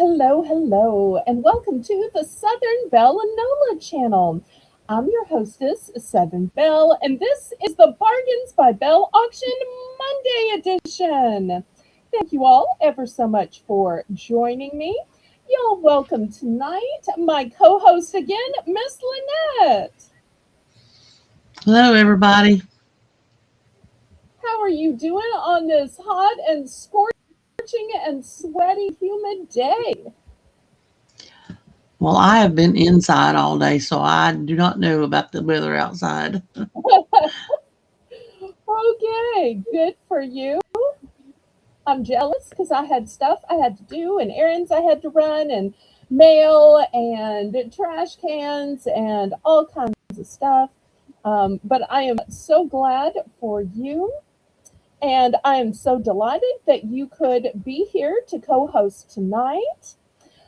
Hello, and welcome to the Southern Belle and Nola channel. I'm your hostess, Southern Belle, and this is the Bargains by Belle Auction Monday edition. Thank you all ever so much for joining me. Y'all welcome tonight my co-host again, Miss Lynette. Hello, everybody. How are you doing on this hot and scorching and sweaty humid day? Well, I have been inside all day, so I do not know about the weather outside. Okay, good for you. I'm jealous because I had stuff I had to do and errands I had to run and mail and trash cans and all kinds of stuff. But I am so glad for you. And I am so delighted that you could be here to co host tonight.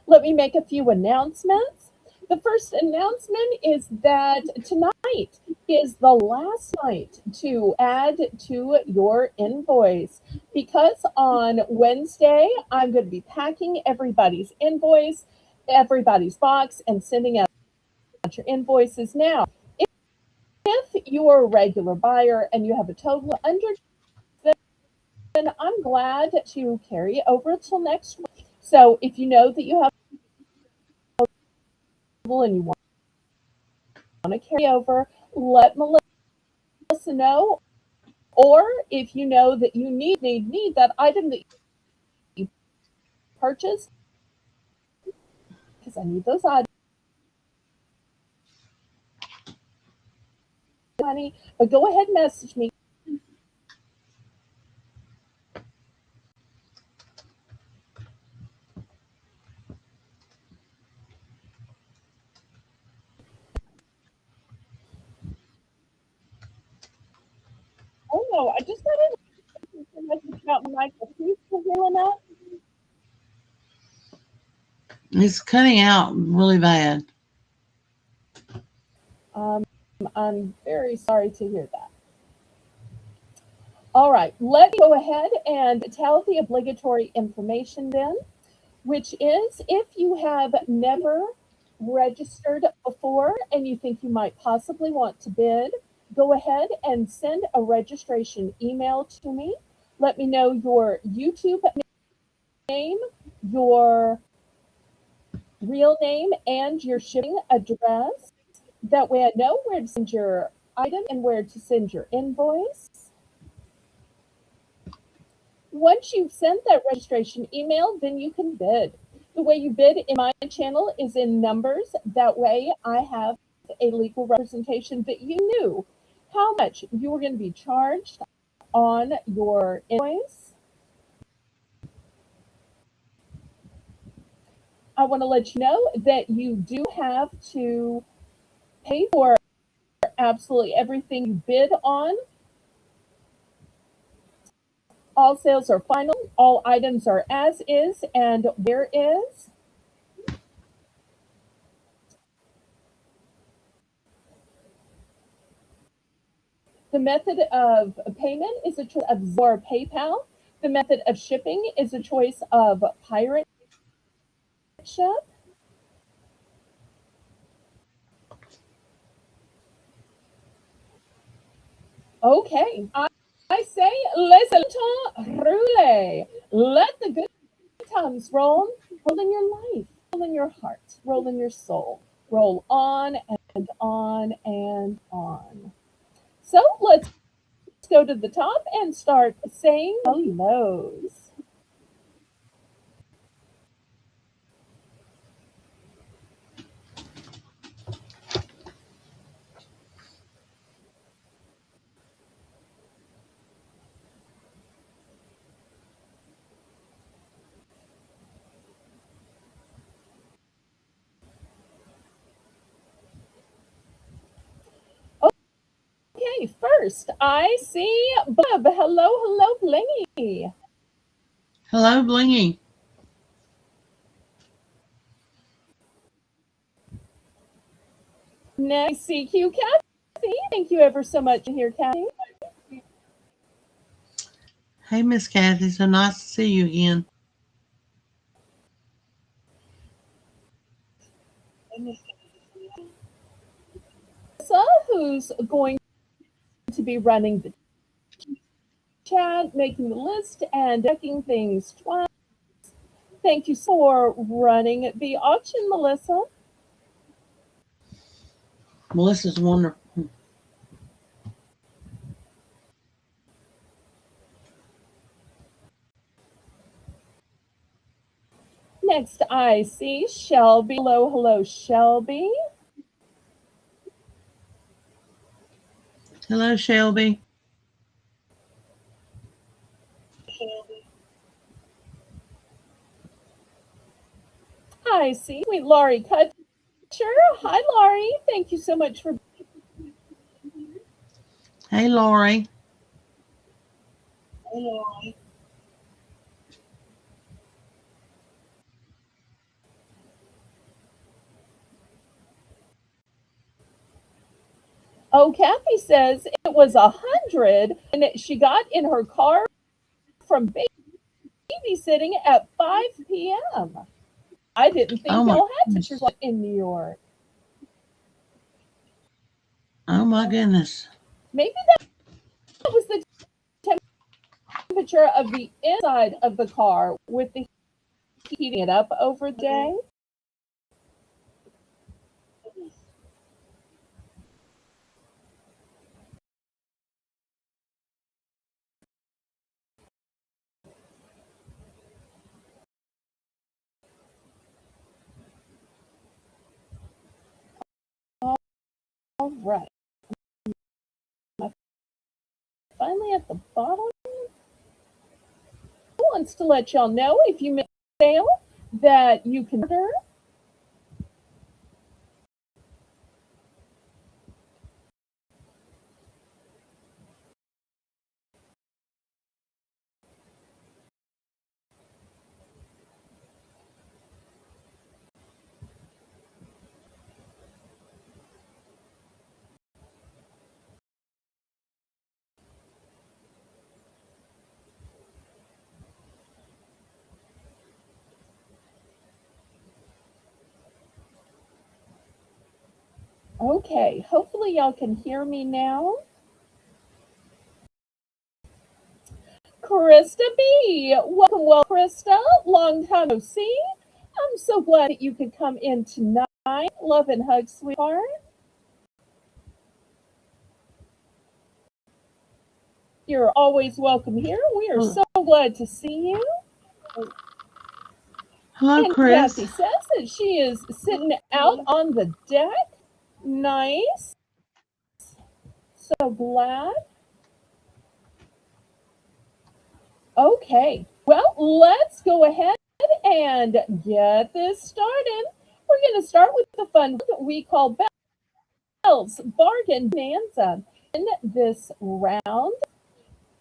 Let me make a few announcements. The first announcement is that tonight is the last night to add to your invoice because on Wednesday I'm going to be packing everybody's invoice, everybody's box, and sending out your invoices. Now, if you are a regular buyer and you have a total under, then I'm glad to carry it over till next week. So if you know that you have and you want to carry over, let Melissa know. Or if you know that you need that item that you purchased, because I need those items, honey. But go ahead and message me. Oh no, I just got a message about Michael. Please healing up. It's cutting out really bad. Um, I'm very sorry to hear that. All right, let me go ahead and tell the obligatory information then, which is if you have never registered before and you think you might possibly want to bid, go ahead and send a registration email to me. Let me know your YouTube name, your real name, and your shipping address. That way I know where to send your item and where to send your invoice. Once you've sent that registration email, then you can bid. The way you bid in my channel is in numbers. That way I have a legal representation that you knew how much you were going to be charged on your invoice. I want to let you know that you do have to pay for absolutely everything you bid on. All sales are final, all items are as is and where is. The method of payment is a choice of Zelle or PayPal. The method of shipping is a choice of pirate ship. Okay, I say laissez le temps rouler. Let the good times roll. Roll in your life, roll in your heart, roll in your soul. Roll on and on and on. So let's go to the top and start saying hellos. Okay, first I see Bub. Hello, Blingy. Hello, Blingy. Next, CQ Kathy. Thank you ever so much here, Kathy. Hey, Miss Kathy. So nice to see you again. who's going to be running the chat, making the list, and checking things twice. Thank you for running the auction, Melissa. Melissa's wonderful. Next, I see Shelby. Hello, hello, Shelby. Hello, Shelby. I see sweet Laurie Kutcher. Hi, Laurie. Thank you so much for. Hey, Lori. Oh, Kathy says it was 100, and she got in her car from babysitting at 5 p.m. I didn't Oh think my y'all had goodness. teachers like in New York. Oh my goodness. Maybe that was the temperature of the inside of the car with the heating it up over the day. All right. Finally at the bottom. Who wants to let y'all know if you missed the sale that you can order? Okay, hopefully y'all can hear me now. Krista B. Welcome, Krista. Long time no see. I'm so glad that you could come in tonight. Love and hugs, sweetheart. You're always welcome here. We are so glad to see you. Hello, And Chris. Kathy says that she is sitting out on the deck. Nice. So glad. Okay. Well, let's go ahead and get this started. We're going to start with the fun that we call Belle's Bargain Bonanza. In this round,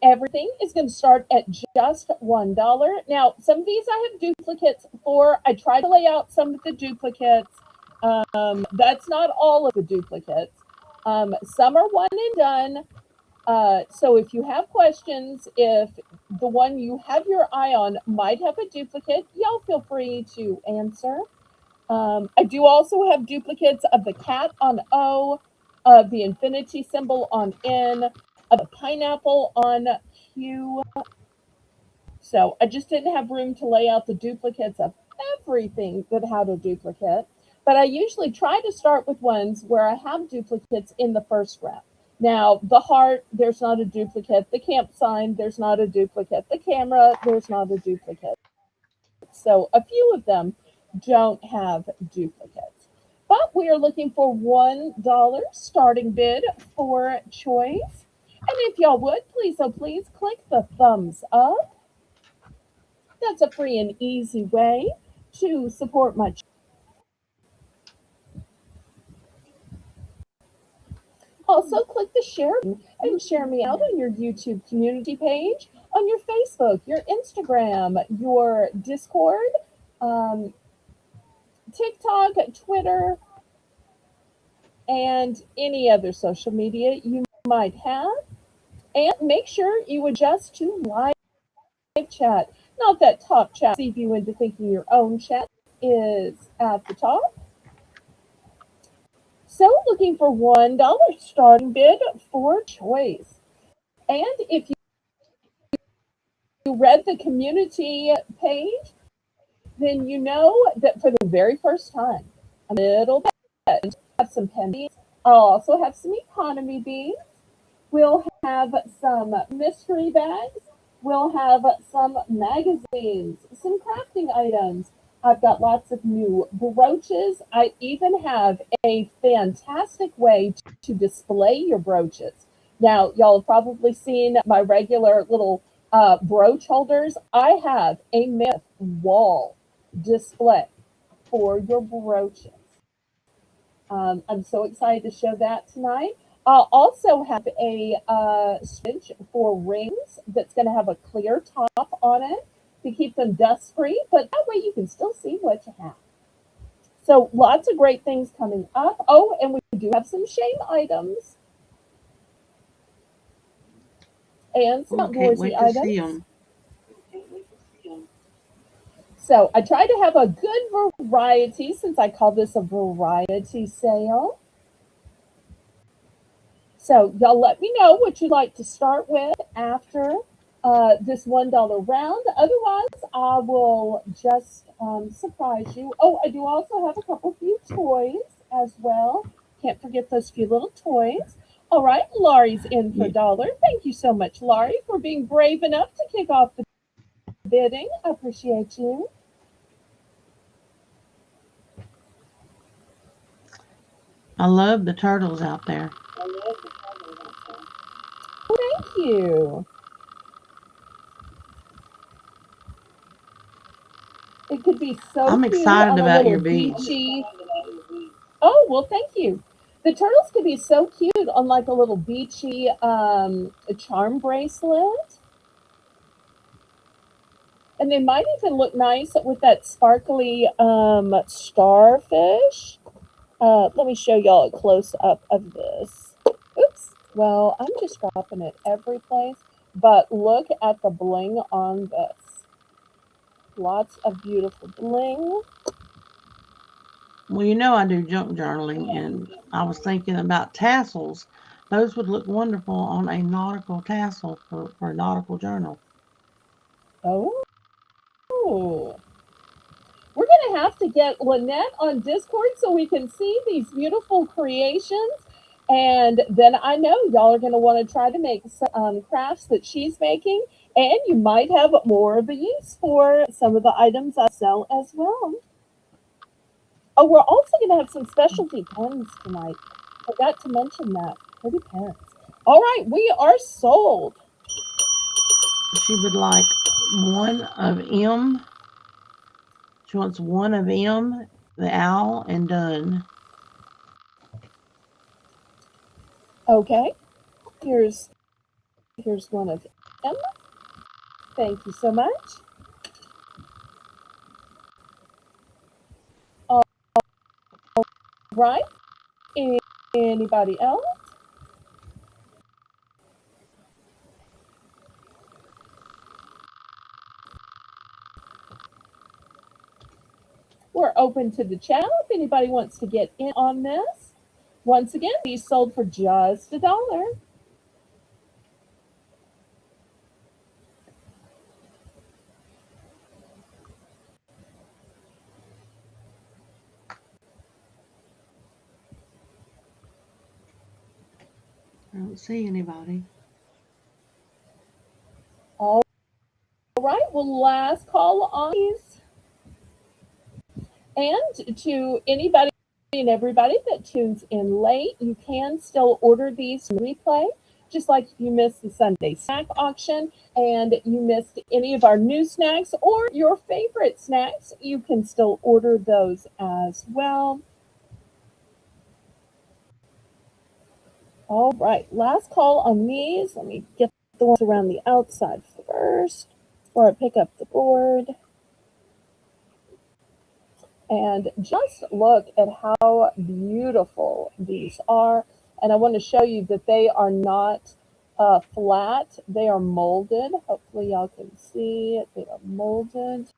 everything is going to start at just $1. Now, some of these I have duplicates for. I try to lay out some of the duplicates. That's not all of the duplicates. Some are one and done. So if you have questions, if the one you have your eye on might have a duplicate, y'all feel free to answer. I do also have duplicates of the cat on O, of the infinity symbol on N, of the pineapple on Q. So I just didn't have room to lay out the duplicates of everything that had a duplicate. But I usually try to start with ones where I have duplicates in the first round. Now, the heart, there's not a duplicate. The camp sign, there's not a duplicate. The camera, there's not a duplicate. So a few of them don't have duplicates. But we are looking for $1 starting bid for choice. And if y'all would, please, oh please, click the thumbs up. That's a free and easy way to support my channel. Also, click the share button and share me out on your YouTube community page, on your Facebook, your Instagram, your Discord, um, TikTok, Twitter, and any other social media you might have. And make sure you adjust to live chat, not that top chat, deceive you into thinking your own chat is at the top. So looking for $1 starting bid for choice. And if you read the community page, then you know that for the very first time, a little bit, have some pennies. I'll also have some economy beads. We'll have some mystery bags. We'll have some magazines, some crafting items. I've got lots of new brooches. I even have a fantastic way to display your brooches. Now, y'all have probably seen my regular little brooch holders. I have a myth wall display for your brooches. I'm so excited to show that tonight. I'll also have a switch for rings that's going to have a clear top on it to keep them dust free, but that way you can still see what you have. So lots of great things coming up. Oh, and we do have some shame items and some Oh, can't outdoorsy wait to see items. them. So I try to have a good variety since I call this a variety sale. So y'all let me know what you'd like to start with after this $1 round. Otherwise, I will just surprise you. Oh, I do also have a couple few toys as well. Can't forget those few little toys. All right, Laurie's in for Yeah, dollar. Thank you so much, Laurie, for being brave enough to kick off the bidding. I appreciate you. I love the turtles out there. Thank you. It could be so I'm cute excited on a about little your beads. beachy. Oh, well, thank you. The turtles could be so cute on like a little beachy charm bracelet. And they might even look nice with that sparkly starfish. Let me show y'all a close up of this. Oops. Well, I'm just dropping it every place. But look at the bling on this. Lots of beautiful bling. Well, you know I do junk journaling, and I was thinking about tassels. Those would look wonderful on a nautical tassel for a nautical journal. Oh, we're going to have to get Lynette on Discord so we can see these beautiful creations. And then I know y'all are going to want to try to make some crafts that she's making. And you might have more of a use for some of the items I sell as well. Oh, we're also going to have some specialty pens tonight. Forgot to mention that. Pretty pens. All right, we are sold. She would like one of M. She wants one of M, the owl, and done. Okay, here's one of them. Thank you so much. All right. Anybody else? We're open to the chat if anybody wants to get in on this. Once again, these sold for just $1. I don't see anybody. All right. Well, last call on these. And to anybody and everybody that tunes in late, you can still order these replay. Just like if you missed the Sunday snack auction and you missed any of our new snacks or your favorite snacks, you can still order those as well. All right, last call on these. Let me get the ones around the outside first before I pick up the board. And just look at how beautiful these are. And I want to show you that they are not flat, they are molded. Hopefully, y'all can see it. They are molded.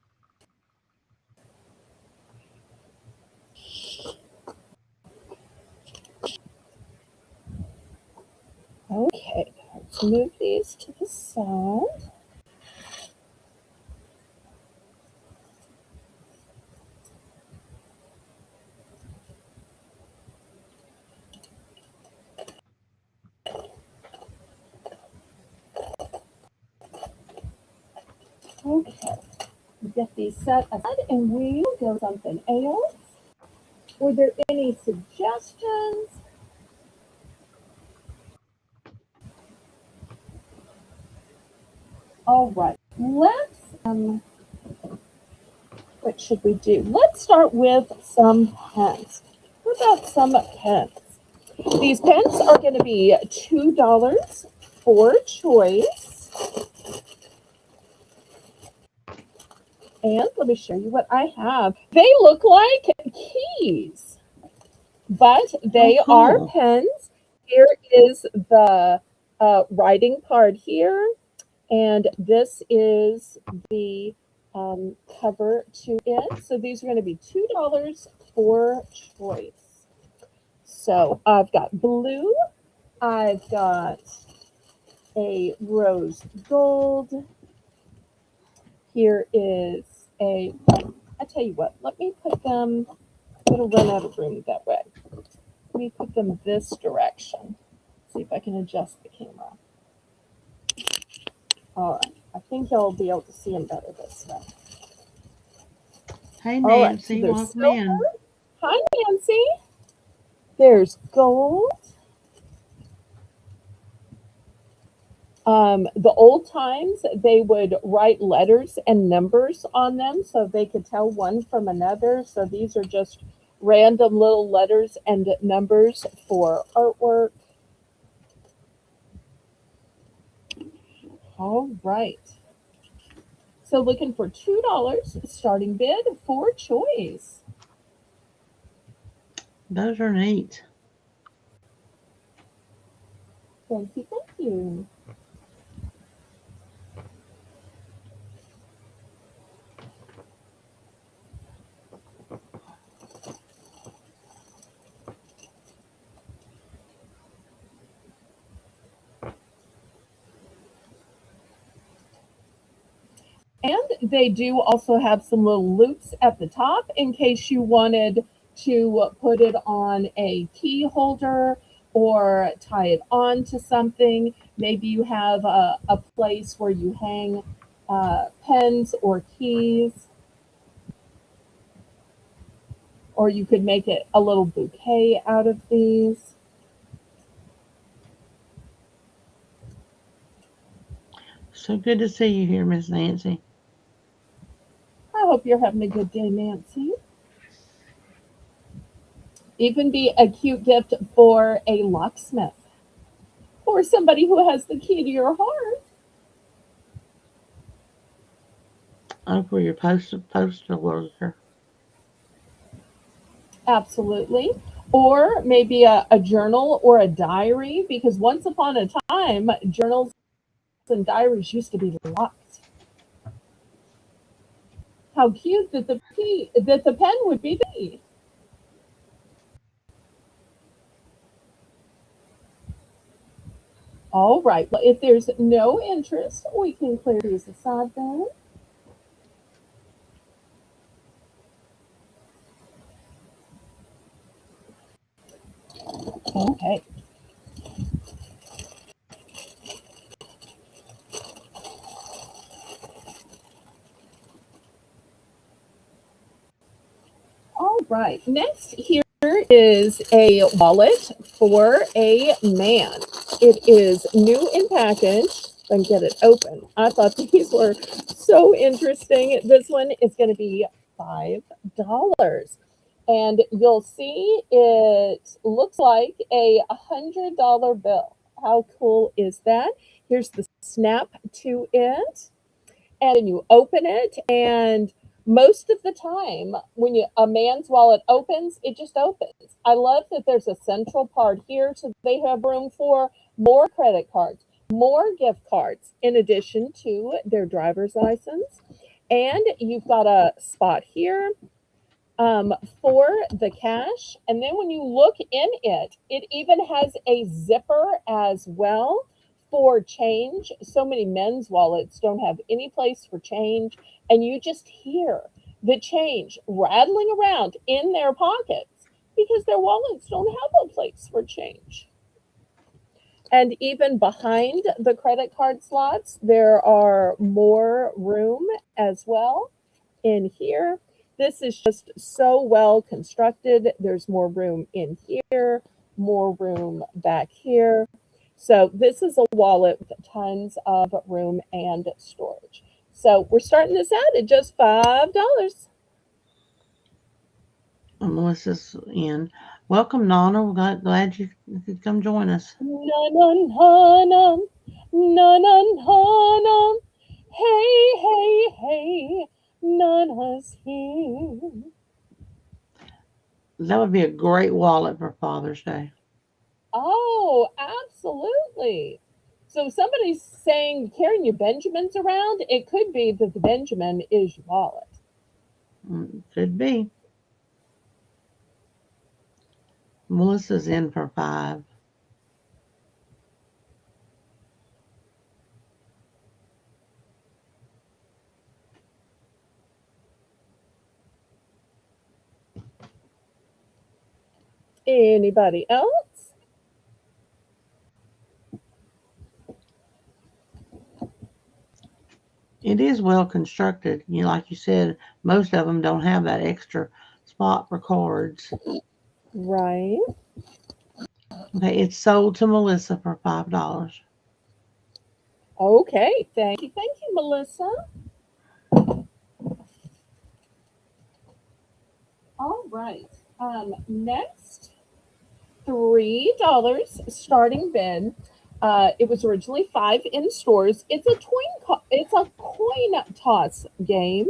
Okay, let's move these to the side. Okay, get these set aside and we will go something else. Were there any suggestions? All right, let's what should we do? Let's start with some pens. What about some pens? These pens are going to be $2 for choice. And let me show you what I have. They look like keys, but they are cool. pens. Here is the writing part here, and this is the cover to it. So these are going to be $2 for choice. So I've got blue, I've got a rose gold. Here is a, I tell you what, let me put them, it'll run out of room that way. Let me put them this direction. See if I can adjust the camera. All right, I think you'll be able to see them better this way. Hey, All right, so Nancy, there's welcome in. silver. Hi, Nancy. There's gold. The old times, they would write letters and numbers on them so they could tell one from another. So these are just random little letters and numbers for artwork. All right. So looking for $2 starting bid for choice. Those are neat. Thank you, thank you. And they do also have some little loops at the top in case you wanted to put it on a key holder or tie it on to something. Maybe you have a place where you hang pens or keys, or you could make it a little bouquet out of these. So good to see you here, Miss Nancy. I hope you're having a good day, Nancy. Even be a cute gift for a locksmith or somebody who has the key to your heart. Oh, for your postal worker. Absolutely. Or maybe a journal or a diary, because once upon a time, journals and diaries used to be locked. How cute that the pen would be. All right. Well, if there's no interest, we can clear these aside then. Okay. All right. Next here is a wallet for a man. It is new in package. And get it open. I thought these were so interesting. This one is going to be $5. And you'll see it looks like a $100 bill. How cool is that? Here's the snap to it, and you open it, and most of the time when a man's wallet opens, it just opens. I love that there's a central part here so they have room for more credit cards, more gift cards in addition to their driver's license. And you've got a spot here um, for the cash. And then when you look in it, it even has a zipper as well for change. So many men's wallets don't have any place for change, and you just hear the change rattling around in their pockets because their wallets don't have a place for change. And even behind the credit card slots, there are more room as well in here. This is just so well constructed. There's more room in here, more room back here. So this is a wallet with tons of room and storage. So we're starting this out at just $5. Melissa's in. Welcome, Nana. We're glad you could come join us. Na na na na, na na na na. Hey, hey, hey, Nana's here. That would be a great wallet for Father's Day. Oh, absolutely. So if somebody's saying carrying your Benjamins around, it could be that the Benjamin is your wallet. Could be. Melissa's in for 5. Anybody else? It is well constructed. Like you said, most of them don't have that extra spot for cards. Right. Okay, it's sold to Melissa for $5. Okay. Thank you. Thank you, Melissa. All right. Next, $3 starting bid. It was originally 5 in stores. It's a coin toss game.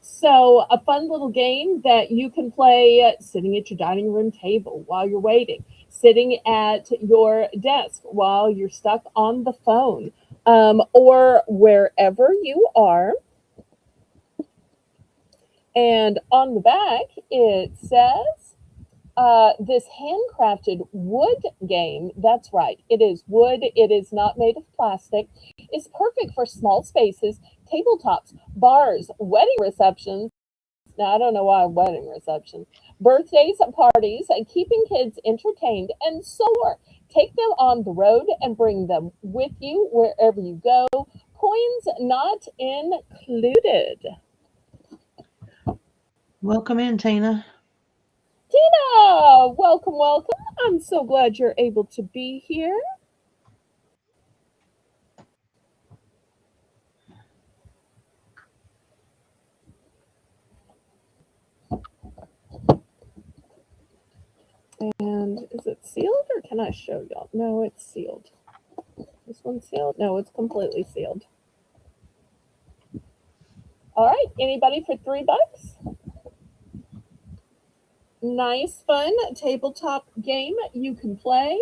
So a fun little game that you can play sitting at your dining room table while you're waiting, sitting at your desk while you're stuck on the phone, or wherever you are. And on the back, it says this handcrafted wood game, that's right, it is wood, it is not made of plastic, is perfect for small spaces, tabletops, bars, wedding receptions. Now, I don't know why wedding receptions, birthdays, parties, and keeping kids entertained, and so more. Take them on the road and bring them with you wherever you go. Coins not included. Welcome in, Tina. Tina, welcome, welcome. I'm so glad you're able to be here. And is it sealed or can I show y'all? No, it's sealed. This one's sealed? No, it's completely sealed. All right, anybody for $3? Nice, fun tabletop game you can play.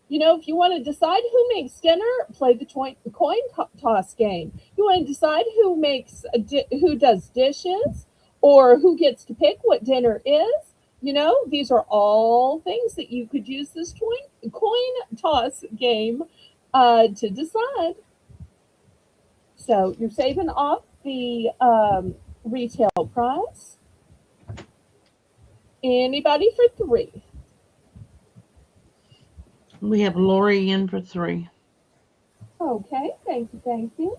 If you want to decide who makes dinner, play the coin toss game. You want to decide who does dishes, or who gets to pick what dinner is. These are all things that you could use this coin toss game to decide. So you're saving off the retail price. Anybody for 3? We have Lori in for 3. Okay, thank you, thank you.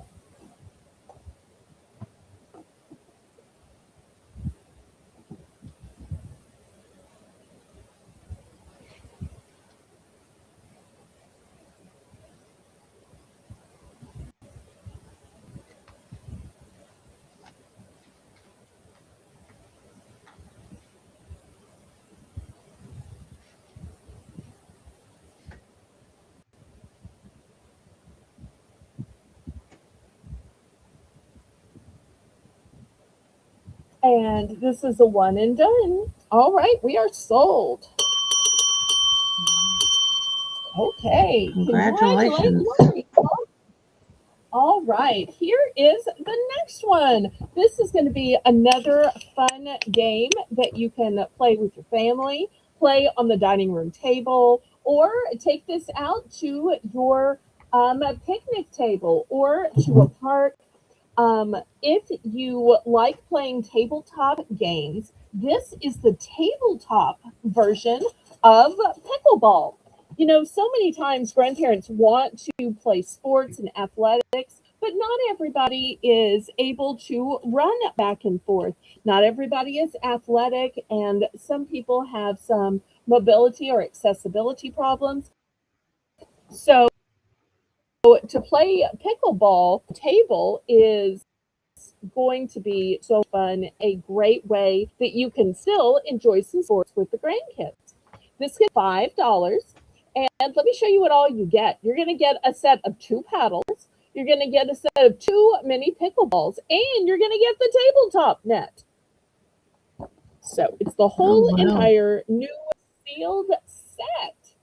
And this is a one and done. All right, we are sold. Okay, Congratulations. Lori. All right, here is the next one. This is going to be another fun game that you can play with your family, play on the dining room table, or take this out to your picnic table or to a park. If you like playing tabletop games, this is the tabletop version of pickleball. You know, so many times grandparents want to play sports and athletics, but not everybody is able to run back and forth. Not everybody is athletic, and some people have some mobility or accessibility problems. So, to play pickleball table is going to be so fun, a great way that you can still enjoy some sports with the grandkids. This is $5. And let me show you what all you get. You're going to get a set of two paddles. You're going to get a set of two mini pickleballs. And you're going to get the tabletop net. So it's the Oh, whole wow. entire new sealed set.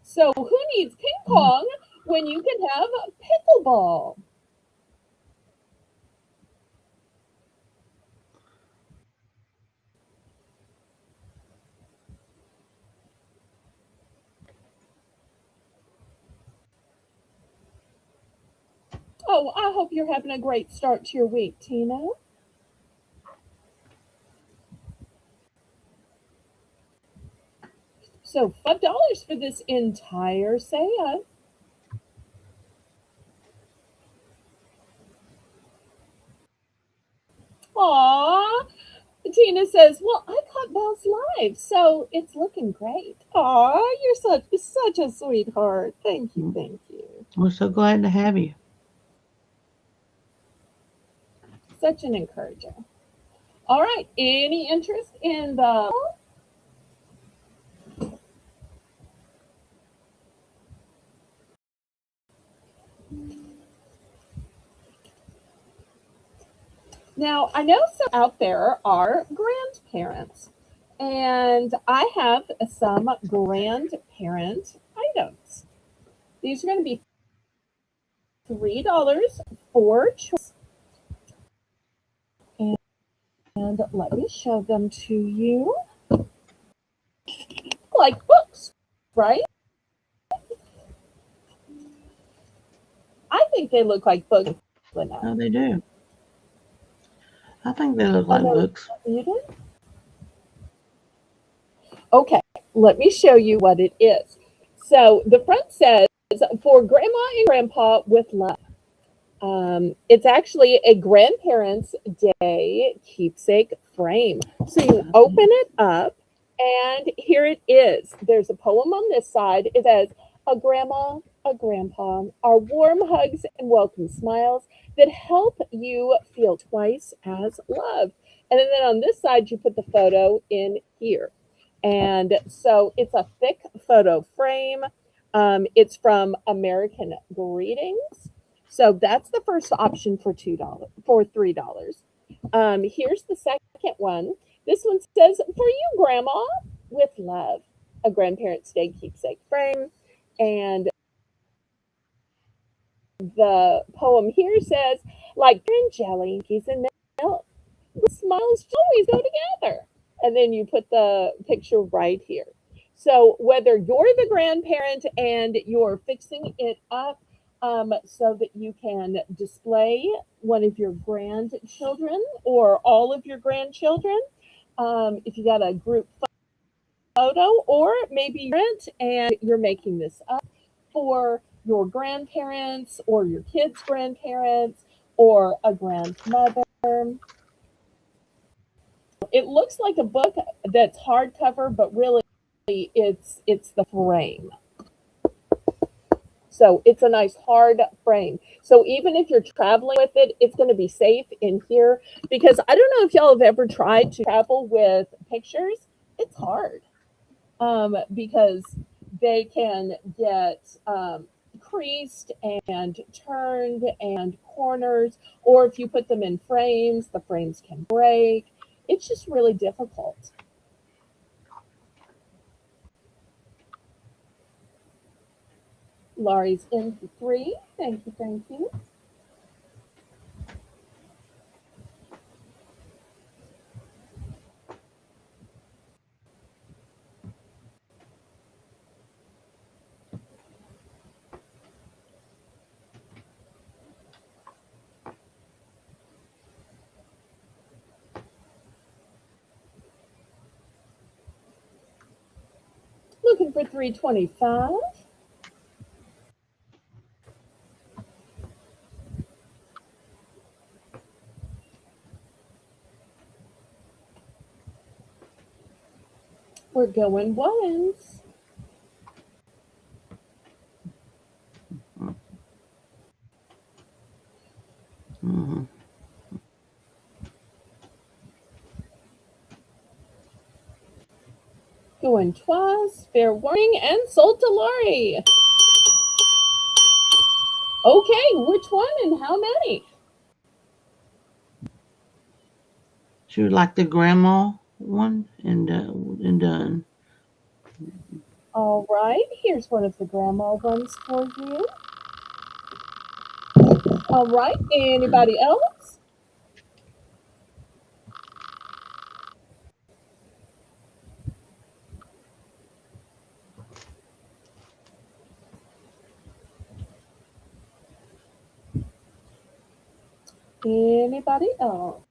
So who needs ping Mm. pong when you can have pickleball? Oh, I hope you're having a great start to your week, Tina. So $5 for this entire set. Aw, Tina says, "Well, I caught Belle's live, so it's looking great." Aw, you're such a sweetheart. Thank you, Mm. thank you. We're so glad to have you. Such an encourager. All right, any interest in the now? I know some out there are grandparents, and I have some grandparent items. These are going to be $3 for choice, and let me show them to you. Like books, right? I think they look like books, Lynette. Oh, they do. I think they look Oh like no, books. you did? Okay, let me show you what it is. So the front says, "For Grandma and Grandpa with love." It's actually a Grandparents' Day keepsake frame. So you open it up, and here it is. There's a poem on this side. It says, "A grandma, a grandpa are warm hugs and welcome smiles that help you feel twice as loved." And then on this side, you put the photo in here. And so it's a thick photo frame. It's from American Greetings. So that's the first option for $3. Here's the second one. This one says, "For you, Grandma, with love," a Grandparents' Day keepsake frame. And the poem here says, "Like and jelly, cookies and milk, smiles always go together." And then you put the picture right here. So whether you're the grandparent and you're fixing it up so that you can display one of your grandchildren or all of your grandchildren, if you got a group photo, or maybe you're and you're making this up for your grandparents or your kids' grandparents or a grandmother. It looks like a book that's hardcover, but really it's the frame. So it's a nice hard frame. So even if you're traveling with it, it's going to be safe in here because I don't know if y'all have ever tried to travel with pictures. It's hard because they can get creased and turned and corners, or if you put them in frames, the frames can break. It's just really difficult. Laurie's in for three. Thank you, thank you. Looking for 325. We're going ones. Mhm. Going twice. Fair warning and sold to Laurie. Okay, which one and how many? She would like the grandma one and done. All right, here's one of the grandma ones for you. All right, anybody else? Anybody else?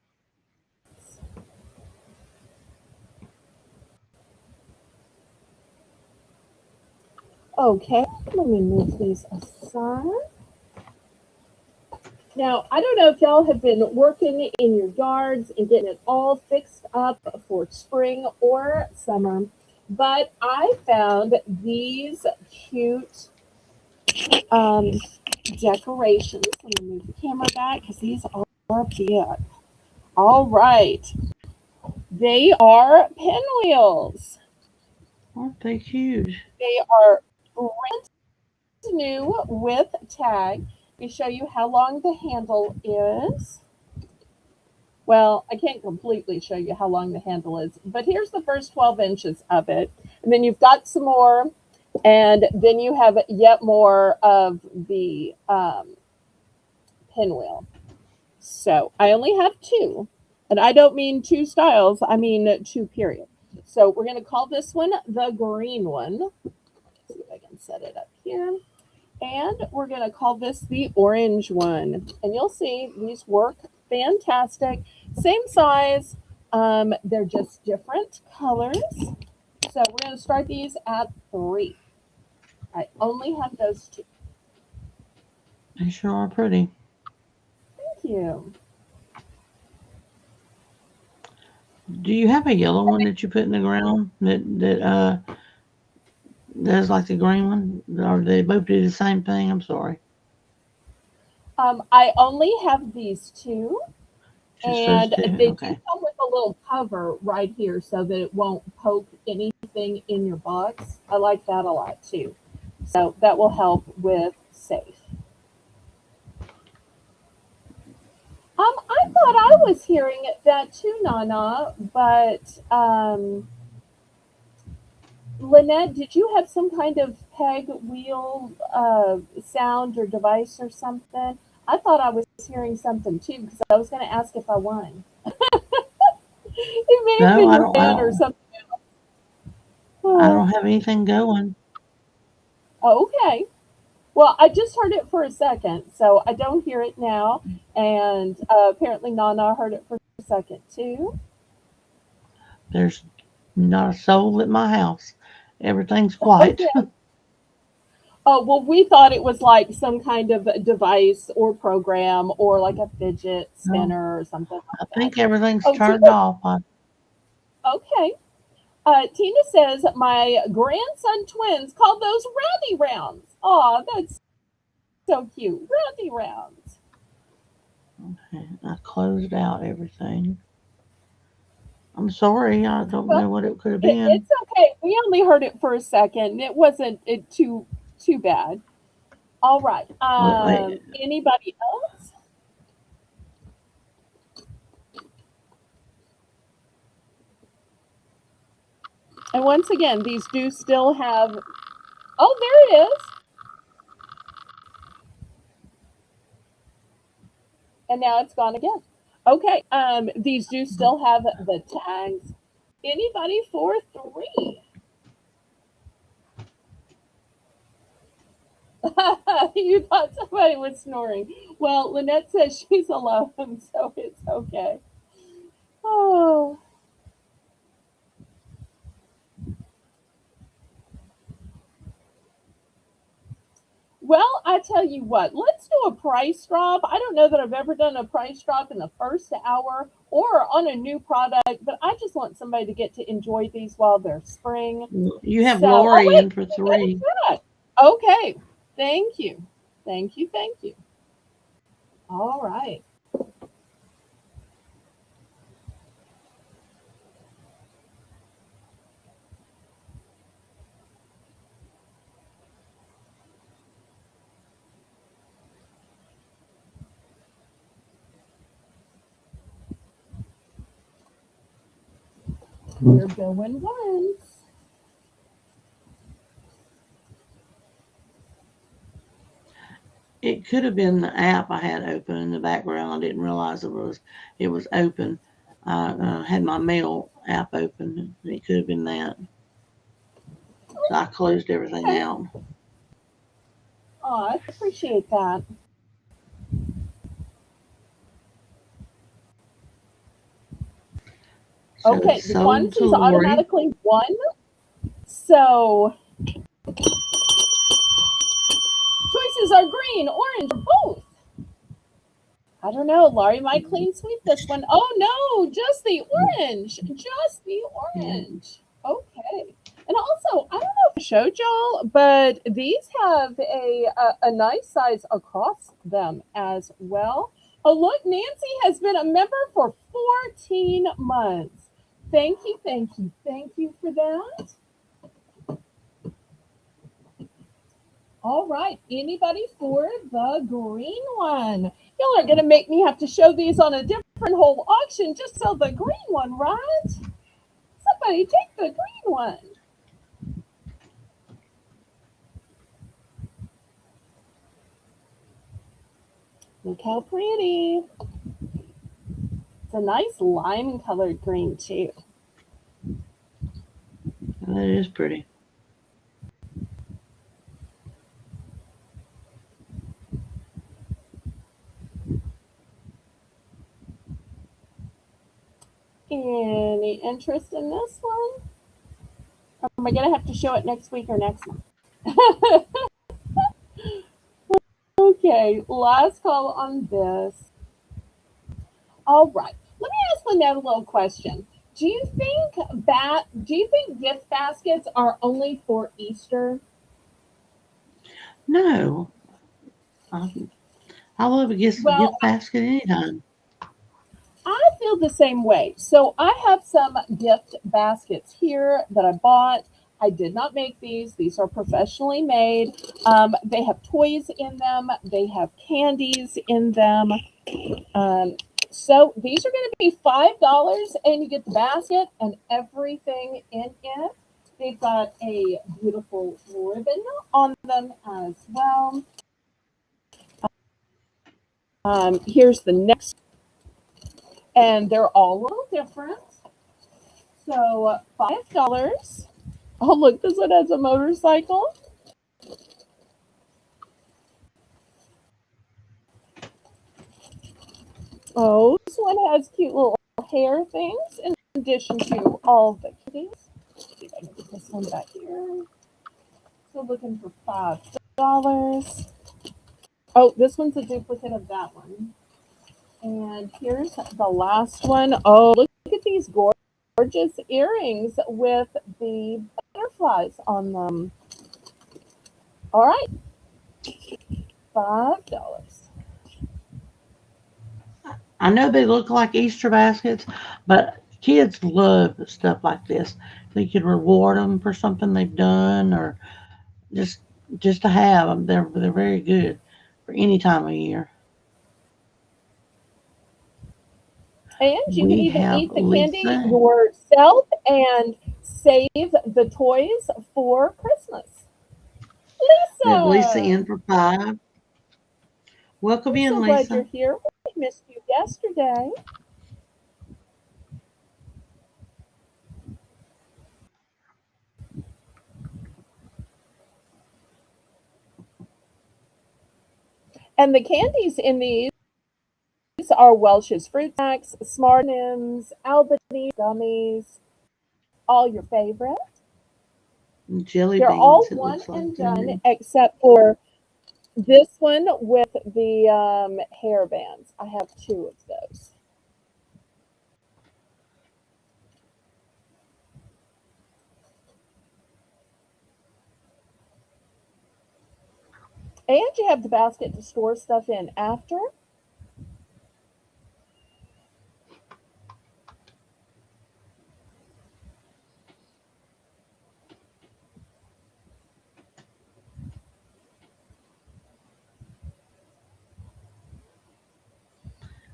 Okay, let me move these aside. Now, I don't know if y'all have been working in your yards and getting it all fixed up for spring or summer, but I found these cute um, decorations. Let me move the camera back because these are cute. All right, they are pinwheels. Aren't they cute? They are brand new with tag. We show you how long the handle is. Well, I can't completely show you how long the handle is, but here's the first 12 inches of it. And then you've got some more, and then you have yet more of the pinwheel. So I only have two, and I don't mean two styles, I mean two, period. So we're going to call this one the green one. Let's see if I can set it up here. And we're going to call this the orange one. And you'll see these work fantastic. Same size, they're just different colors. So we're going to start these at three. I only have those two. They sure are pretty. Thank you. Do you have a yellow one that you put in the ground that does like the green one? Or they both do the same thing? I'm sorry. I only have these two, Just those and two. they do Okay. come with a little cover right here so that it won't poke anything in your box. I like that a lot too. So that will help with safe. I thought I was hearing that too, Nana, but Lynette, did you have some kind of peg wheel sound or device or something? I thought I was hearing something too because I was going to ask if I won. It may have No, been I your don't. I fan or don't. something. I don't Oh, have anything going. okay. Well, I just heard it for a second, so I don't hear it now. And apparently, Nana heard it for a second too. There's not a soul at my house. Everything's quiet. Okay. Oh, well, we thought it was like some kind of device or program or like a fidget No, spinner or something I like that. think everything's Oh, turned Tina, off. okay. Tina says my grandson twins call those roundy rounds. Oh, that's so cute. Roundy rounds. I closed out everything. I'm sorry. I don't Well, know what it could have been. it's okay. We only heard it for a second. It wasn't too bad. All right. Wait, Anybody else? And once again, these do still have. Oh, there it is. And now it's gone again. Okay, these do still have the tags. Anybody for three? You thought somebody was snoring. Well, Lynette says she's alone, so it's okay. Oh, well, I tell you what, let's do a price drop. I don't know that I've ever done a price drop in the first hour or on a new product, but I just want somebody to get to enjoy these while they're spring. You have So, oh, Lori wait, in for we got a 3. chat. Okay, thank you. Thank you, thank you. All right. We're going once. It could have been the app I had open in the background. I didn't realize it was open. I had my mail app open. It could have been that. So I closed everything Okay. out. Oh, I appreciate that. So Okay, it's the sold to quantity's Lori. automatically one. So choices are green, orange, or both. I don't know. Laurie might clean sweep this one. Oh no, just the orange. Just the Yeah. orange. Okay. And also, I don't know if I showed y'all, but these have a nice size across them as well. Oh, look, Nancy has been a member for 14 months. Thank you, thank you, thank you for that. All right. Anybody for the green one? Y'all are going to make me have to show these on a different whole auction just so the green one, right? Somebody take the green one. Look how pretty. It's a nice lime colored green, too. That is pretty. Any interest in this one? Or am I going to have to show it next week or next month? Okay, last call on this. All right. Let me ask Lynette a little question. Do you think gift baskets are only for Easter? No, I, I love a gift Well, basket anytime. I feel the same way. So I have some gift baskets here that I bought. I did not make these. These are professionally made. They have toys in them. They have candies in them. Um, so these are going to be $5, and you get the basket and everything in it. They've got a beautiful ribbon on them as well. Here's the next, and they're all a little different. So $5. Oh, look, this one has a motorcycle. Oh, this one has cute little hair things in addition to all the kitties. Let's see if I can get this one back here. So looking for $5. Oh, this one's a duplicate of that one. And here's the last one. Oh, look at these gorgeous earrings with the butterflies on them. All right, $5. I know they look like Easter baskets, but kids love stuff like this. They can reward them for something they've done, or just just to have them. They're very good for any time of year. And you can We even have eat the candy Lisa. yourself and save the toys for Christmas. We have Lisa Lisa, in for 5. Welcome I'm in, so glad you're Lisa. here. Missed you yesterday. And the candies in these are Welch's Fruit Snacks, Smartins, Albany gummies, all your favorite. Jelly They're all beans, it one looks like and to done me. except for this one with the hair bands. I have two of those. And you have the basket to store stuff in after.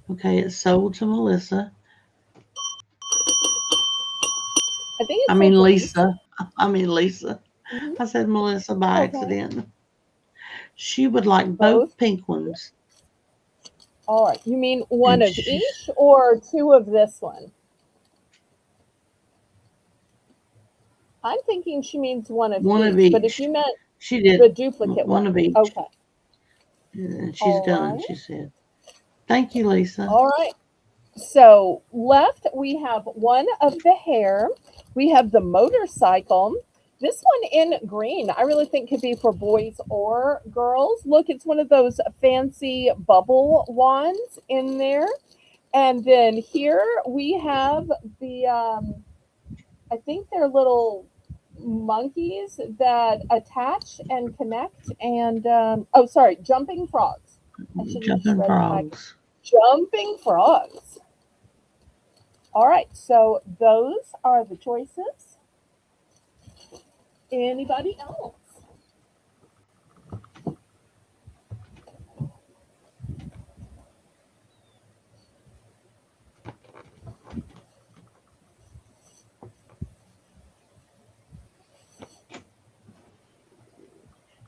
Okay, it's sold to Melissa. I think I it's sold mean to Lisa. Lisa. I mean Lisa. Hmm. I said Melissa by Okay. accident. She would like Both. both pink ones. All right. You mean one And of she's each or two of this one? I'm thinking she means one of one of each, but if each. you meant She did the duplicate one one, of each. okay. And she's All done, right. she said. Thank you, Lisa. All right. So left, we have one of the hair. We have the motorcycle. This one in green, I really think could be for boys or girls. Look, it's one of those fancy bubble wands in there. And then here we have the, I think they're little monkeys that attach and connect. And, oh, sorry, jumping frogs. I should have just Jumping read the back. frogs. Jumping frogs. All right, so those are the choices. Anybody else?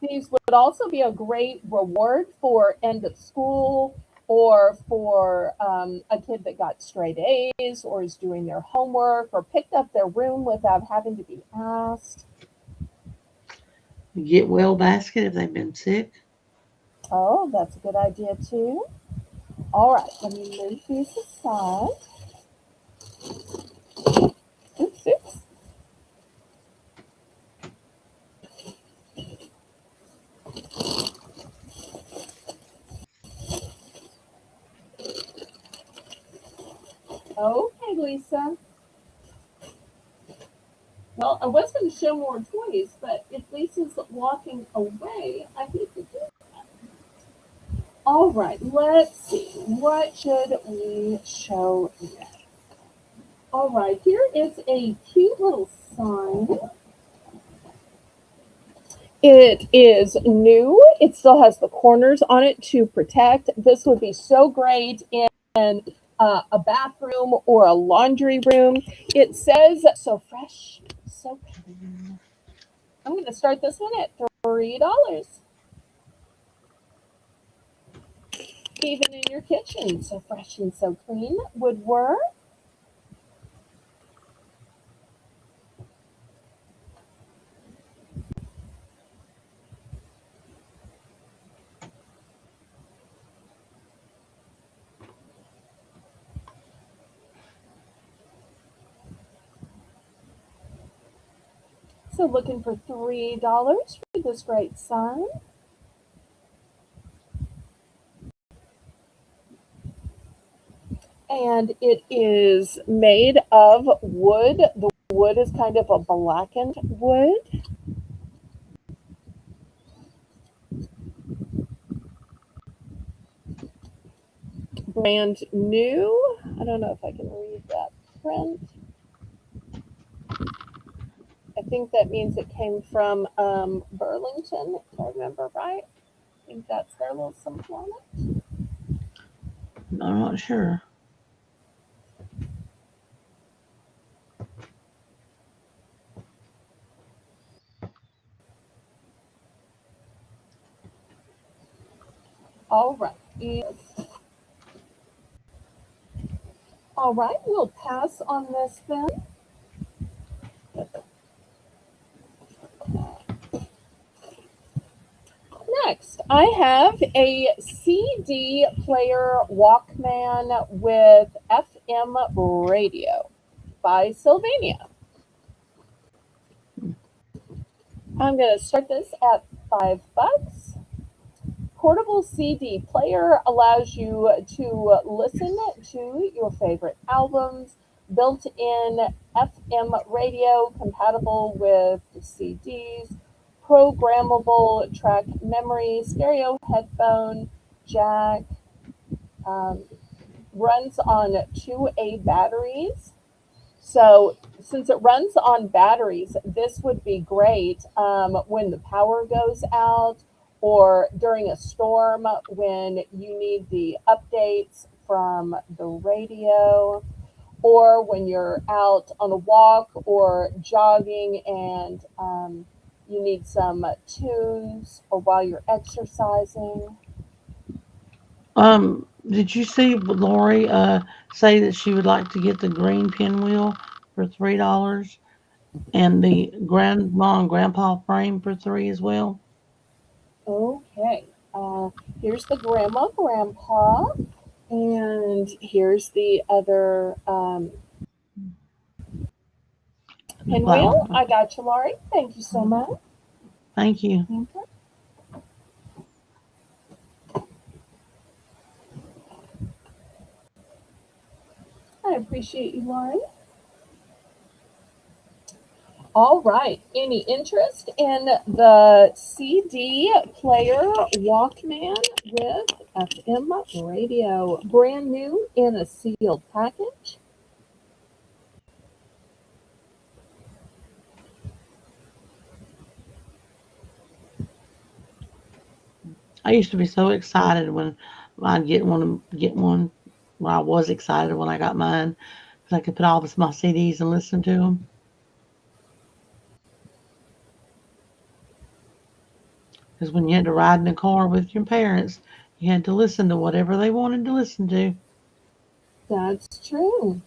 These would also be a great reward for end of school or for a kid that got straight A's or is doing their homework or picked up their room without having to be asked. Get well basket if they've been sick. Oh, that's a good idea too. All right, let me move these aside. Oops, oops. Okay, Lisa. Well, I was going to show more toys, but if Lisa's walking away, I hate to do it. All right, let's see. What should we show next? All right, here is a cute little sign. It is new. It still has the corners on it to protect. This would be so great in a bathroom or a laundry room. It says so fresh, so clean. I'm going to start this one at $3. Even in your kitchen, so fresh and so clean would work. So looking for $3 for this great sign. And it is made of wood. The wood is kind of a blackened wood. Brand new. I don't know if I can read that print. I think that means it came from Burlington, if I remember right. I think that's their little symbol on it. I'm not sure. All right. Yes. All right, we'll pass on this then. Next, I have a CD player Walkman with FM radio by Sylvania. I'm going to start this at $5. Portable CD player allows you to listen to your favorite albums. Built in FM radio compatible with CDs. Programmable track memory, stereo headphone, jack. Um, Runs on 2A batteries. So, since it runs on batteries, this would be great when the power goes out or during a storm when you need the updates from the radio, or when you're out on a walk or jogging and you need some tunes, or while you're exercising. Did you see Lori say that she would like to get the green pinwheel for $3 and the grandma and grandpa frame for three as well? Okay, here's the grandma, grandpa. And here's the other The pinwheel. flower. I got you, Laurie. Thank you so much. Thank you. Okay. I appreciate you, Laurie. All right. Any interest in the CD player Walkman with FM radio? Brand new in a sealed package. I used to be so excited when I'd get one. Well, I was excited when I got mine because I could put all my CDs and listen to them. Because when you had to ride in the car with your parents, you had to listen to whatever they wanted to listen to. That's true.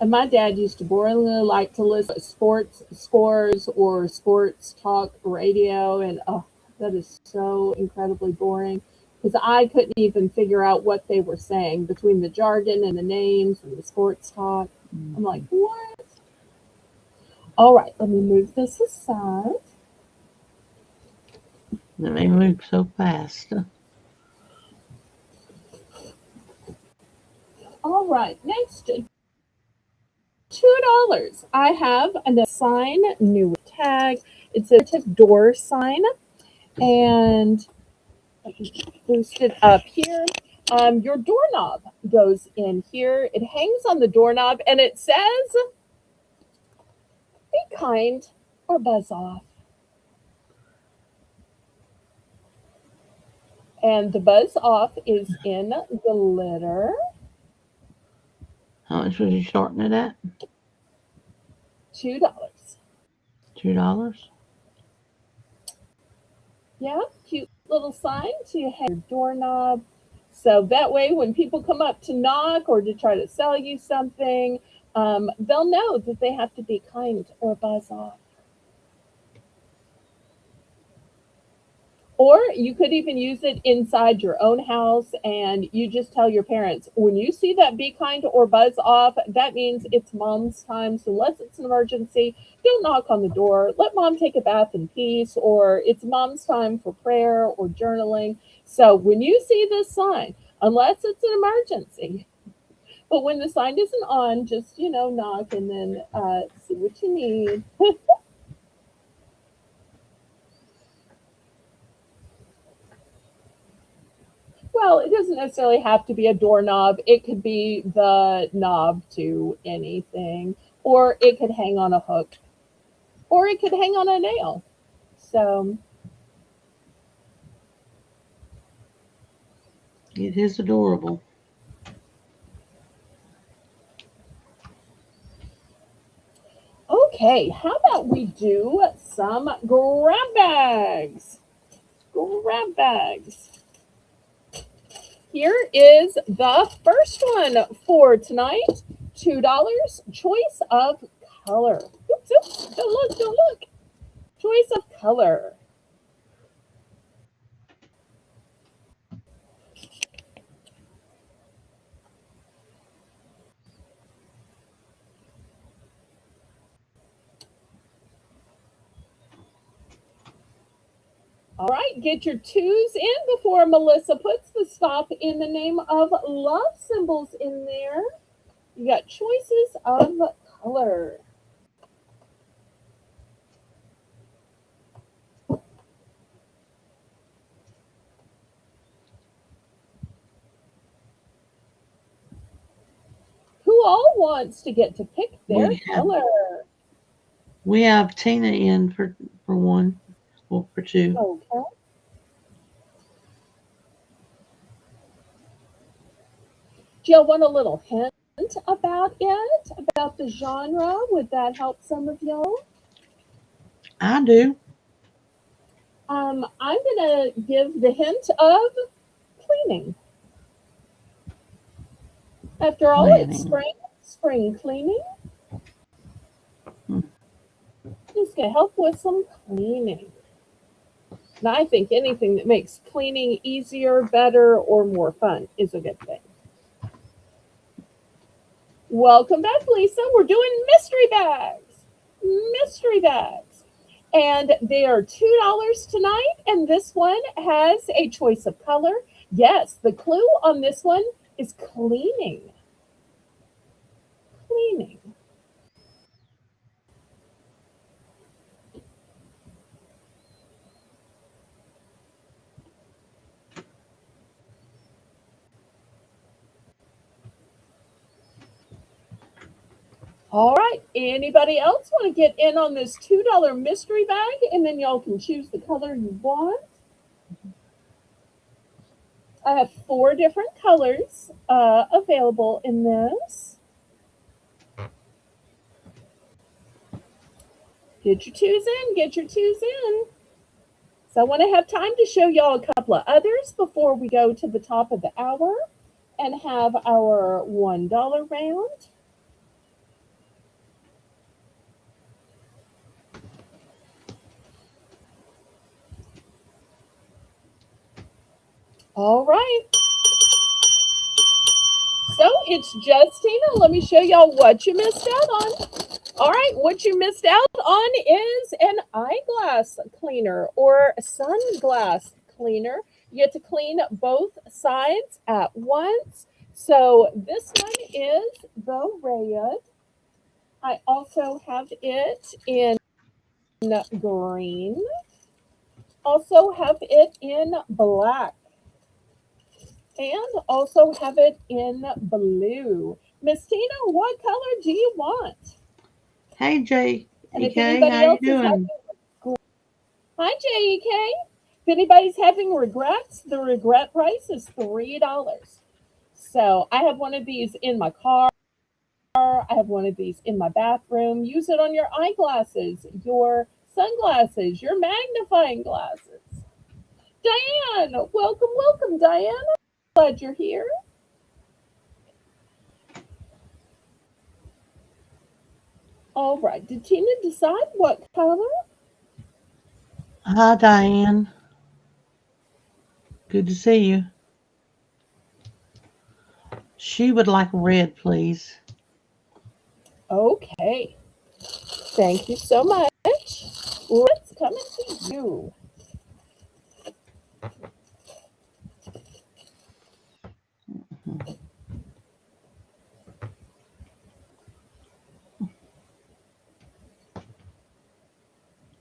And my dad used to boringly like to listen to sports scores or sports talk radio, and oh, that is so incredibly boring because I couldn't even figure out what they were saying between the jargon and the names and the sports talk. I'm like, Mhm. what? All right, let me move this aside. And they moved so fast. All right, next, $2. I have a sign, new tag. It's a door sign, and boost it up here. Your doorknob goes in here. It hangs on the doorknob and it says, be kind or buzz off. And the buzz off is in glitter. How much was you starting it at? $2. $2. Yeah, cute little sign to hang your doorknob. So that way, when people come up to knock or to try to sell you something, they'll know that they have to be kind or buzz off. Or you could even use it inside your own house and you just tell your parents, when you see that be kind or buzz off, that means it's mom's time. So unless it's an emergency, don't knock on the door. Let mom take a bath in peace, or it's mom's time for prayer or journaling. So when you see this sign, unless it's an emergency, but when the sign isn't on, just, knock and then see what you need. Well, it doesn't necessarily have to be a doorknob. It could be the knob to anything, or it could hang on a hook, or it could hang on a nail. So, It is adorable. okay, how about we do some grab bags? Grab bags. here is the first one for tonight. $2. Choice of color. Oops, oops. Don't look, don't look. Choice of color. All right, get your twos in before Melissa puts the stop in the name of love symbols in there. You got choices of color. Who all wants to get to pick their color? We have Tina in for one, or for two. Okay. Do y'all want a little hint about it, about the genre? Would that help some of y'all? I do. I'm going to give the hint of cleaning. After all, it's spring cleaning. It's going to help with some cleaning. And I think anything that makes cleaning easier, better, or more fun is a good thing. Welcome back, Lisa. We're doing mystery bags. Mystery bags. And they are $2 tonight. And this one has a choice of color. Yes, the clue on this one is cleaning. Cleaning. All right. Anybody else want to get in on this $2 mystery bag? And then y'all can choose the color you want. I have 4 different colors available in this. Get your twos in. Get your twos in. So I want to have time to show y'all a couple of others before we go to the top of the hour and have our $1 round. All right. So it's Justina. Let me show y'all what you missed out on. All right, what you missed out on is an eyeglass cleaner or sunglass cleaner. You get to clean both sides at once. So this one is the red. I also have it in green. Also have it in black. And also have it in blue. Miss Tina, what color do you want? Hey, Jay. And if EK, anybody how you else is having, doing? hi JEK. If anybody's having regrets, the regret price is $3. So I have one of these in my car. I have one of these in my bathroom. Use it on your eyeglasses, your sunglasses, your magnifying glasses. Diane, welcome, welcome, Diane. Glad you're here. All right. Did Tina decide what color? Hi, Diane. Good to see you. She would like red, please. Okay. Thank you so much. Let's come to you.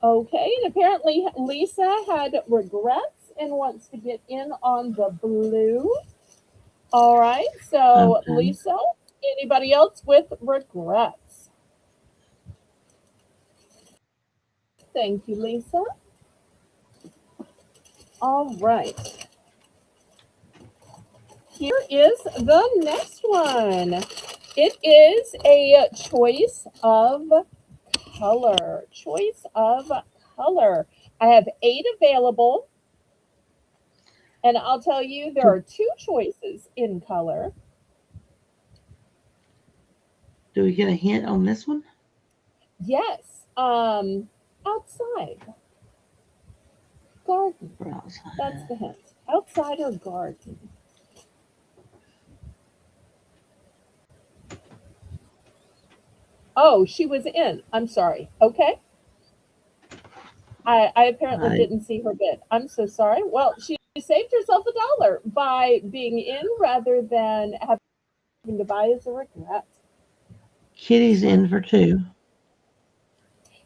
Okay, and apparently Lisa had regrets and wants to get in on the blue. All right, so Okay. Lisa, anybody else with regrets? Thank you, Lisa. All right. Here is the next one. It is a choice of color. Choice of color. I have 8 available. And I'll tell you, there Do, are two choices in color. do we get a hint on this one? Yes, outside, garden. We're That's outside. the hint. Outside or garden. Oh, she was in. I'm sorry. Okay. I apparently Right. didn't see her bid. I'm so sorry. Well, she saved herself $1 by being in rather than having to buy as a regret. Kitty's Smart. in for 2.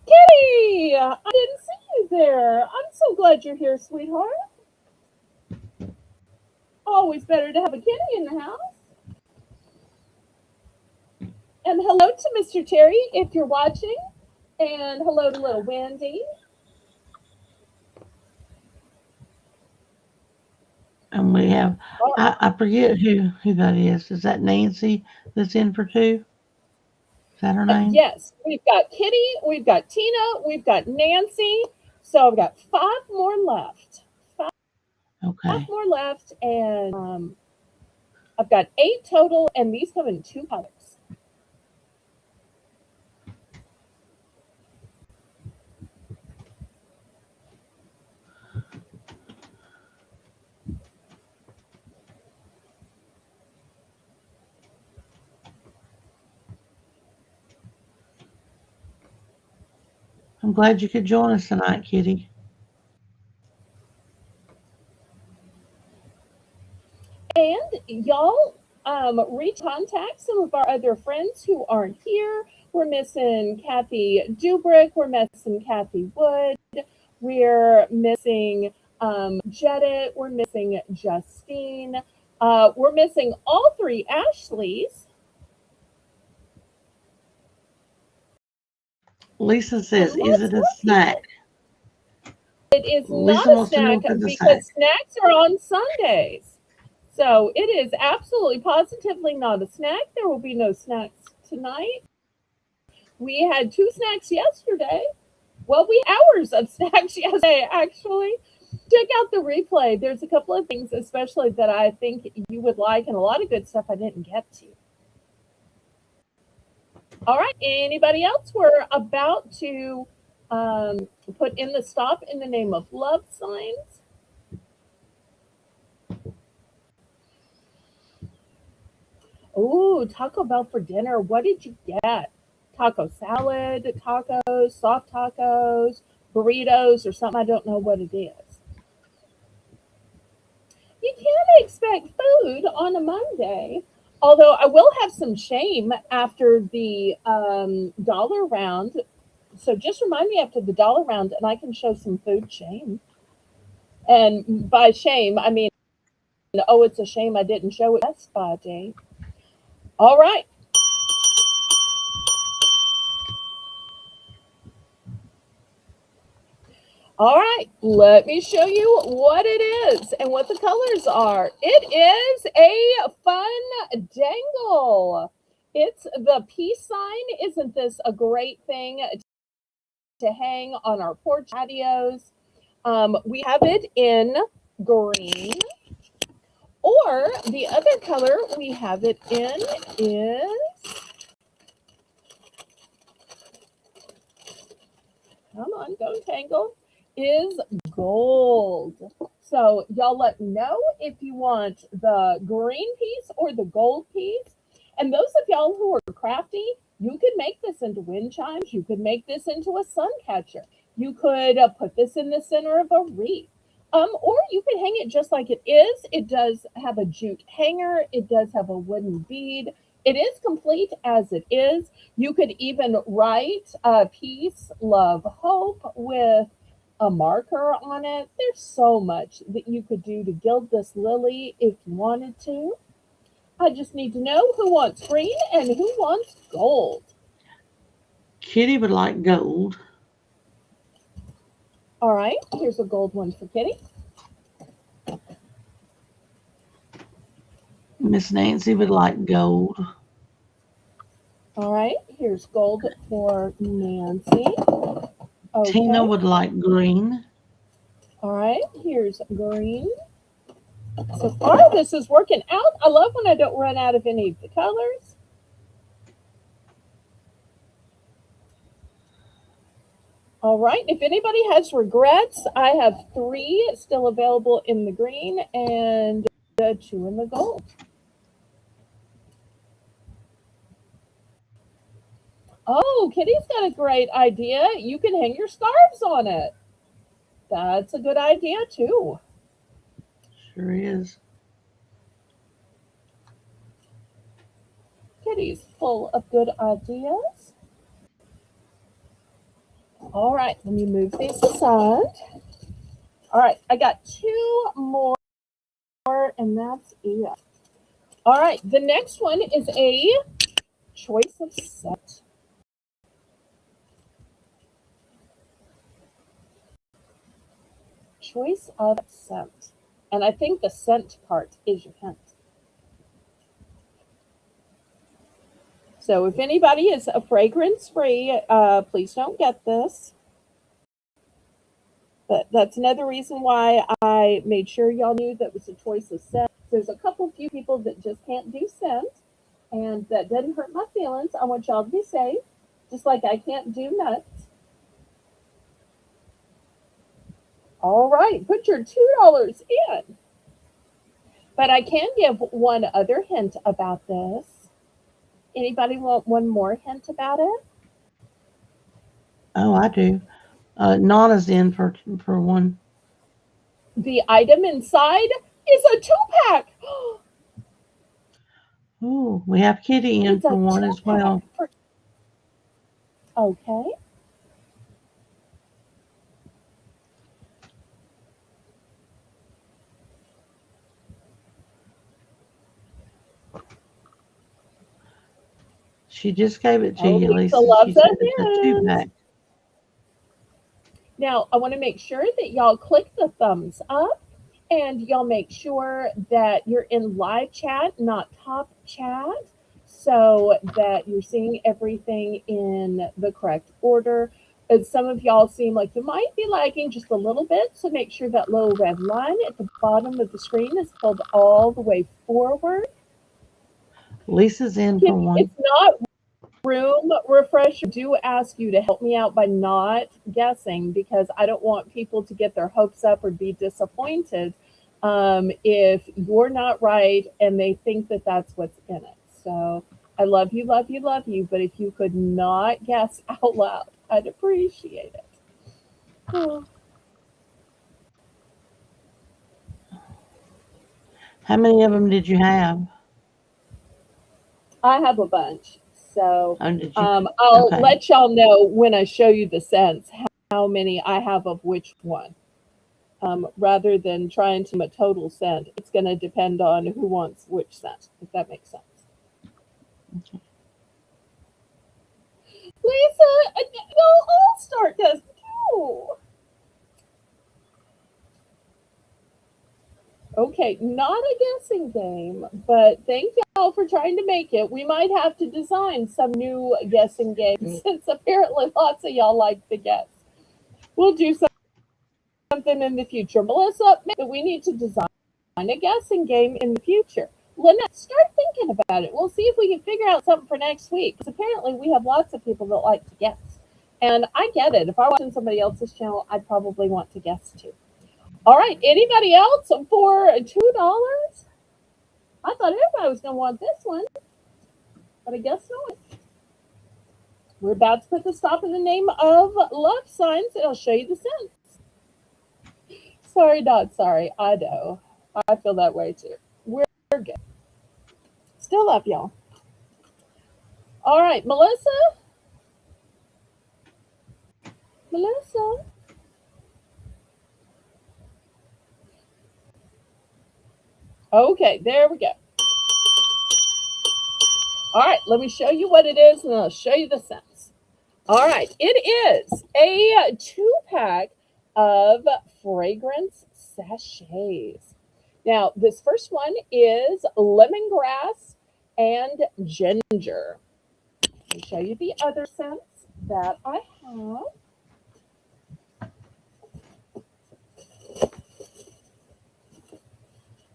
Kitty! I didn't see you there. I'm so glad you're here, sweetheart. Always better to have a kitty in the house. And hello to Mr. Terry if you're watching. And hello to little Wendy. And we have, Oh, I forget who that is. Is that Nancy that's in for 2? Is that her name? yes, we've got Kitty, we've got Tina, we've got Nancy. So I've got five more left. Five Okay. more left, and I've got eight total, and these come in two colors. I'm glad you could join us tonight, Kitty. And y'all reach contact some of our other friends who aren't here. We're missing Kathy Dubrick. We're missing Kathy Wood. We're missing Jedit. We're missing Justine. We're missing all three Ashleys. Lisa And says, is lots it a more snack? people. It is not Lisa a wants to know snack if it's a snack. because snacks are on Sundays. So it is absolutely positively not a snack. There will be no snacks tonight. We had two snacks yesterday. Well, we had hours of snacks yesterday, actually. Check out the replay. There's a couple of things, especially that I think you would like, and a lot of good stuff I didn't get to. All right. Anybody else? We're about to put in the stop in the name of love signs. Ooh, Taco Bell for dinner. What did you get? Taco salad, tacos, soft tacos, burritos, or something. I don't know what it is. You can't expect food on a Monday. Although I will have some shame after the dollar round. So just remind me after the dollar round and I can show some food shame. And by shame, I mean, oh, it's a shame I didn't show it Best Buy Day. All right. All right, let me show you what it is and what the colors are. It is a fun dangle. It's the peace sign. Isn't this a great thing to hang on our porch patios? We have it in green, or the other color we have it in is, come on, don't tangle, is gold. So y'all let me know if you want the green piece or the gold piece. And those of y'all who are crafty, you could make this into wind chimes. You could make this into a sun catcher. You could put this in the center of a wreath. Or you can hang it just like it is. It does have a jute hanger. It does have a wooden bead. It is complete as it is. You could even write peace, love, hope with a marker on it. There's so much that you could do to gild this lily if you wanted to. I just need to know who wants green and who wants gold. Kitty would like gold. All right, here's a gold one for Kitty. Miss Nancy would like gold. All right, here's gold for Nancy. Tina Okay, would like green. all right, here's green. So far, this is working out. I love when I don't run out of any of the colors. All right, if anybody has regrets, I have 3 still available in the green and 2 in the gold. Oh, Kitty's got a great idea. You can hang your scarves on it. That's a good idea, too. Sure is. Kitty's full of good ideas. All right, let me move these aside. All right, I got 2 more, and that's it. All right, the next one is a choice of scent. Choice of scent. And I think the scent part is your hint. So if anybody is a fragrance free, please don't get this. But that's another reason why I made sure y'all knew that was a choice of scent. There's a couple few people that just can't do scent, and that doesn't hurt my feelings. I want y'all to be safe, just like I can't do nuts. All right, put your $2 in. But I can give one other hint about this. Anybody want one more hint about it? Oh, I do. Nana's in for one. The item inside is a 2-pack. Oh, we have Kitty in It's for a one two as pack well. for okay. She just gave it to Oh, you, Lisa Lisa. She loves said it's a onions. 2-pack. Now I want to make sure that y'all click the thumbs up and y'all make sure that you're in live chat, not top chat, so that you're seeing everything in the correct order. And some of y'all seem like you might be lagging just a little bit, so make sure that little red line at the bottom of the screen is pulled all the way forward. Lisa's in for one. It's not room refresher. I do ask you to help me out by not guessing because I don't want people to get their hopes up or be disappointed if you're not right and they think that that's what's in it. So I love you, love you, love you. But if you could not guess out loud, I'd appreciate it. Oh, How many of them did you have? I have a bunch. So Oh, did you? I'll Okay. let y'all know when I show you the scents how many I have of which one. Rather than trying to a total scent. It's going to depend on who wants which scent, if that makes sense. Lisa, you'll all start this too. Okay, not a guessing game, but thank y'all for trying to make it. We might have to design some new guessing games since apparently lots of y'all like to guess. We'll do something in the future. Melissa, maybe we need to design a guessing game in the future. Lynette, start thinking about it. We'll see if we can figure out something for next week. Because apparently we have lots of people that like to guess. And I get it. If I was watching somebody else's channel, I'd probably want to guess too. All right. Anybody else for $2? I thought everybody was going to want this one, but I guess not. We're about to put the stop in the name of love signs, and I'll show you the sense. Sorry, not sorry. I know. I feel that way too. We're good. Still love y'all. All right, Melissa. Melissa. Okay, there we go. All right, let me show you what it is, and I'll show you the sense. All right, it is a 2-pack of fragrance sachets. Now, this first one is lemongrass and ginger. Let me show you the other scents that I have.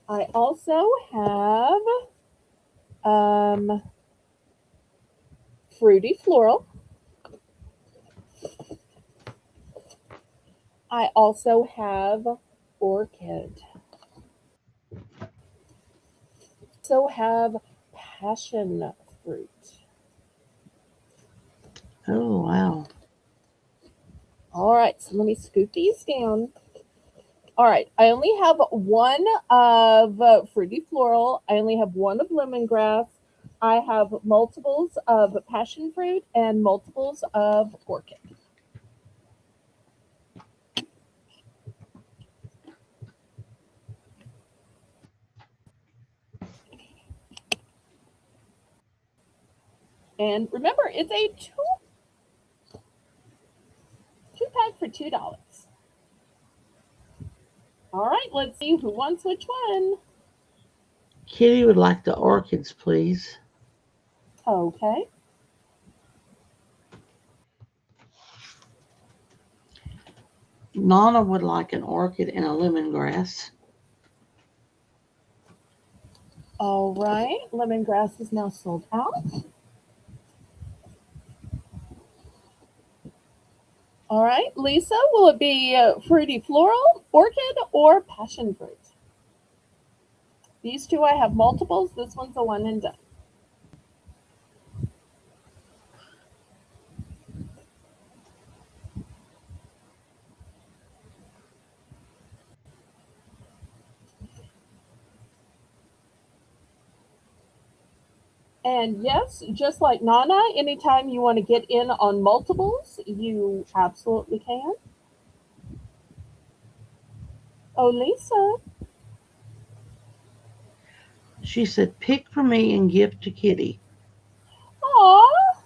I also have fruity floral. I also have orchid. Also have passion fruit. Oh, wow. All right, so let me scoot these down. All right, I only have one of fruity floral. I only have one of lemongrass. I have multiples of passion fruit and multiples of orchid. And remember, it's a two pack for $2. All right, let's see who wants which one. Kitty would like the orchids, please. Okay. Nana would like an orchid and a lemongrass. All right, lemongrass is now sold out. All right, Lisa, will it be fruity floral, orchid, or passion fruit? These two I have multiples. This one's a one and done. And yes, just like Nana, anytime you want to get in on multiples, you absolutely can. Oh, Lisa. She said, pick for me and give to Kitty. Aw.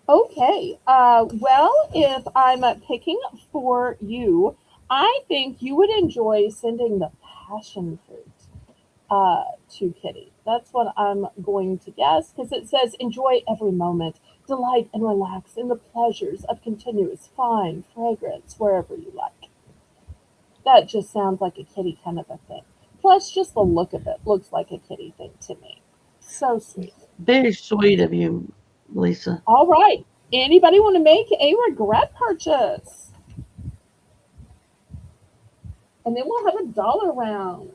Okay. Well, if I'm picking for you, I think you would enjoy sending the passion fruit to Kitty. That's what I'm going to guess because it says enjoy every moment, delight and relax in the pleasures of continuous fine fragrance wherever you like. That just sounds like a kitty kind of a thing. Plus, just the look of it looks like a kitty thing to me. So sweet. Very sweet of you, Lisa. All right. Anybody want to make a regret purchase? And then we'll have a dollar round.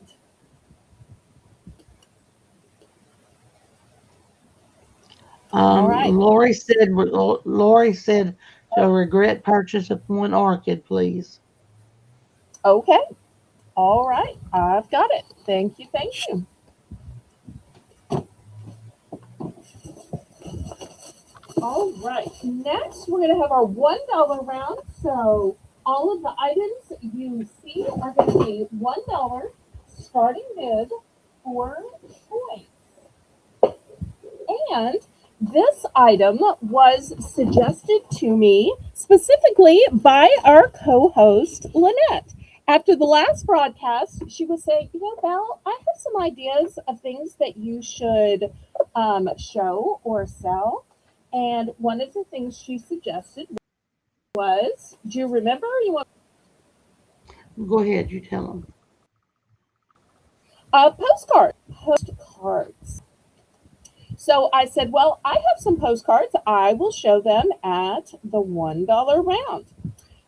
All right. Lori said, so regret purchase of one orchid, please. Okay. All right. I've got it. Thank you. Thank you. All right. Next, we're going to have our $1 round. So all of the items you see are going to be $1 starting bid for choice. And this item was suggested to me specifically by our co host, Lynette. After the last broadcast, she was saying, Belle, I have some ideas of things that you should show or sell. And one of the things she suggested was, do you remember? You want Go ahead, you tell them. postcards. So I said, well, I have some postcards. I will show them at the $1 round.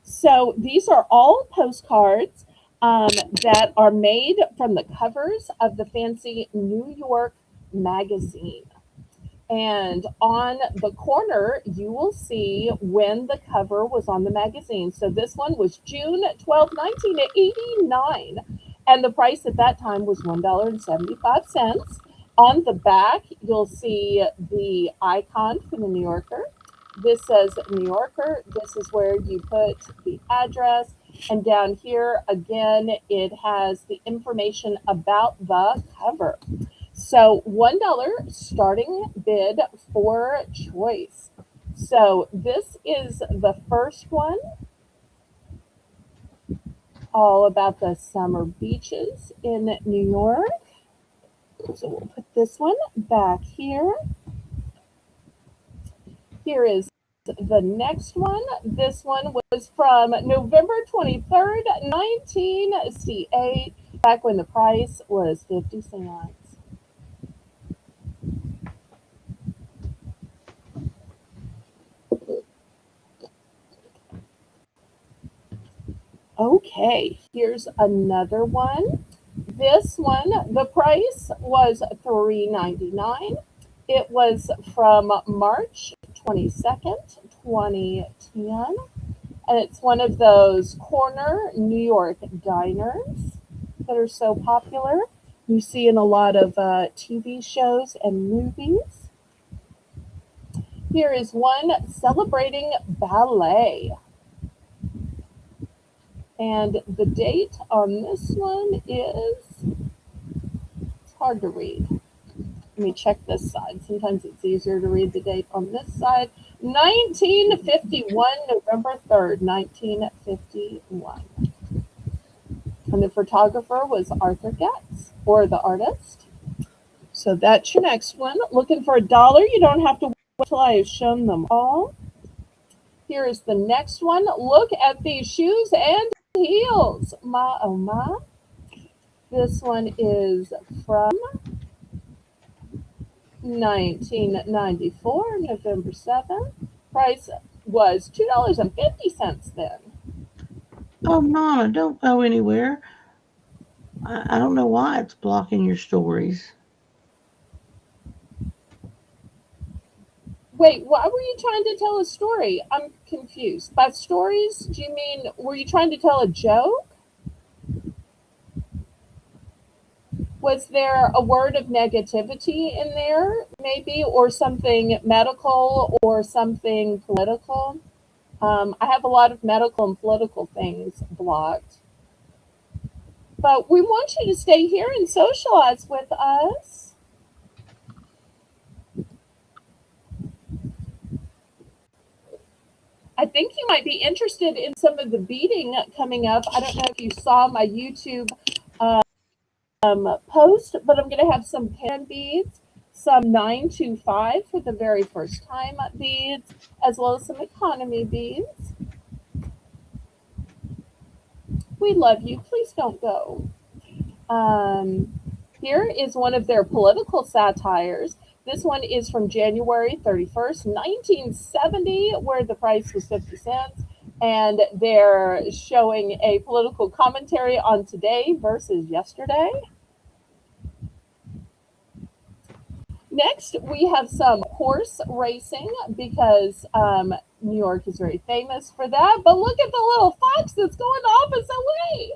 So these are all postcards that are made from the covers of the fancy New York magazine. And on the corner, you will see when the cover was on the magazine. So this one was June 12th, 1989. And the price at that time was $1.75. On the back, you'll see the icon for the New Yorker. This says New Yorker. This is where you put the address. And down here, again, it has the information about the cover. So $1 starting bid for choice. So this is the first one, all about the summer beaches in New York. So we'll put this one back here. Here is the next one. This one was from November 23rd, 1968, back when the price was 50 cents. Okay, here's another one. This one, the price was $3.99. It was from March 22nd, 2010. And it's one of those corner New York diners that are so popular. You see in a lot of TV shows and movies. Here is one celebrating ballet. And the date on this one is, it's hard to read. Let me check this side. Sometimes it's easier to read the date on this side. 1951, November 3rd, 1951. And the photographer was Arthur Getz, or the artist. So that's your next one. Looking for $1. You don't have to wait until I have shown them all. Here is the next one. Look at these shoes and heels. My oh my. This one is from 1994, November 7th. Price was $2.50 then. Oh, Nana, don't go anywhere. I don't know why it's blocking your stories. Wait, why were you trying to tell a story? I'm confused. By stories, do you mean were you trying to tell a joke? Was there a word of negativity in there, maybe, or something medical or something political? I have a lot of medical and political things blocked. But we want you to stay here and socialize with us. I think you might be interested in some of the beading coming up. I don't know if you saw my YouTube post, but I'm going to have some pan beads, some 925 for the very first time beads, as well as some economy beads. We love you. Please don't go. Um, Here is one of their political satires. This one is from January 31st, 1970, where the price was 50 cents. And they're showing a political commentary on today versus yesterday. Next, we have some horse racing because New York is very famous for that. But look at the little fox that's going the opposite way.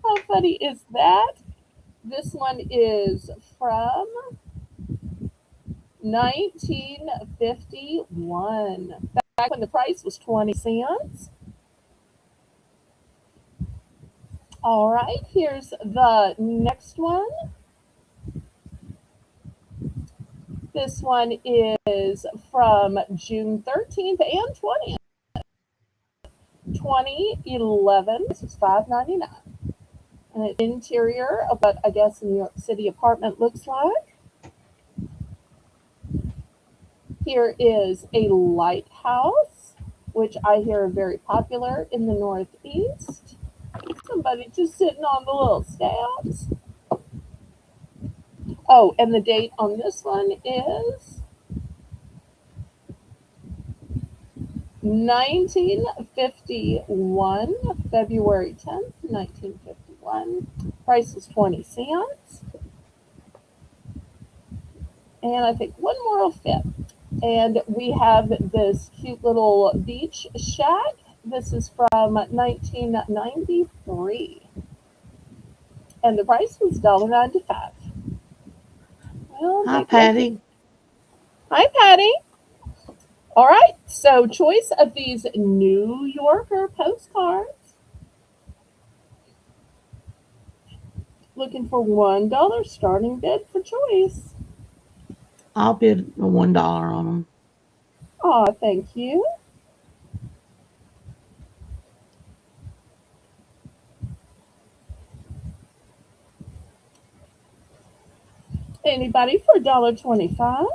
How funny is that? This one is from 1951, back when the price was 20 cents. All right, here's the next one. This one is from June 13th and 20th, 2011. This is $5.99. And an interior of what I guess a New York City apartment looks like. Here is a lighthouse, which I hear are very popular in the Northeast. Somebody just sitting on the little steps. Oh, and the date on this one is 1951, February 10th, 1951. Price is 20 cents. And I think one more will fit. And we have this cute little beach shack. This is from 1993. And the price was $1.95. Well, Hi, maybe I can. Patty. Hi, Patty. All right. So, choice of these New Yorker postcards. Looking for $1 starting bid for choice. I'll bid $1 on them. Aw, thank you. Anybody for $1.25?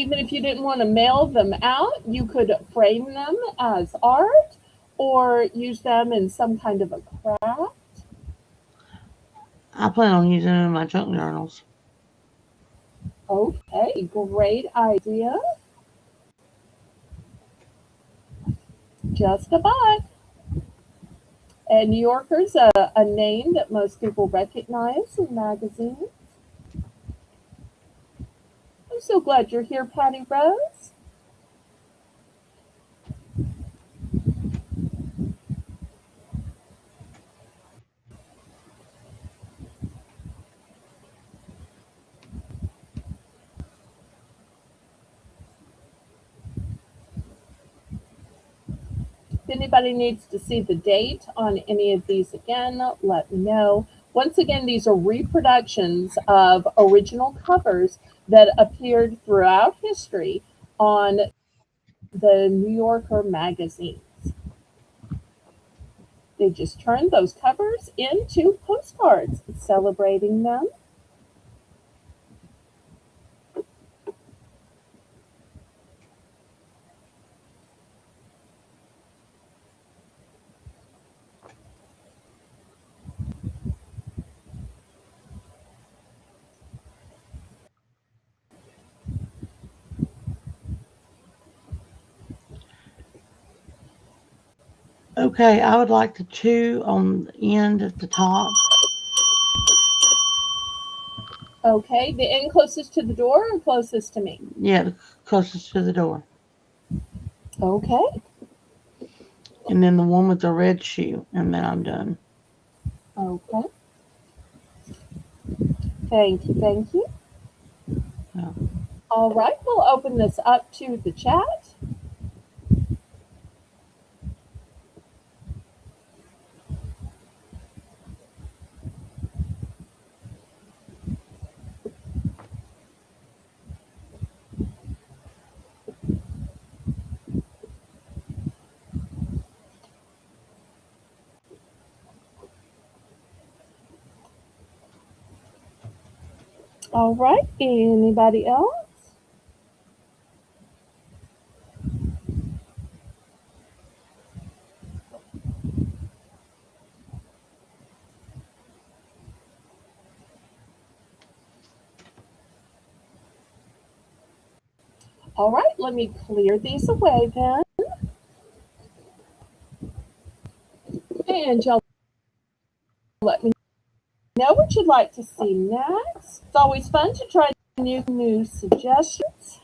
even if you didn't want to mail them out, you could frame them as art or use them in some kind of a craft. I plan on using them in my junk journals. Okay, great idea. Just a bot. And New Yorker's a name that most people recognize in magazines. I'm so glad you're here, Patty Rose. If anybody needs to see the date on any of these again, let me know. Once again, these are reproductions of original covers that appeared throughout history on the New Yorker magazines. They just turned those covers into postcards celebrating them. Okay, I would like to chew on the end at the top. Okay, the end closest to the door or closest to me? Yeah, the closest to the door. Okay, And then the one with the red shoe, and then I'm done. okay. Thank you, thank you. Oh. All right, we'll open this up to the chat. All right, anybody else? All right, let me clear these away then. And y'all let me know what you'd like to see next. It's always fun to try new suggestions.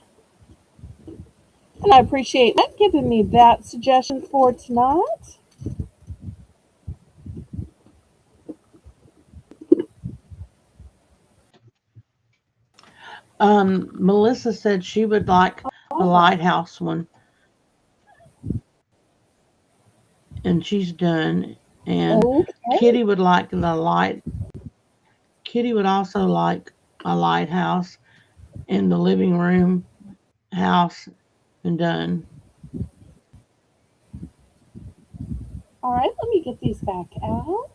And I appreciate that giving me that suggestion for tonight. Melissa said she would like the All right. lighthouse one, and she's done. And Okay. Kitty would like the light. Kitty would also like a lighthouse in the living room house, and done. All right, let me get these back out.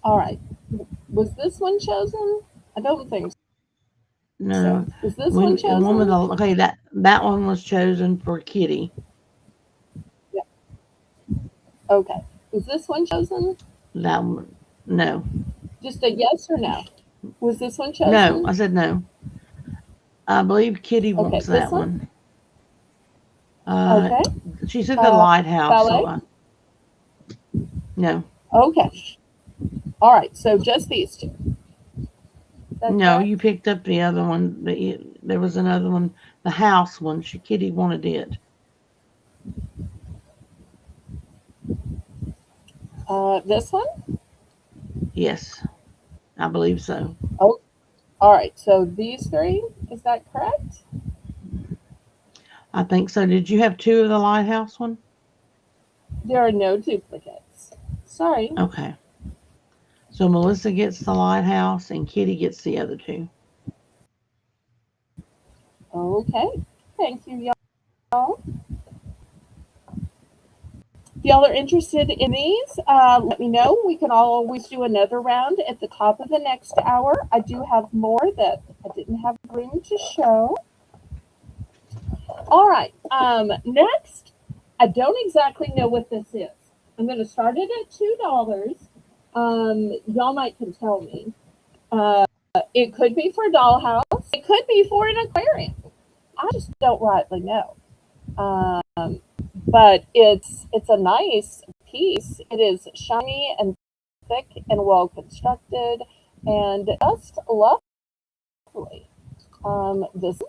All right. Was this one chosen? I don't think so. No, Was this one when one with chosen? the okay that one was chosen for Kitty. Yeah. Okay. Was this one chosen? That one, no, Just a yes or no? Was this one no. chosen? I said no. I believe Kitty Okay, wants this that one? one. Uh, Okay. she said the Uh, lighthouse, so ballet? no, Okay. All right, so just these two. Is that no. You correct? picked up the other one. There was another one, the house one. Kitty wanted it. This one? Yes, I believe so. Oh, all right. So these three, is that correct? I think so. Did you have two of the lighthouse one? There are no duplicates. Sorry. Okay. So Melissa gets the lighthouse and Kitty gets the other two. Okay. Thank you, y'all. y'all are interested in these, let me know. We can always do another round at the top of the next hour. I do have more that I didn't have room to show. All right. Next, I don't exactly know what this is. I'm going to start it at $2. Y'all might can tell me. It could be for a dollhouse. It could be for an aquarium. I just don't rightly know. But it's a nice piece. It is shiny and thick and well constructed and just lovely. This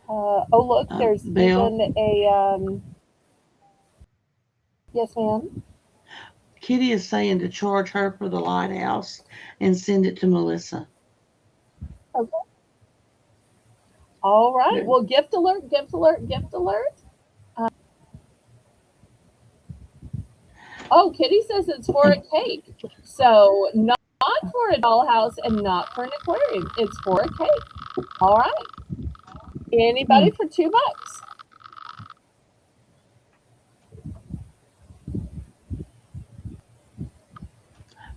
oh look, there's Belle, even a yes, ma'am. Kitty is saying to charge her for the lighthouse and send it to Melissa. Okay. All right. There. Well, gift alert, gift alert, gift alert. Oh, Kitty says it's for a cake. So not for a dollhouse and not for an aquarium. It's for a cake. All right. Hmm. Anybody for $2?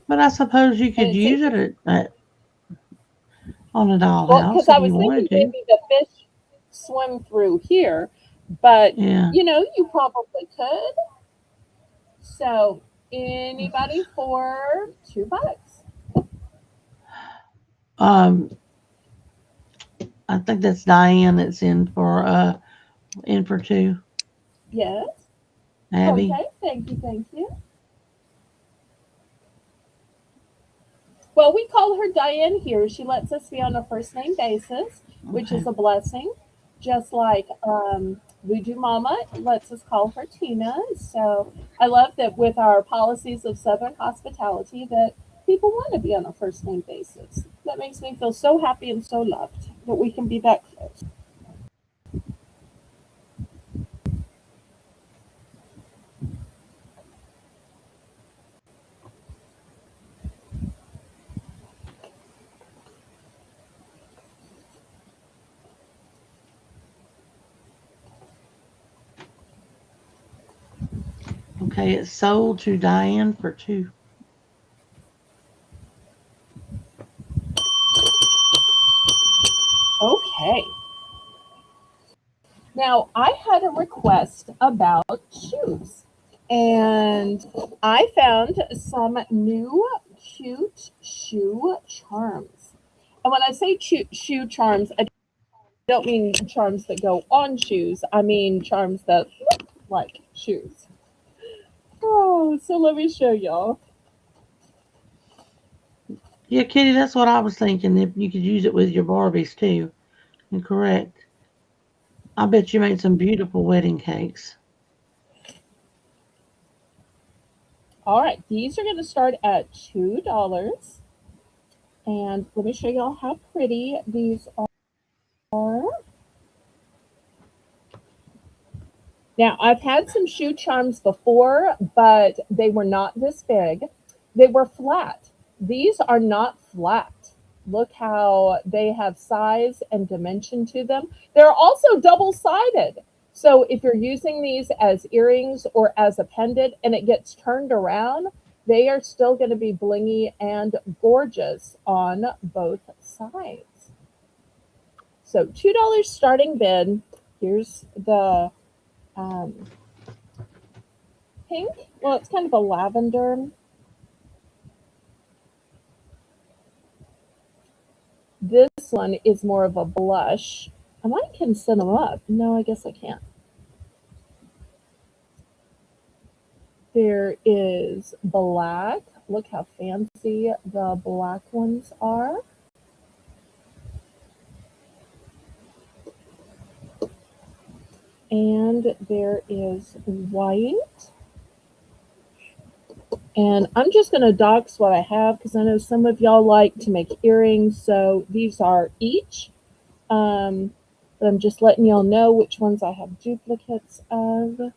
But I suppose you And could it's use it interesting. on a Well, because dollhouse I if was you thinking wanted to. maybe the fish swim through here, but Yeah. you probably could. So anybody for $2? Um, I think that's Diane that's in for two. Yes. Abby. Okay. Thank you. Thank you. Well, we call her Diane here. She lets us be on a first name basis, which Okay. is a blessing. Just like Voodoo Mama lets us call her Tina. So I love that with our policies of Southern hospitality that people want to be on a first name basis. That makes me feel so happy and so loved that we can be that close. Okay, it's sold to Diane for two. Okay. Now, I had a request about shoes, and I found some new cute shoe charms. And when I say shoe charms, I don't mean charms that go on shoes, I mean charms that look like shoes. Oh, so let me show y'all. Yeah, Kitty, that's what I was thinking. If you could use it with your Barbies too. You're correct. I bet you made some beautiful wedding cakes. All right, these are going to start at $2. And let me show y'all how pretty these are. Now, I've had some shoe charms before, but they were not this big. They were flat. These are not flat. Look how they have size and dimension to them. They're also double sided. So if you're using these as earrings or as a pendant and it gets turned around, they are still going to be blingy and gorgeous on both sides. So $2 starting bid. Here's the um, pink. Well, it's kind of a lavender. This one is more of a blush. I might can set them up. No, I guess I can't. There is black. Look how fancy the black ones are. And there is white. And I'm just going to dox what I have because I know some of y'all like to make earrings. So these are each. But I'm just letting y'all know which ones I have duplicates of.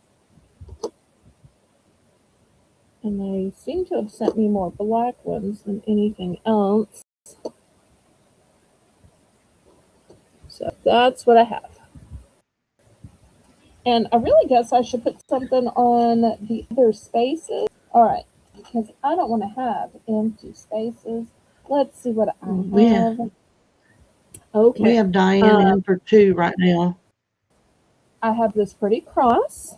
And they seem to have sent me more black ones than anything else. So that's what I have. And I really guess I should put something on the other spaces. All right, because I don't want to have empty spaces. Let's see what I We have, have. we Okay. have Diane Um, in for two right now. I have this pretty cross.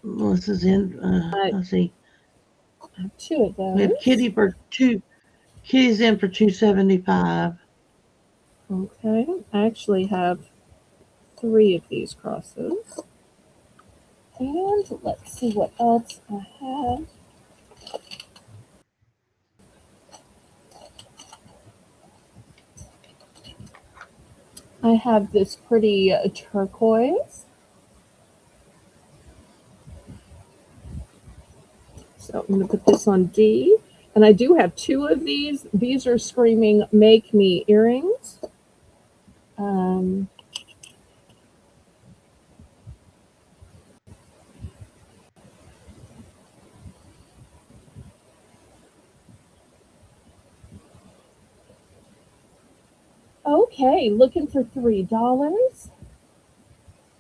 Melissa's in. I Let's see. have two of We have those. Kitty for two. Kitty's in for 275. Okay. I actually have three of these crosses. And let's see what else I have. I have this pretty turquoise. So I'm going to put this on D. And I do have two of these. These are screaming, make me earrings. Um, okay, looking for $3.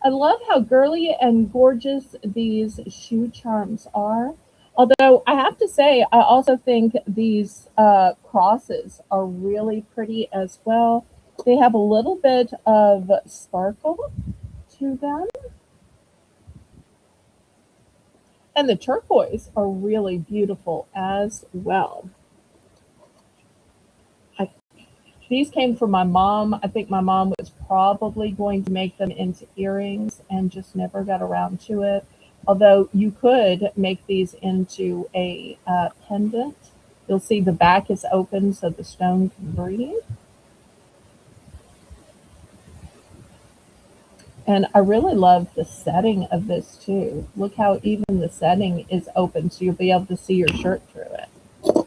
I love how girly and gorgeous these shoe charms are. Although I have to say, I also think these crosses are really pretty as well. They have a little bit of sparkle to them. And the turquoise are really beautiful as well. I, these came from my mom. I think my mom was probably going to make them into earrings and just never got around to it. Although you could make these into a pendant. You'll see the back is open so the stone can breathe. And I really love the setting of this too. Look how even the setting is open so you'll be able to see your shirt through it.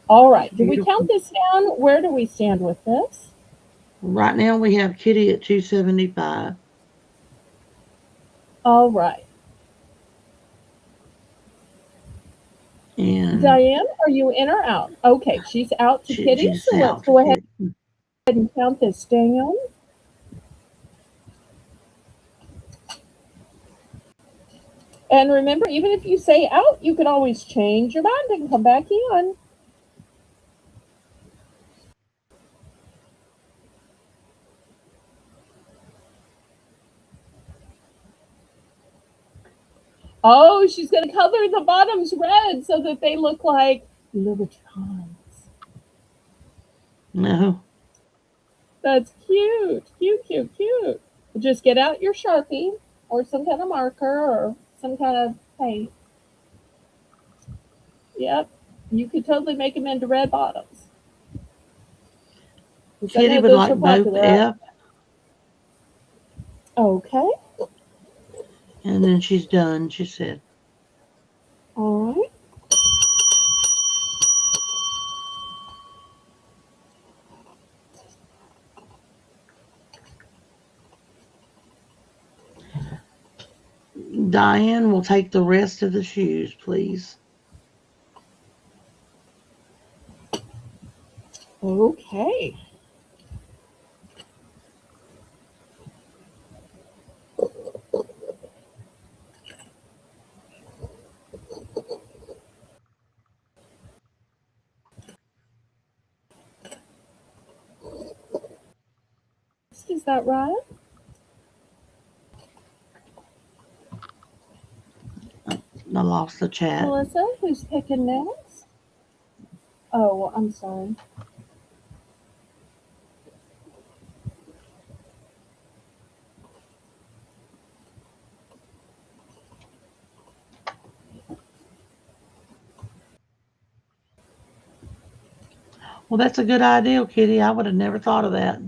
All right. Did we count Beautiful. this down? Where do we stand with this? Right now we have Kitty at 275. All right. And Diane, are you in or out? Okay, she's out to Kitty. she's So let's out to go ahead Kitty. and count this down. And remember, even if you say out, you can always change your mind and come back in. Oh, she's going to color the bottoms red so that they look like Louboutins. No. That's cute. Cute, cute, cute. Just get out your Sharpie or some kind of marker or some kind of paint. Yep. You could totally make them into red bottoms. Because I Kitty know would those are like both popular. F, Okay. and then she's done, she said. All right. Diane will take the rest of the shoes, please. Okay. Is that right? I lost the chat. Melissa, who's picking next? Oh, I'm sorry. Well, that's a good idea, Kitty. I would have never thought of that.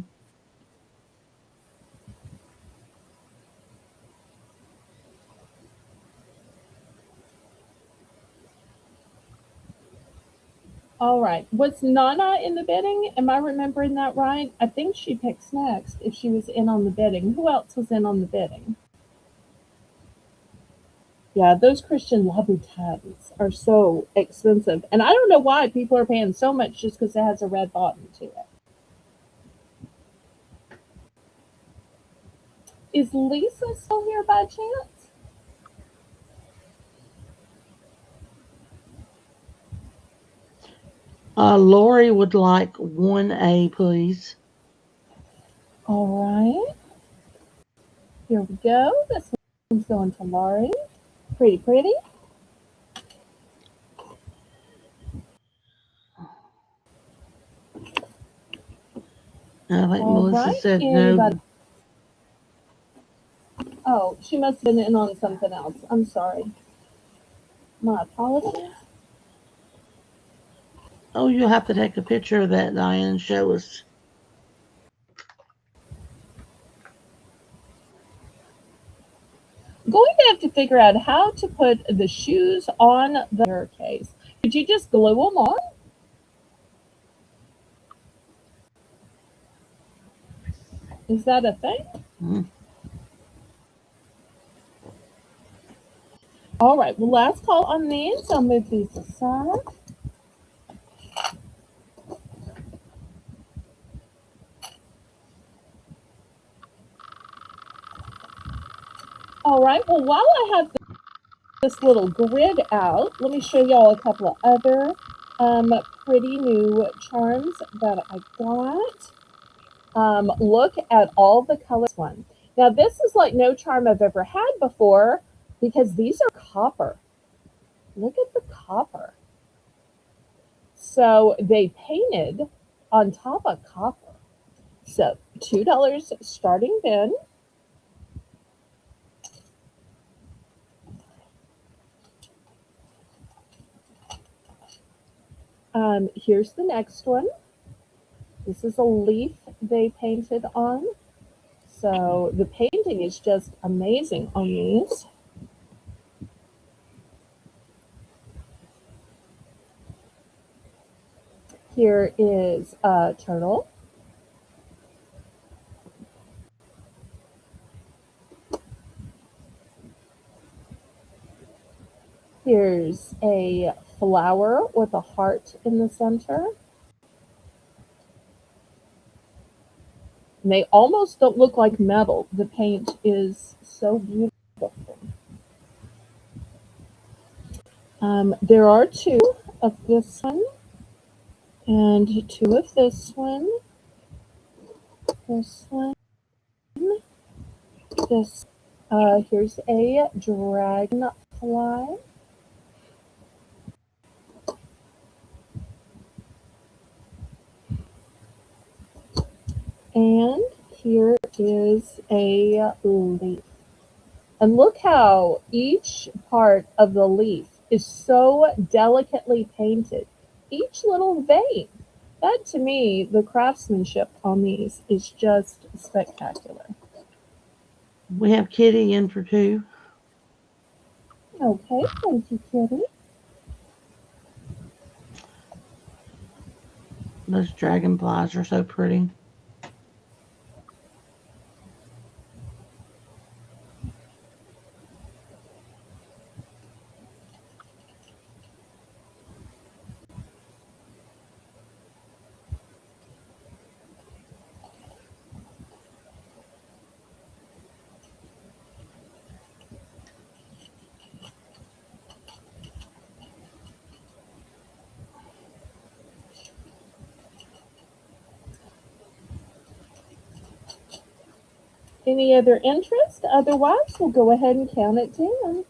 All right. Was Nana in the bidding? Am I remembering that right? I think she picks next if she was in on the bidding. Who else was in on the bidding? Yeah, those Christian Louboutins are so expensive. And I don't know why people are paying so much just because it has a red bottom to it. Is Lisa still here by chance? Lori would like 1A, please. All right. Here we go. This one's going to Laurie. Pretty, pretty. I think All Melissa right. said Anybody? no. Oh, she must have been in on something else. I'm sorry. My apologies. Oh, you'll have to take a picture of that, Diane, and show us. Going to have to figure out how to put the shoes on the staircase. Could you just glue them on? Is that a thing? Mm. All right. Well, last call on these. I'll move these aside. All right. Well, while I have this little grid out, let me show y'all a couple of other pretty new charms that I got. Look at all the colors one. Now this is like no charm I've ever had before because these are copper. Look at the copper. So they painted on top of copper. So $2 starting bin. Here's the next one. This is a leaf they painted on. So the painting is just amazing on these. Here is a turtle. Here's a flower with a heart in the center. And they almost don't look like metal. The paint is so beautiful. There are two of this one and two of this one. This one. This. Here's a dragonfly. And here is a leaf. And look how each part of the leaf is so delicately painted. Each little vein. That to me, the craftsmanship on these is just spectacular. We have Kitty in for 2. Okay, thank you, Kitty. Those dragonflies are so pretty. Any other interest? Otherwise, we'll go ahead and count it down.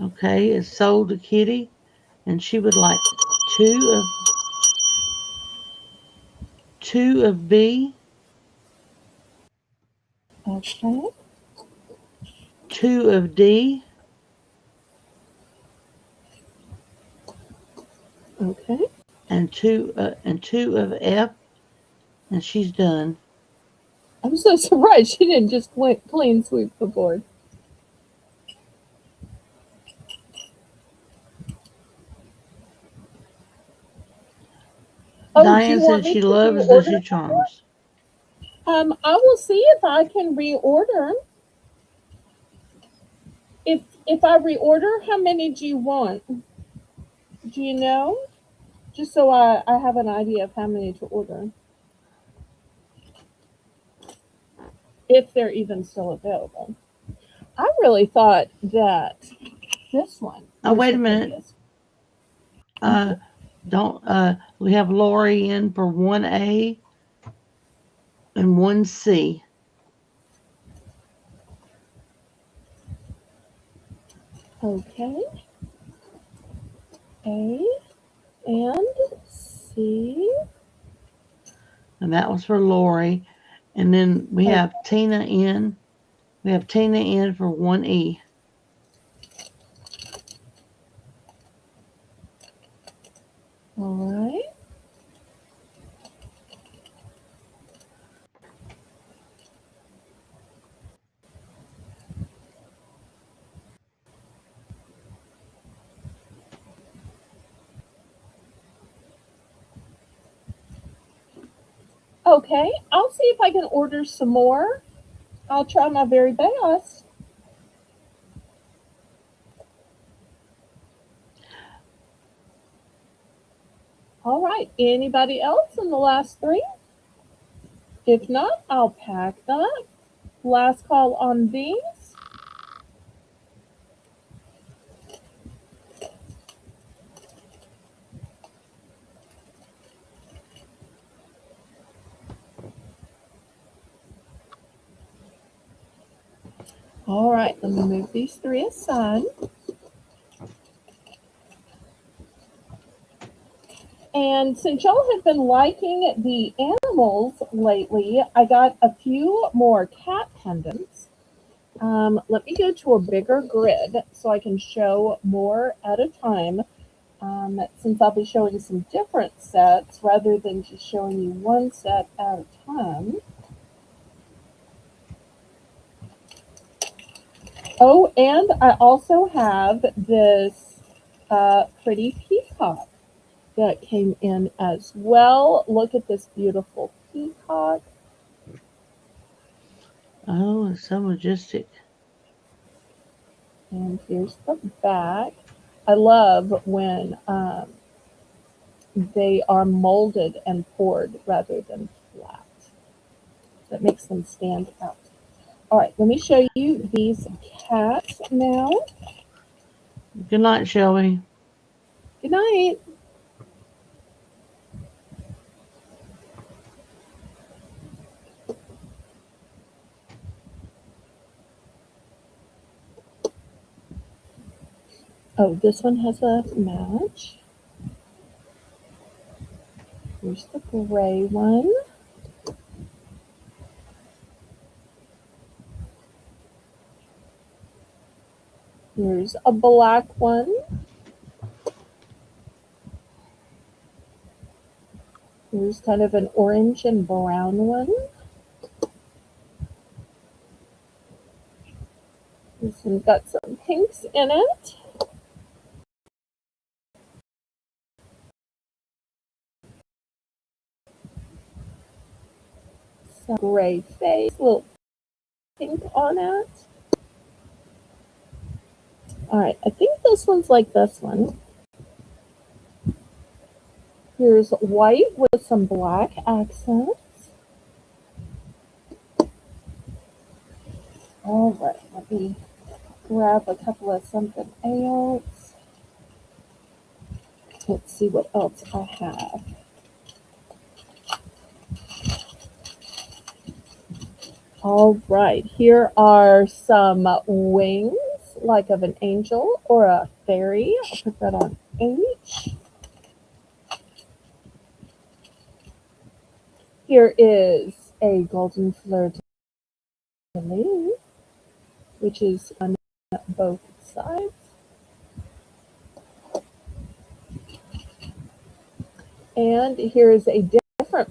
Okay, it's sold to Kitty, and she would like two of B, Okay, 2 of D, okay. and two of F, and she's done. I'm so surprised she didn't just clean sweep the board. Oh, do you Diane want said me she to loves the reorder? shoe charms. I will see if I can reorder. If I reorder, how many do you want? Do you know? Just so I have an idea of how many to order. If they're even still available. I really thought that this one Oh, was wait a the minute. prettiest. Uh, don't we have Lori in for 1A and 1C. Okay. A and C. And that was for Lori. And then we Okay. have Tina in. We have Tina in for 1E. All right. Okay. I'll see if I can order some more. I'll try my very best. All right. Anybody else in the last three? If not, I'll pack that. Last call on these. All right. Let me move these three aside. And since y'all have been liking the animals lately, I got a few more cat pendants. Let me go to a bigger grid so I can show more at a time. Since I'll be showing some different sets rather than just showing you one set at a time. Oh, and I also have this pretty peacock that came in as well. Look at this beautiful peacock. Oh, it's so majestic. And here's the back. I love when they are molded and poured rather than flat. That makes them stand out. All right, let me show you these cats now. Good night, Shelby. Good night. Oh, this one has a match. Here's the gray one. Here's a black one. Here's kind of an orange and brown one. This one's got some pinks in it. Some gray face, little pink on it. All right, I think this one's like this one. Here's white with some black accents. All right, let me grab a couple of something else. Let's see what else I have. All right, here are some wings, like of an angel or a fairy. I'll put that on H. Here is a golden fleur de lis, which is on both sides. And here is a different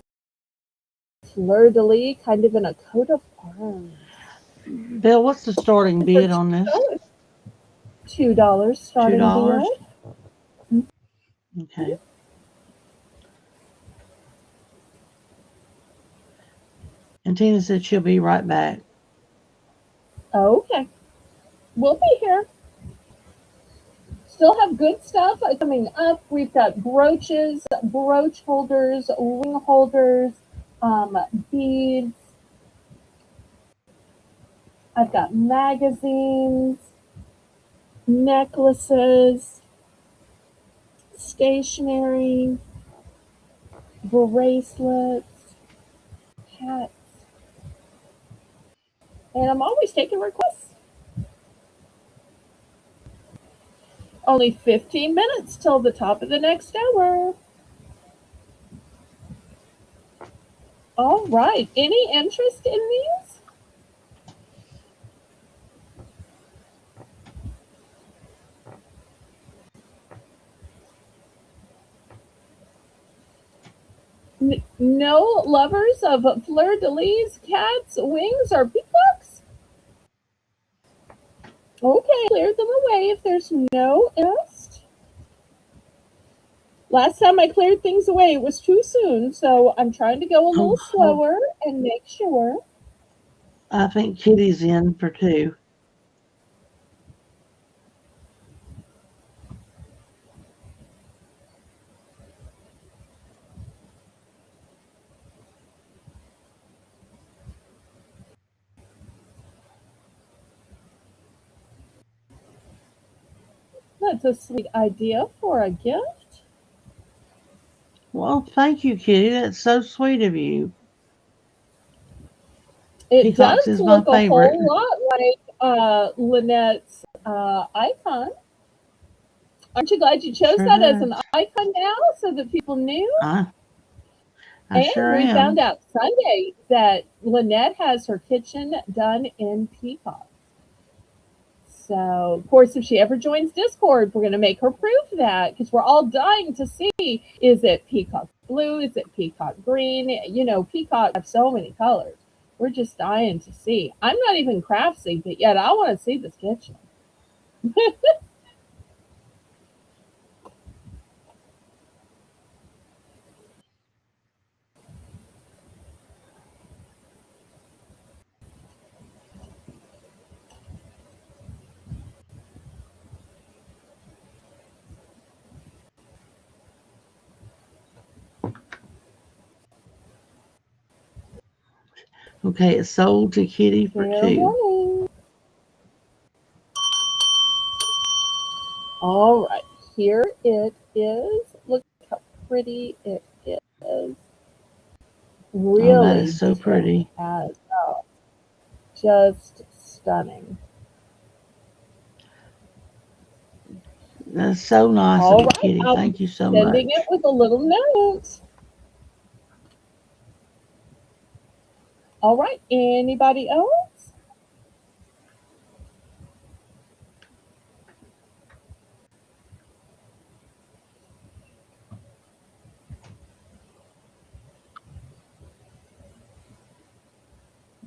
fleur-de-lis, kind of in a coat of arms. Bill, what's the starting For bid on this? $2 starting $2? bid. Okay. And Tina said she'll be right back. Okay, we'll be here. Still have good stuff coming up. We've got brooches, brooch holders, ring holders, beads. I've got magazines, necklaces, stationery, bracelets, hats, and I'm always taking requests. Only 15 minutes till the top of the next hour. All right. Any interest in these? No lovers of fleur-de-lis, cats, wings, or peacocks? Okay, clear them away if there's no interest. Last time I cleared things away, it was too soon, so I'm trying to go a little Oh, slower and make sure. I think Kitty's in for 2. That's a sweet idea for a gift. Well, thank you, Kitty. That's so sweet of you. It Peacocks does is my look a favorite. whole lot like Lynette's icon. Aren't you glad you chose Sure that as an does. icon now so that people knew? I I And sure we found am. out Sunday that Lynette has her kitchen done in peacock. So, of course, if she ever joins Discord, we're going to make her prove that because we're all dying to see, is it peacock blue? Is it peacock green? You know, peacock have so many colors. We're just dying to see. I'm not even craftsy, but yet I want to see this kitchen. Okay, it's sold to Kitty for Fair 2. warning. All right, here it is. Look how pretty it is. Oh, that Really is so just pretty. has just stunning. That's so nice of All you, right, Kitty. I'll be Thank you so sending it much. with a little note. All right, anybody else?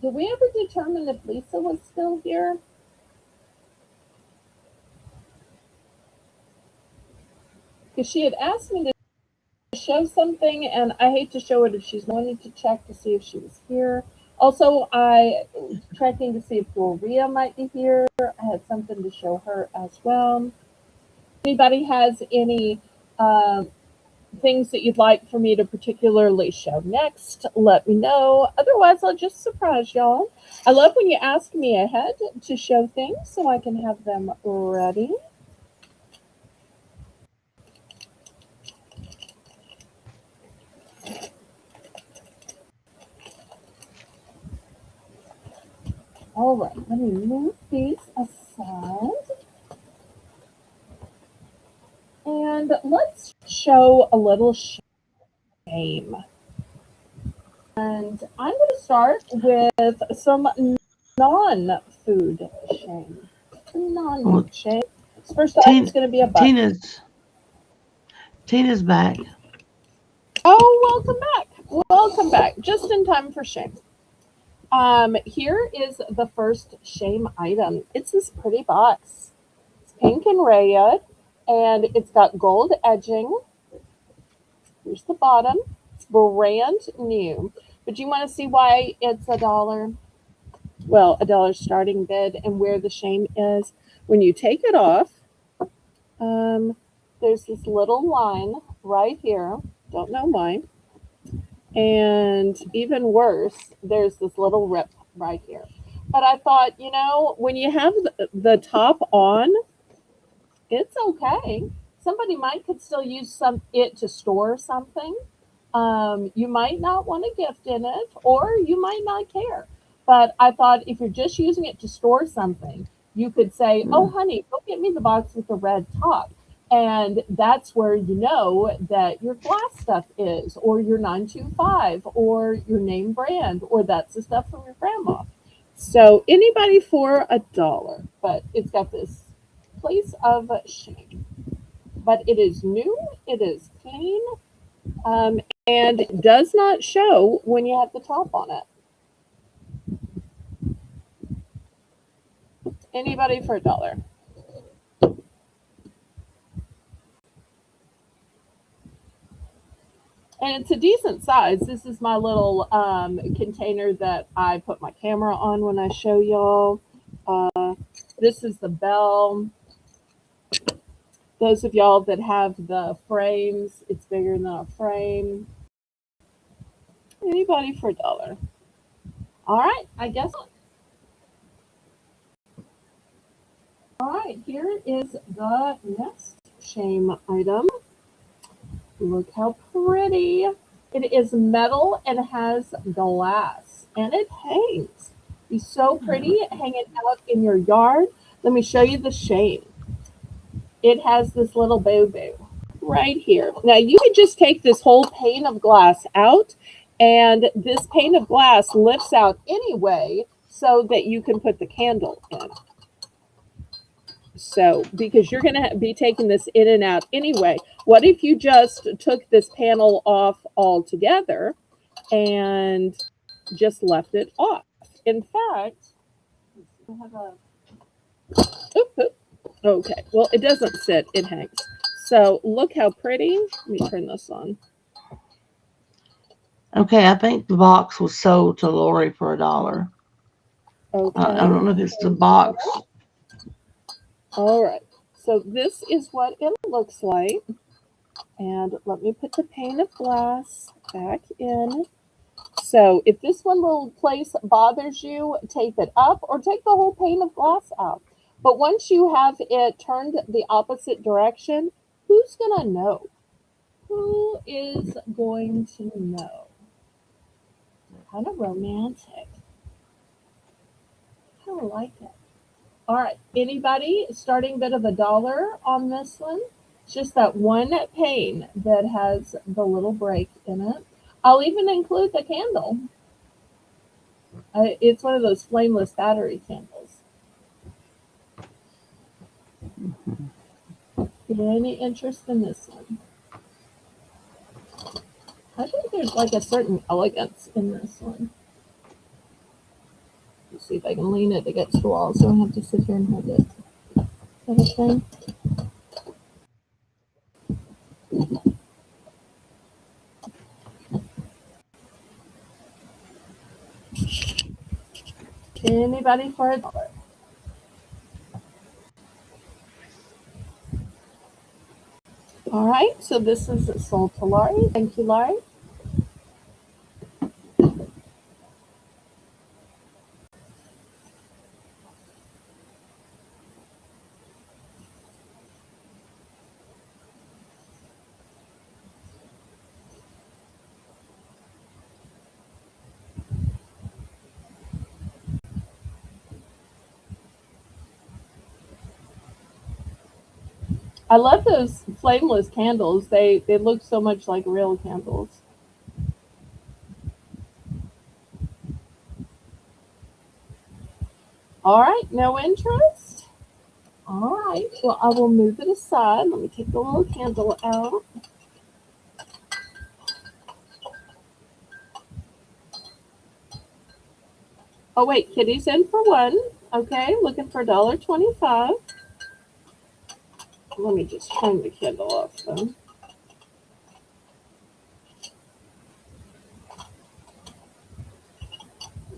Did we ever determine if Lisa was still here? Because she had asked me to show something, and I hate to show it if she's wanting to check to see if she was here. Also, I was checking to see if Gloria might be here. I had something to show her as well. Anybody has any things that you'd like for me to particularly show next, let me know. Otherwise, I'll just surprise y'all. I love when you ask me ahead to show things so I can have them ready. All right, let me move these aside. And let's show a little shame. And I'm going to start with some non food shame. Non Well, meat shame. This first item is Tina, going to be a button. Tina's Tina's back. Oh, welcome back. Welcome back. Just in time for shame. Here is the first shame item. It's this pretty box. It's pink and red, and it's got gold edging. Here's the bottom. It's brand new. But you want to see why it's a dollar? Well, a dollar starting bid, and where the shame is. When you take it off, um, there's this little line right here. Don't know why. And even worse, there's this little rip right here. But I thought, when you have the top on, it's okay. Somebody might could still use it to store something. You might not want a gift in it, or you might not care. But I thought if you're just using it to store something, you could say, "Oh, Mm. honey, go get me the box with the red top." And that's where you know that your glass stuff is, or your 925, or your name brand, or that's the stuff from your grandma. So anybody for a dollar, but it's got this place of shame. But it is new, it is clean, and does not show when you have the top on it. Anybody for a dollar? And it's a decent size. This is my little container that I put my camera on when I show y'all. This is the bell. Those of y'all that have the frames, it's bigger than a frame. Anybody for a dollar? All right, I guess. All right, here is the next shame item. Look how pretty. It is metal and has glass and it hangs. It's so pretty hanging out in your yard. Let me show you the shame. It has this little boo boo right here. Now you could just take this whole pane of glass out, and this pane of glass lifts out anyway so that you can put the candle in. So, because you're going to be taking this in and out anyway, what if you just took this panel off altogether and just left it off? In fact, I have a. Oop, oop. Okay, well, it doesn't sit, it hangs. So, look how pretty. Let me turn this on. Okay, I think the box was sold to Lori for a dollar. I Okay, don't know if it's the box. all right. So, this is what it looks like. And let me put the pane of glass back in. So if this one little place bothers you, tape it up or take the whole pane of glass out. But once you have it turned the opposite direction, who's going to know? Who is going to know? Kind of romantic. Kind of like it. All right. Anybody starting bid of a dollar on this one? It's just that one pane that has the little break in it. I'll even include the candle. It's one of those flameless battery candles. Any interest in this one? I think there's like a certain elegance in this one. Let's see if I can lean it against the wall so I don't have to sit here and hold it. Kind of thing. Anybody for a dollar? All right, so this is sold to Laurie. Thank you, Laurie. I love those flameless candles. They look so much like real candles. All right, no interest? All right, well, I will move it aside. Let me take the little candle out. Oh wait, Kitty's in for one. Okay, looking for $1.25. Let me just turn the candle off though.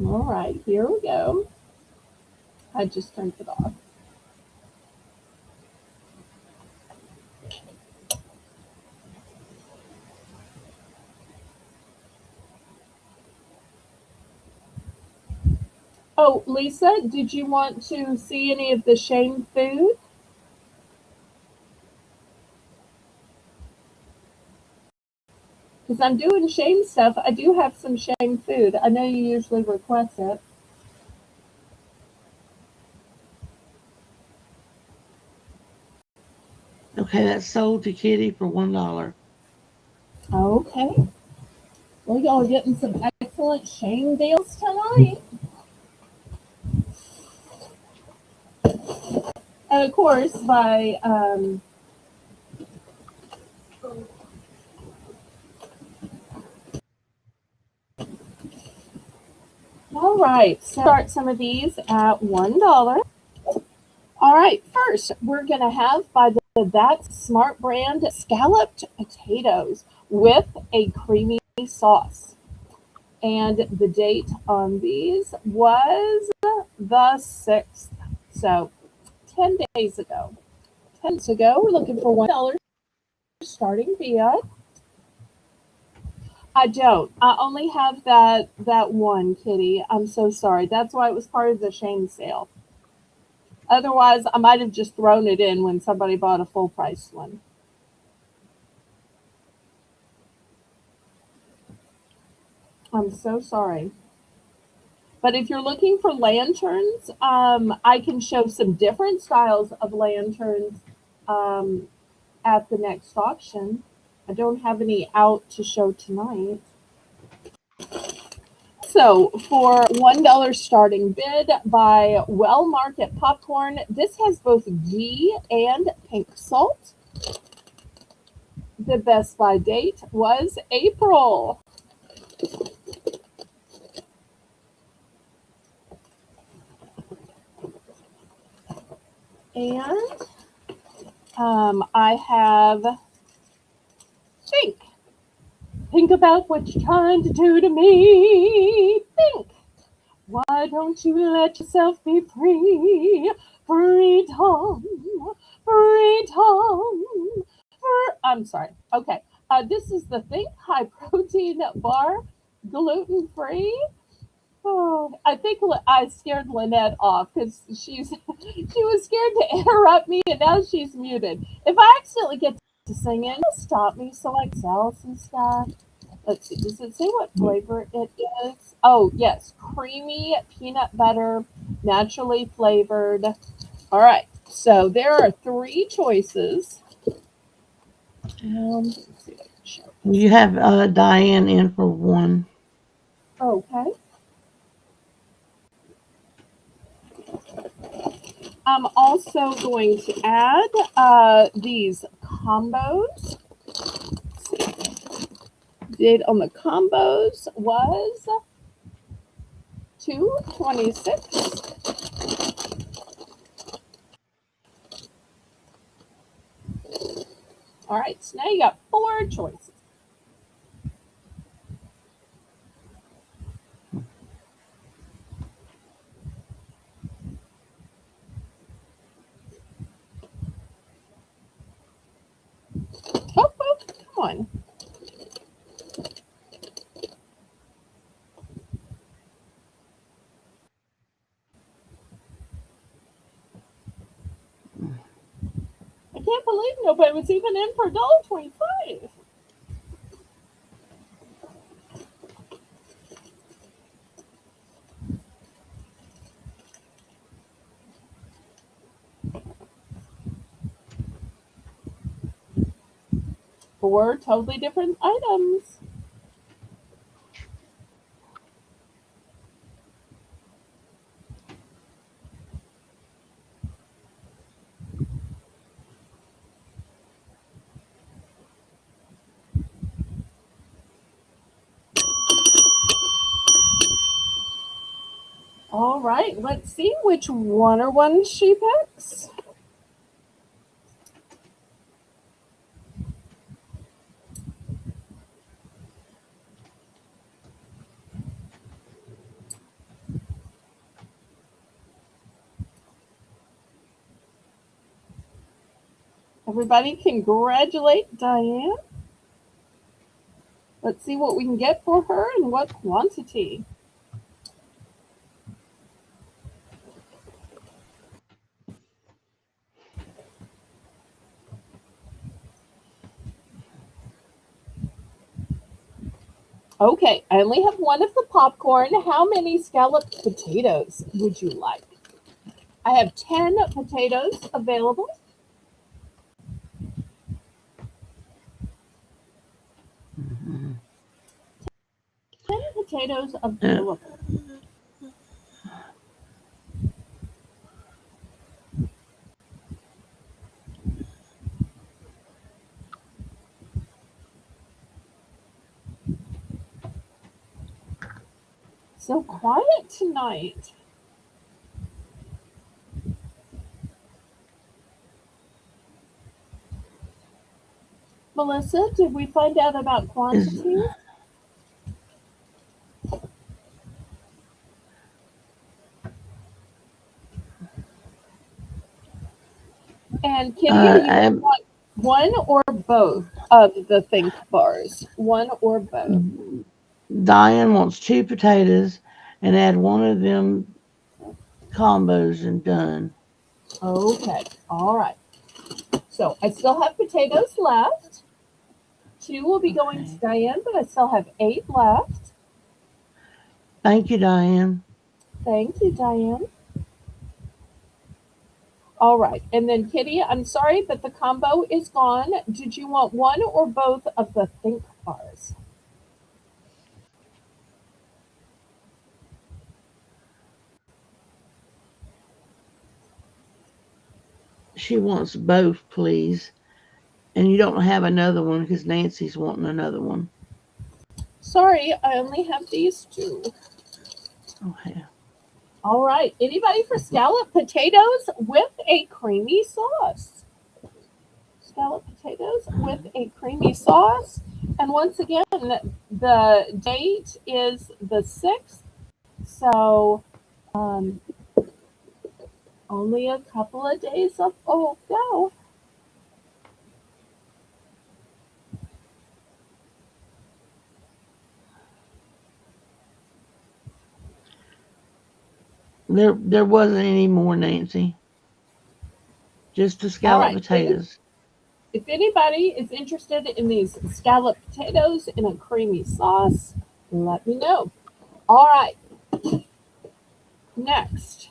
All right, here we go. I just turned it off. Oh, Lisa, did you want to see any of the shame food? Because I'm doing shame stuff. I do have some shame food. I know you usually request it. Okay, that's sold to Kitty for $1. Okay. Well, y'all are getting some excellent shame deals tonight. And of course, by all right, so start some of these at $1. All right, first we're gonna have by the That's Smart brand scalloped potatoes with a creamy sauce. And the date on these was the 6th. So 10 days ago. 10 days ago, we're looking for $1 starting bid. I don't. I only have that one, Kitty. I'm so sorry. That's why it was part of the shame sale. Otherwise, I might have just thrown it in when somebody bought a full price one. I'm so sorry. But if you're looking for lanterns, I can show some different styles of lanterns um, at the next auction. I don't have any out to show tonight. So for $1 starting bid by Well Market Popcorn, this has both ghee and pink salt. The best by date was April. And I have think. Think about what you're trying to do to me. Think. Why don't you let yourself be free? Freedom. Freedom. I'm sorry. Okay. This is the Think High Protein Bar, gluten free. Oh, I think I scared Lynette off because she was scared to interrupt me, and now she's muted. If I accidentally get to singing, stop me so I can sell some stuff. Let's see. Does it say what flavor it is? Oh yes, creamy peanut butter, naturally flavored. All right. So there are three choices. Let's see if I can show this. You have Diane in for one. Okay. I'm also going to add these combos. Date on the combos was 226. All right, so now you got four choices. Oh, oh, come on. I can't believe nobody was even in for $1.25. Four totally different items. All right, let's see which one she picks. Everybody congratulate Diane. Let's see what we can get for her and what quantity. Okay, I only have one of the popcorn. How many scalloped potatoes would you like? I have 10 potatoes available. Mhm. 10 potatoes Uh, available. So quiet tonight. Melissa, did we find out about is quantities? And Kitty, are you going to I, want one or both of the think bars? One or both? Diane wants 2 potatoes and add one of them combos and done. Okay, all right. So I still have potatoes left. Two will be going to Okay. Diane, but I still have 8 left. Thank you, Diane. Thank you, Diane. All right. And then Kitty, I'm sorry, but the combo is gone. Did you want one or both of the think bars? She wants both, please. And you don't have another one because Nancy's wanting another one. Sorry, I only have these two. Okay. All right. Anybody for scallop potatoes with a creamy sauce? Scallop potatoes with a creamy sauce. And once again, the date is the 6th. So um, only a couple of days of go. There wasn't any more, Nancy. Just the All scalloped right. potatoes. If anybody is interested in these scalloped potatoes in a creamy sauce, let me know. All right. Next,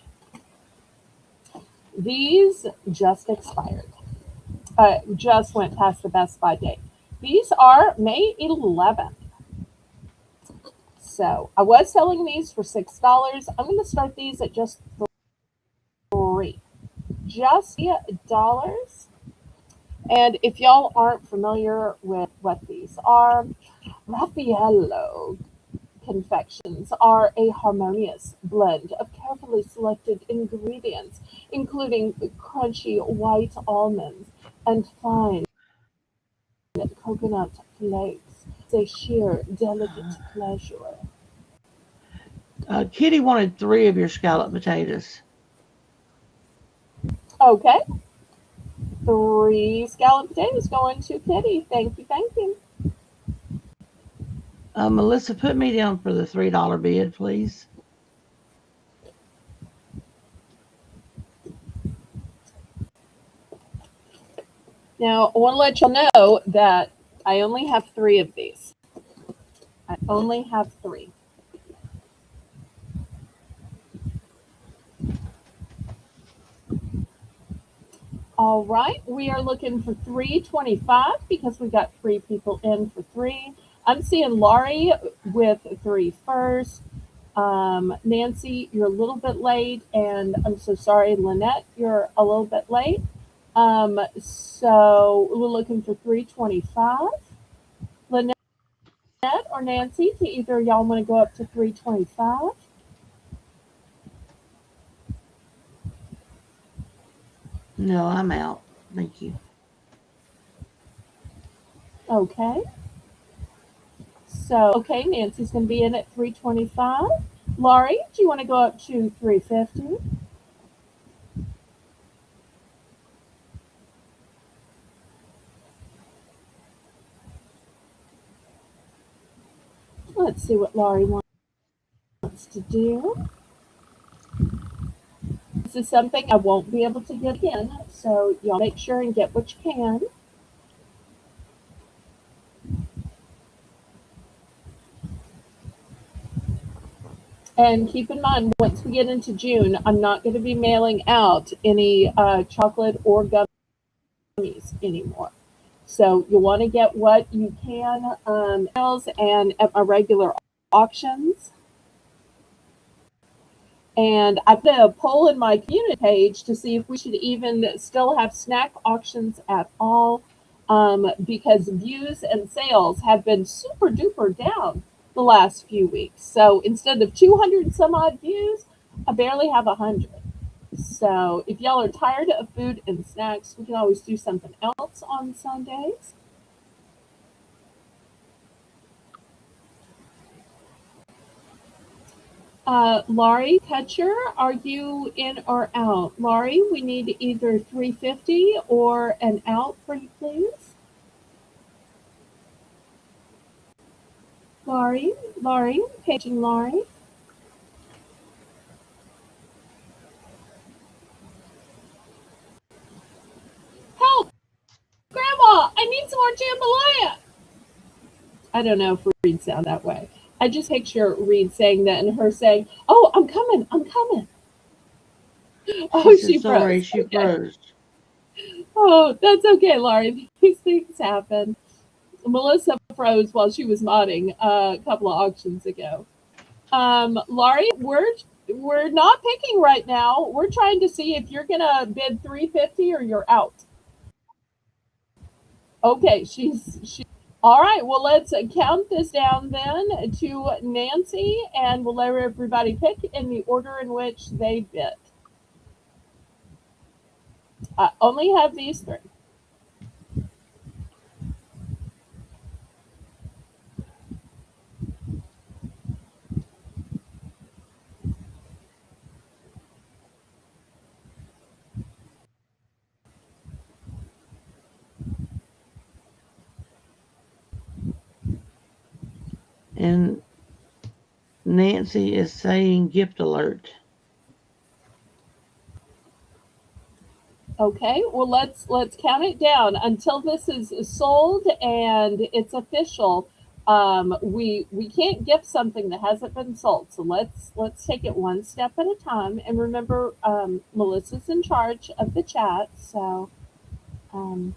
these just expired. Just went past the Best Buy date. These are May 11th. So I was selling these for $6. I'm going to start these at just 3. Just $3. And if y'all aren't familiar with what these are, Raffaello confections are a harmonious blend of carefully selected ingredients, including crunchy white almonds and fine coconut flakes. It's a sheer delicate pleasure. Kitty wanted 3 of your scalloped potatoes. Okay, 3 scalloped potatoes going to Kitty. Thank you, thank you. Melissa, put me down for the $3 bid, please. Now, I want to let y'all know that I only have 3 of these. I only have 3. All right, we are looking for 325 because we got 3 people in for 3. I'm seeing Laurie with 3 first. Nancy, you're a little bit late, and I'm so sorry, Lynette, you're a little bit late. So we're looking for 325. Lynette or Nancy, do either of y'all want to go up to 325? No, I'm out. Thank you. Okay. So, okay, Nancy's going to be in at 325. Laurie, do you want to go up to 350? Let's see what Laurie wants to do. This is something I won't be able to get again, so y'all make sure and get what you can. And keep in mind, once we get into June, I'm not going to be mailing out any chocolate or gummies anymore. So you'll want to get what you can and at my regular auctions. And I put a poll in my community page to see if we should even still have snack auctions at all, because views and sales have been super duper down the last few weeks. So instead of 200 some odd views, I barely have 100. So if y'all are tired of food and snacks, we can always do something else on Sundays. Laurie Kutcher, are you in or out? Laurie, we need either 350 or an out, pretty please. Laurie, paging Laurie. Help! Grandma, I need some more jambalaya. I don't know if Reed sound that way. I just picture Reed saying that and her saying, "Oh, I'm coming, I'm coming." She Oh, said, she sorry, froze. she Okay. froze. Oh, that's okay, Laurie. These things happen. Melissa froze while she was modding a couple of auctions ago. Laurie, we're not picking right now. We're trying to see if you're gonna bid 350 or you're out. Okay, she. All right. Well, let's count this down then to Nancy, and we'll let everybody pick in the order in which they bid. I only have these three. And Nancy is saying gift alert. Okay, well let's count it down until this is sold and it's official. We can't gift something that hasn't been sold, so let's take it one step at a time. And remember, Melissa's in charge of the chat, so um,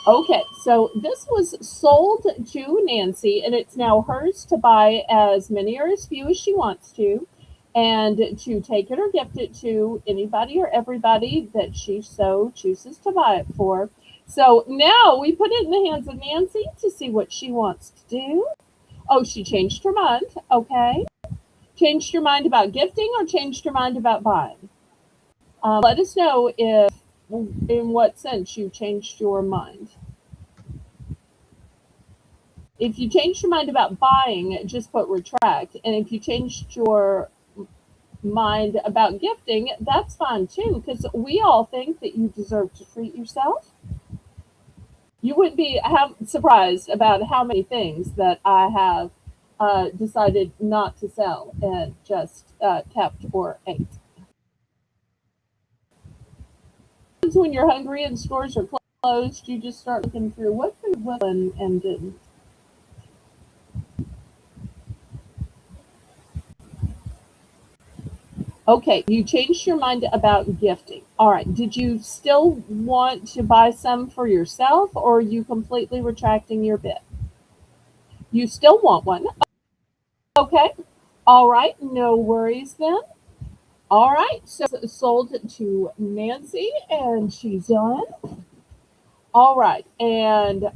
okay. So this was sold to Nancy, and it's now hers to buy as many or as few as she wants to, and to take it or gift it to anybody or everybody that she so chooses to buy it for. So now we put it in the hands of Nancy to see what she wants to do. Oh, she changed her mind. Okay. Changed your mind about gifting or changed your mind about buying? Let us know if, in what sense you changed your mind. If you changed your mind about buying, just put retract. And if you changed your mind about gifting, that's fine too, because we all think that you deserve to treat yourself. You would be surprised about how many things that I have decided not to sell and just kept or ate. When you're hungry and stores are closed, you just start looking through what food was and didn't. Okay, you changed your mind about gifting. All right, did you still want to buy some for yourself or are you completely retracting your bid? You still want one. Okay. All right, no worries then. All right, so sold to Nancy and she's done. All right, and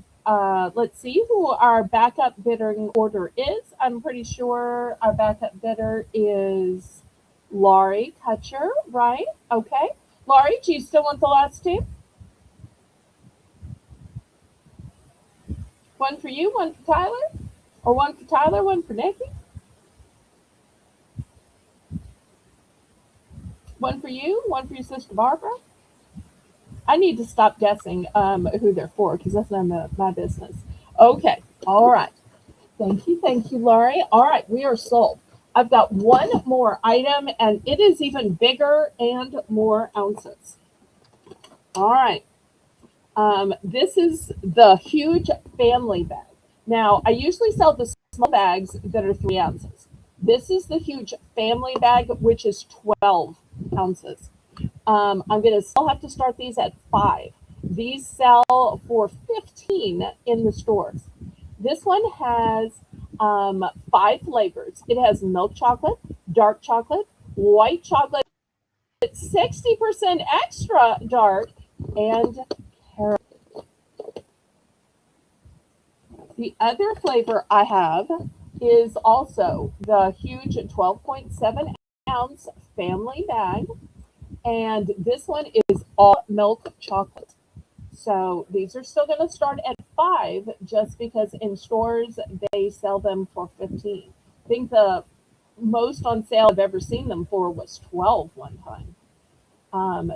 let's see who our backup bidding order is. I'm pretty sure our backup bidder is Laurie Kutcher, right? Okay. Laurie, do you still want the last two? One for you, one for Tyler? Or one for Tyler, one for Nikki? One for you, one for your sister Barbara? I need to stop guessing who they're for because that's none of my business. Okay. All right. Thank you, Laurie. All right, we are sold. I've got one more item, and it is even bigger and more ounces. All right. This is the huge family bag. Now, I usually sell the small bags that are 3 ounces. This is the huge family bag, which is 12 ounces. I'm going to still have to start these at 5. These sell for 15 in the stores. This one has 5 flavors. It has milk chocolate, dark chocolate, white chocolate, 60% extra dark, and caramel. The other flavor I have is also the huge 12.7 ounce family bag, and this one is all milk chocolate. So these are still going to start at 5 just because in stores they sell them for 15. I think the most on sale I've ever seen them for was 12 one time.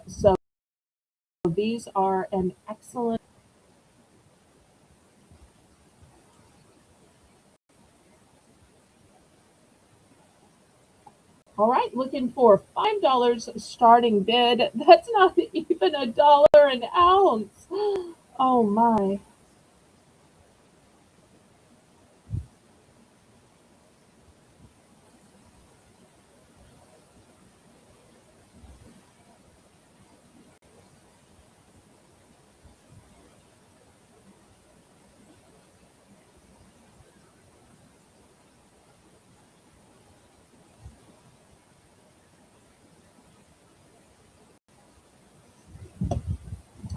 So these are an excellent. All right, looking for $5 starting bid. That's not even $1 an ounce. Oh my.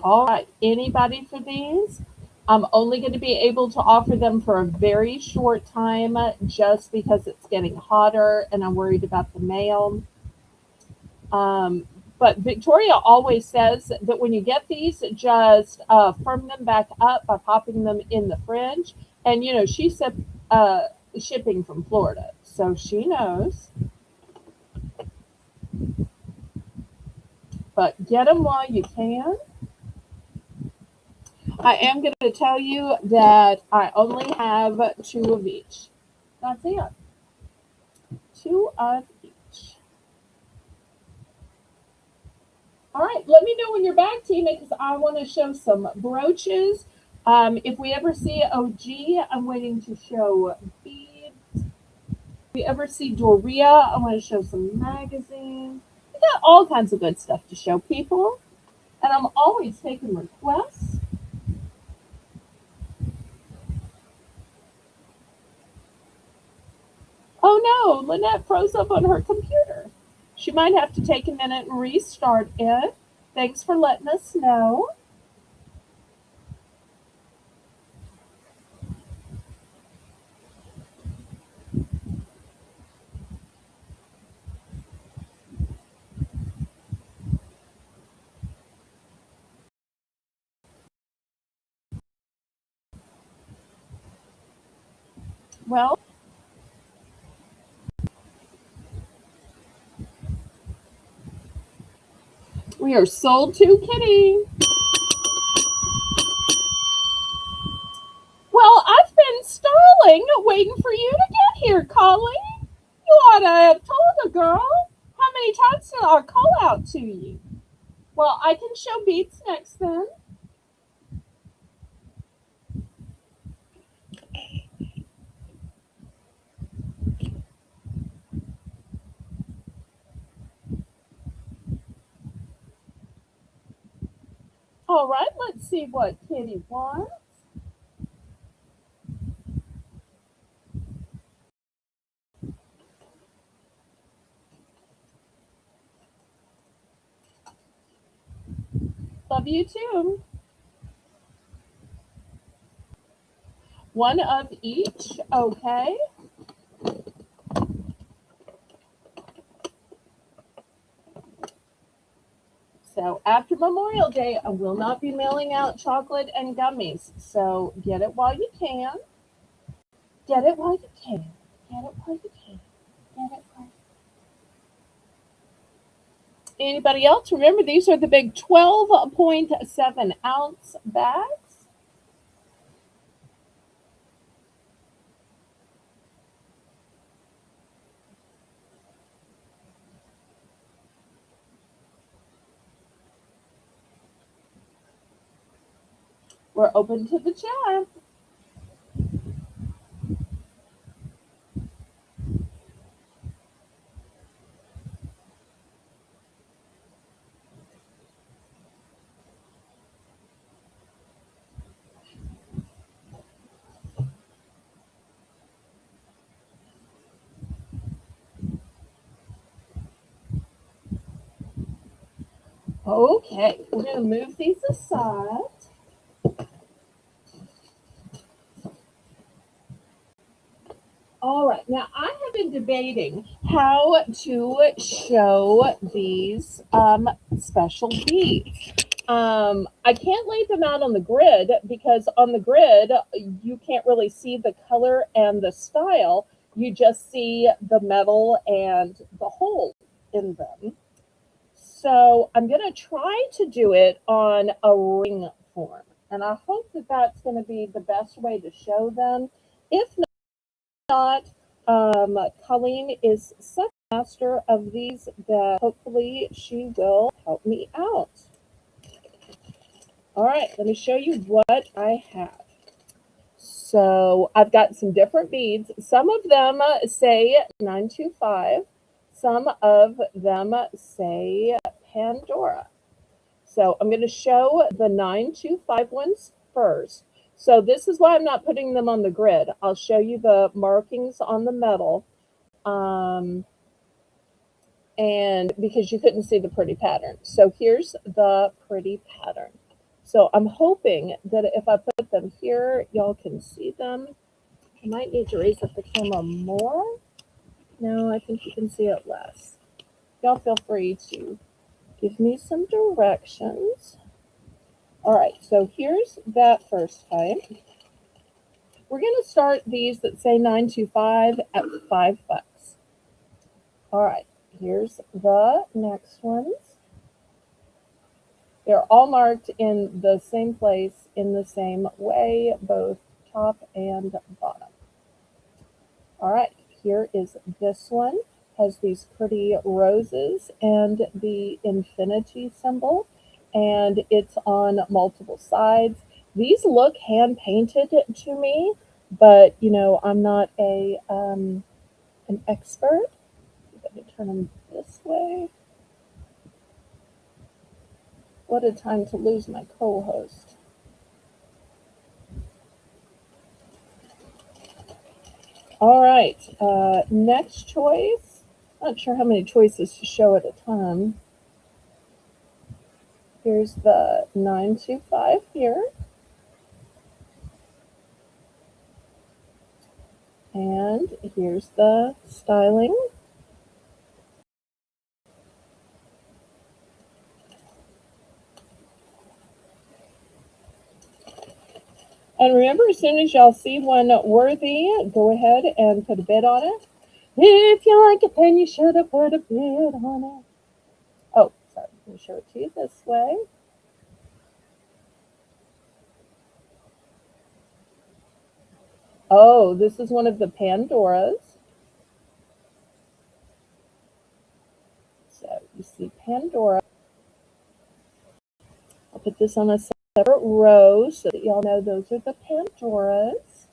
All right, anybody for these? I'm only going to be able to offer them for a very short time just because it's getting hotter and I'm worried about the mail. Um, but Victoria always says that when you get these, just firm them back up by popping them in the fridge. And, you know, she's uh, shipping from Florida, so she knows. But get them while you can. I am going to tell you that I only have 2 of each. That's it. 2 of each. All right, let me know when you're back, Tina, because I want to show some brooches. If we ever see OG, I'm waiting to show beads. If we ever see Doria, I want to show some magazines. We got all kinds of good stuff to show people, and I'm always taking requests. Oh no, Lynette froze up on her computer. She might have to take a minute and restart it. Thanks for letting us know. Well, we are sold to Kitty. Well, I've been stalling, waiting for you to get here, Colleen. You ought to have told a girl. How many times did I call out to you? Well, I can show beats next then. All right, let's see what Kitty wants. Love you too. One of each, okay. So after Memorial Day, I will not be mailing out chocolate and gummies. So get it while you can. Get it while you can. Get it while you can. Get it while. Anybody else? Remember, these are the big 12.7 ounce bags. We're open to the chat. Okay, we're going to move these aside. All right, now I have been debating how to show these special beads. I can't lay them out on the grid because on the grid you can't really see the color and the style. You just see the metal and the hole in them. So I'm going to try to do it on a ring form, and I hope that that's going to be the best way to show them. If not, Colleen is such a master of these that hopefully she will help me out. All right, let me show you what I have. So I've got some different beads. Some of them say 925. Some of them say Pandora. So I'm going to show the 925 ones first. So this is why I'm not putting them on the grid. I'll show you the markings on the metal. And because you couldn't see the pretty pattern. So here's the pretty pattern. So I'm hoping that if I put them here, y'all can see them. I might need to raise up the camera more. No, I think you can see it less. Y'all feel free to give me some directions. All right, so here's that first type. We're going to start these that say 925 at $5. All right, here's the next ones. They're all marked in the same place, in the same way, both top and bottom. All right, here is this one. Has these pretty roses and the infinity symbol, and it's on multiple sides. These look hand painted to me, but you know, I'm not an expert. Let me turn them this way. What a time to lose my co-host. All right, next choice. Not sure how many choices to show at a time. Here's the 925 here. And here's the styling. And remember, as soon as y'all see one worthy, go ahead and put a bid on it. If you like it, then you should have put a bid on it. Oh, sorry. Let me show it to you this way. Oh, this is one of the Pandoras. So you see Pandora. I'll put this on a separate row so that y'all know those are the Pandoras.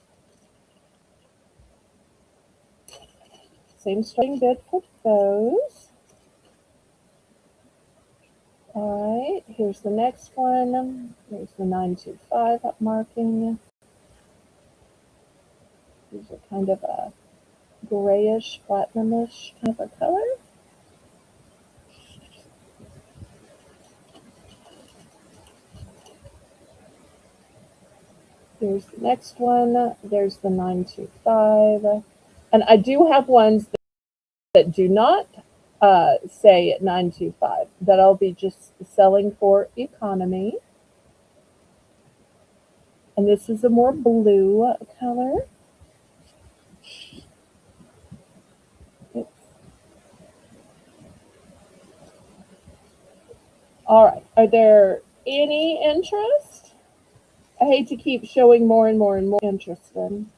Same starting bid for those. All right, here's the next one. Here's the 925 marking. These are kind of a grayish, platinumish kind of a color. Here's the next one. There's the 925. And I do have ones that do not say 925. that I'll be just selling for economy. And this is a more blue color. All right. Are there any interest? I hate to keep showing more and more and more interest in.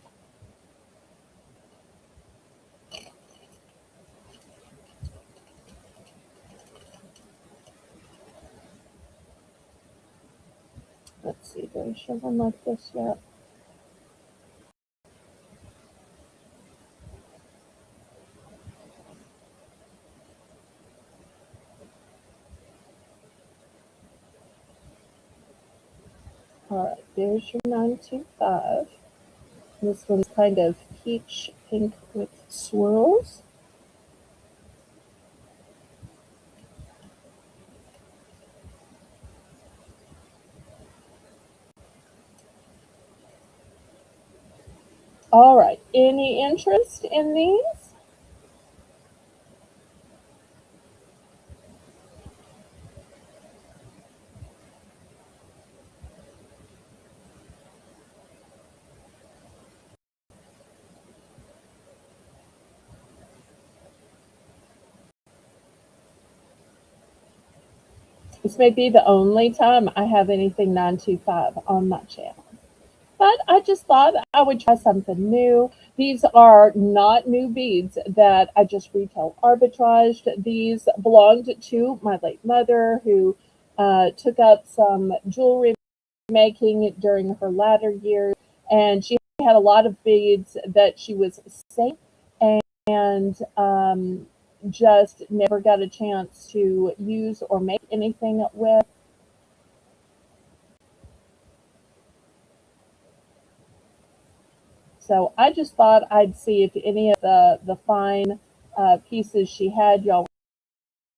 Let's see, do I show one like this yet? All right, there's your 925. This one's kind of peach pink with swirls. All right, any interest in these? This may be the only time I have anything 925 on my channel. But I just thought I would try something new. These are not new beads that I just retail arbitraged. These belonged to my late mother, who took up some jewelry making during her latter years. And she had a lot of beads that she was saving and just never got a chance to use or make anything with. So I just thought I'd see if any of the fine pieces she had y'all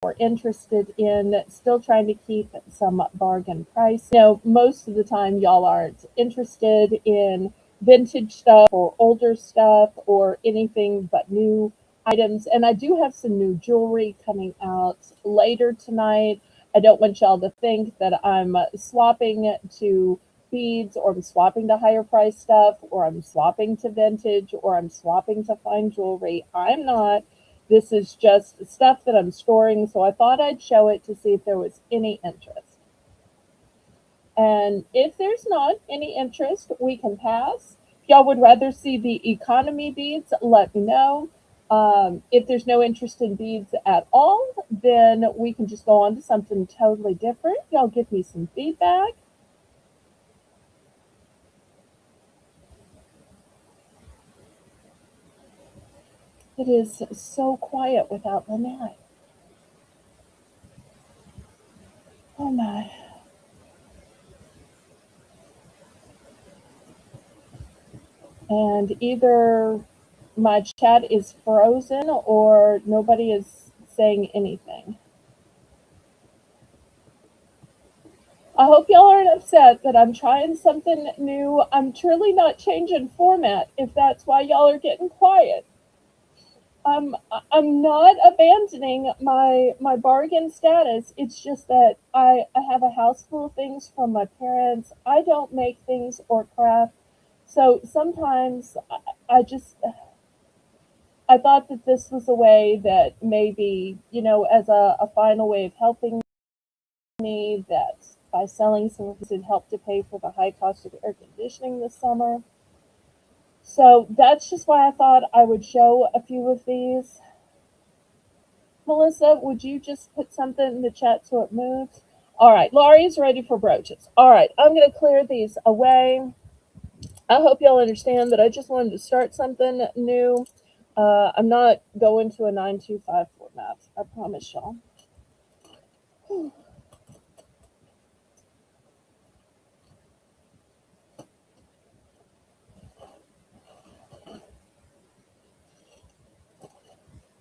were interested in. Still trying to keep some bargain price. You know, most of the time y'all aren't interested in vintage stuff or older stuff or anything but new items. And I do have some new jewelry coming out later tonight. I don't want y'all to think that I'm swapping to beads or I'm swapping to higher price stuff or I'm swapping to vintage or I'm swapping to fine jewelry. I'm not. This is just stuff that I'm storing, so I thought I'd show it to see if there was any interest. And if there's not any interest, we can pass. If y'all would rather see the economy beads, let me know. If there's no interest in beads at all, then we can just go on to something totally different. Y'all give me some feedback. It is so quiet without Lynette. Oh my. And either my chat is frozen or nobody is saying anything. I hope y'all aren't upset that I'm trying something new. I'm truly not changing format if that's why y'all are getting quiet. I'm not abandoning my bargain status. It's just that I have a house full of things from my parents. I don't make things or craft. So sometimes I just I thought that this was a way that maybe, as a final way of helping me, that by selling some of this, it helped to pay for the high cost of air conditioning this summer. So that's just why I thought I would show a few of these. Melissa, would you just put something in the chat so it moves? All right, Laurie's ready for brooches. All right, I'm going to clear these away. I hope y'all understand that I just wanted to start something new. I'm not going to a 925 format. I promise y'all.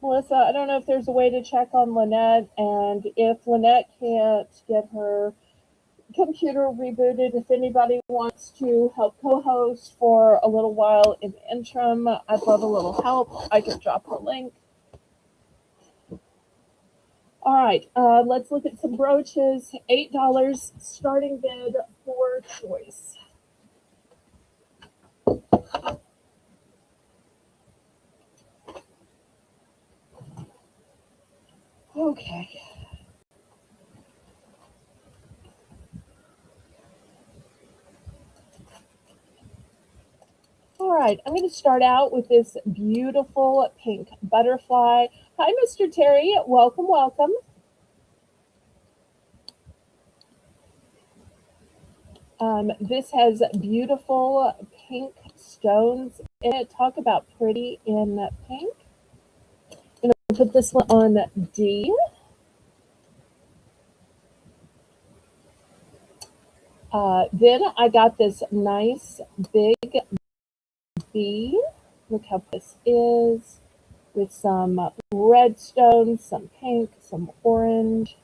Melissa, I don't know if there's a way to check on Lynette, and if Lynette can't get her computer rebooted, if anybody wants to help co-host for a little while in the interim, I'd love a little help. I can drop her link. All right, let's look at some brooches. $8 starting bid for choice. Okay. All right, I'm going to start out with this beautiful pink butterfly. Hi, Mr. Terry. Welcome, welcome. This has beautiful pink stones in it. Talk about pretty in pink. I'm going to put this one on D. Then I got this nice big B. Look how this is with some red stones, some pink, some orange.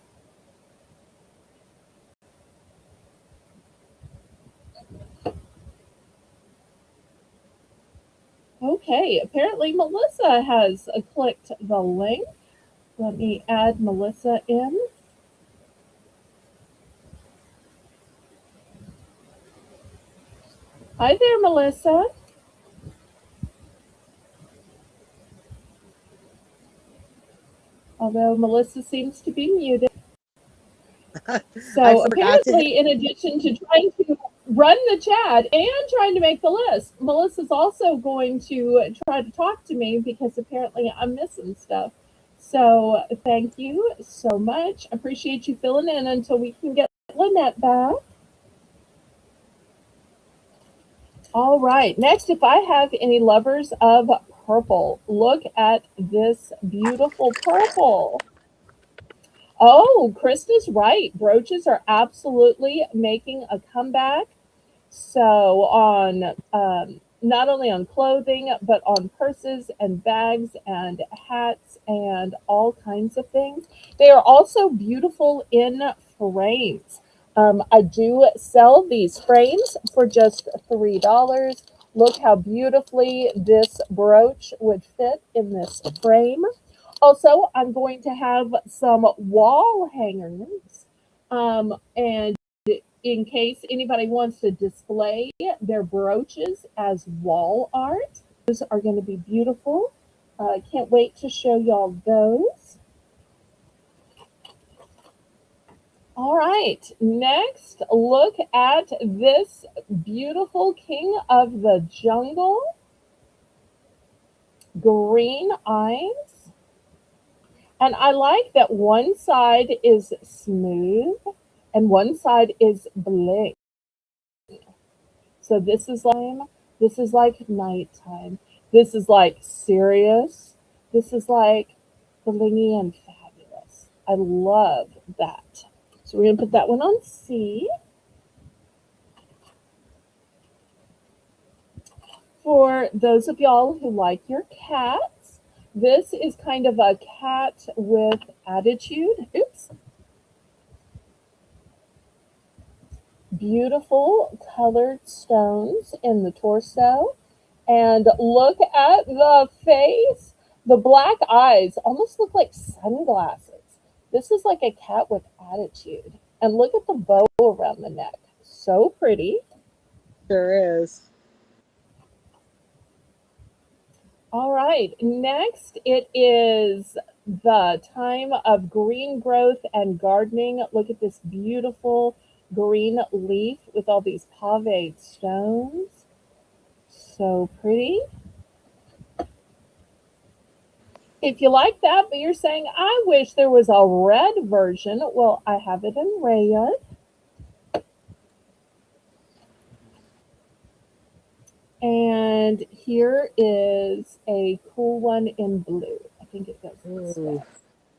Okay, apparently Melissa has clicked the link. Let me add Melissa in. Hi there, Melissa. Although Melissa seems to be muted. I So forgot to hit. apparently, in addition to trying to run the chat and trying to make the list, Melissa's also going to try to talk to me because apparently I'm missing stuff. So thank you so much. Appreciate you filling in until we can get Lynette back. All right. Next, if I have any lovers of purple, look at this beautiful purple. Oh, Krista's right. Brooches are absolutely making a comeback. So on not only on clothing, but on purses and bags and hats and all kinds of things. They are also beautiful in frames. I do sell these frames for just $3. Look how beautifully this brooch would fit in this frame. Also, I'm going to have some wall hangers. And in case anybody wants to display their brooches as wall art, those are going to be beautiful. I can't wait to show y'all those. All right, next, look at this beautiful king of the jungle, green eyes. And I like that one side is smooth and one side is bling. So this is like nighttime. This is like serious. This is like blingy and fabulous. I love that. So we're gonna put that one on C. For those of y'all who like your cats, this is kind of a cat with attitude. Oops. Beautiful colored stones in the torso. And look at the face. The black eyes almost look like sunglasses. This is like a cat with attitude. And look at the bow around the neck. So pretty. Sure is. All right. Next, it is the time of green growth and gardening. Look at this beautiful green leaf with all these pave stones. So pretty. If you like that, but you're saying, I wish there was a red version, well, I have it in red. And here is a cool one in blue. I think it goes this way. Ooh,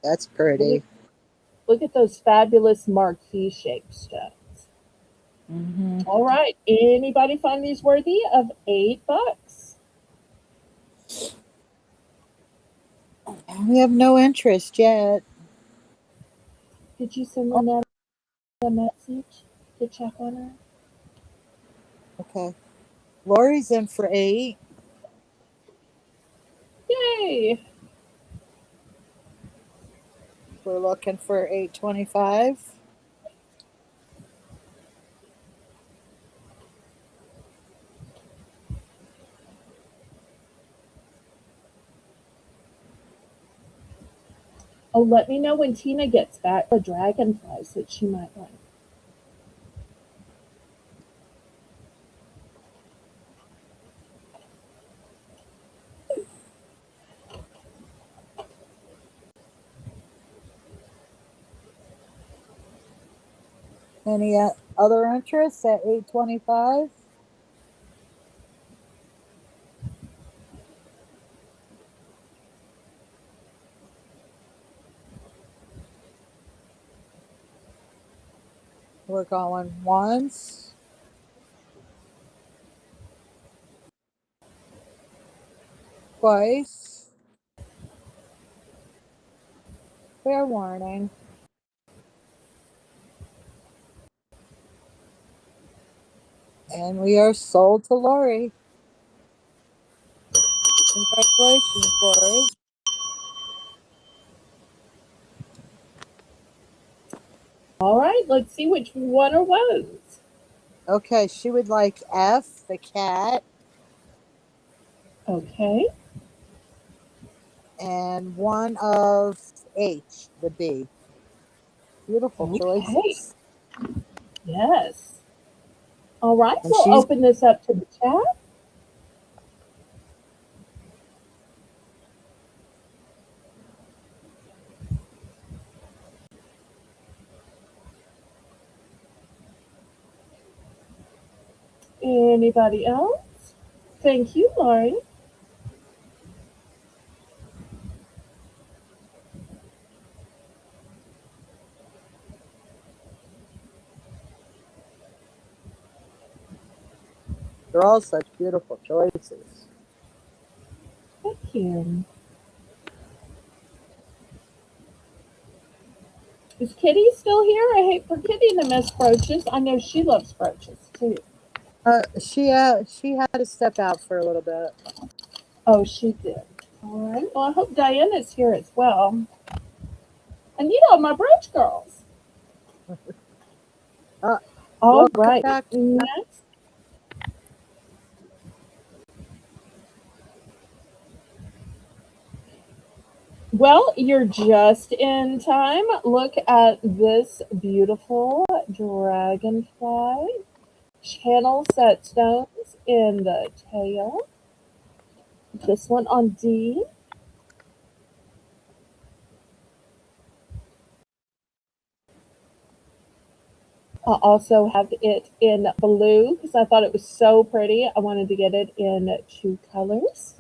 that's Look pretty. at, look at those fabulous marquee shaped stones. Hmm. All right. Anybody find these worthy of $8? We have no interest yet. Did you send Oh, Lynette a message to check on her? okay. Lori's in for 8. Yay! We're looking for 825. Oh, let me know when Tina gets back the dragonflies that she might like. Any other interests at 825? We're going once, twice. Fair warning. And we are sold to Lori. Congratulations, Lori. All right, let's see which one or was. Okay, she would like F, the cat, Okay. and one of H, the bee. Beautiful Okay. choices. Yes. All right, And we'll she's open this up to the chat. Anybody else? Thank you, Lori. they're all such beautiful choices. Thank you. Is Kitty still here? I hate for Kitty to miss brooches. I know she loves brooches too. She had to step out for a little bit. Oh, she did. All right. Well, I hope Diana's here as well. And my brooch girls. Uh, All welcome right. back. Next. Well, you're just in time. Look at this beautiful dragonfly. Channel set stones in the tail. This one on D. I also have it in blue because I thought it was so pretty. I wanted to get it in two colors.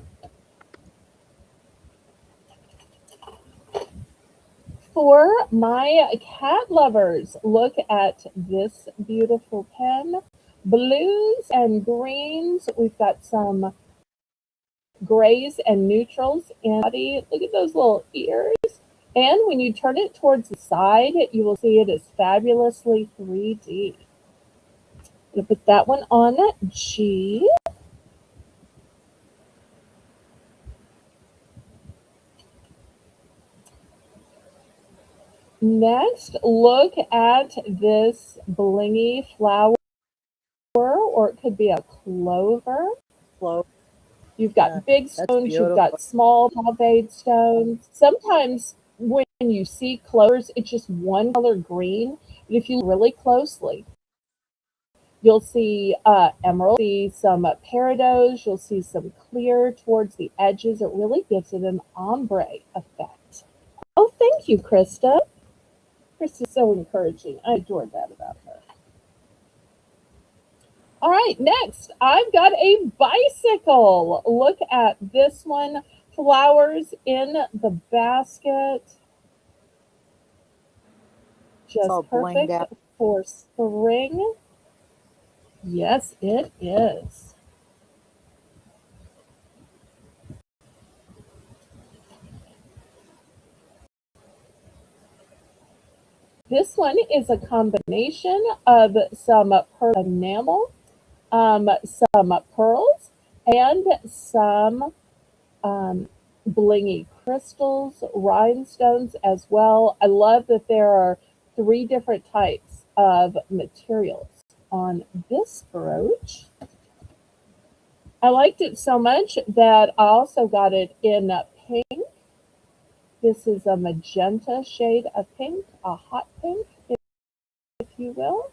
For my cat lovers, look at this beautiful pen. Blues and greens. We've got some grays and neutrals and body. Look at those little ears. And when you turn it towards the side, you will see it is fabulously 3D. I'm going to put that one on G. Next, look at this blingy flower, or it could be a clover. Flow. You've Yeah, got big that's stones, you've beautiful. got small pavade stones. Sometimes when you see clovers, it's just one color green. But if you look really closely, you'll see emerald, see some peridos, you'll see some clear towards the edges. It really gives it an ombre effect. Oh, thank you, Krista. Krista's so encouraging. I adored that about her. All right, next, I've got a bicycle. Look at this one. Flowers in the basket. It's all Just blinged perfect out. for spring. Yes, it is. This one is a combination of some purple enamel, some pearls, and some um, blingy crystals, rhinestones as well. I love that there are 3 different types of materials on this brooch. I liked it so much that I also got it in pink. This is a magenta shade of pink, a hot pink, if you will.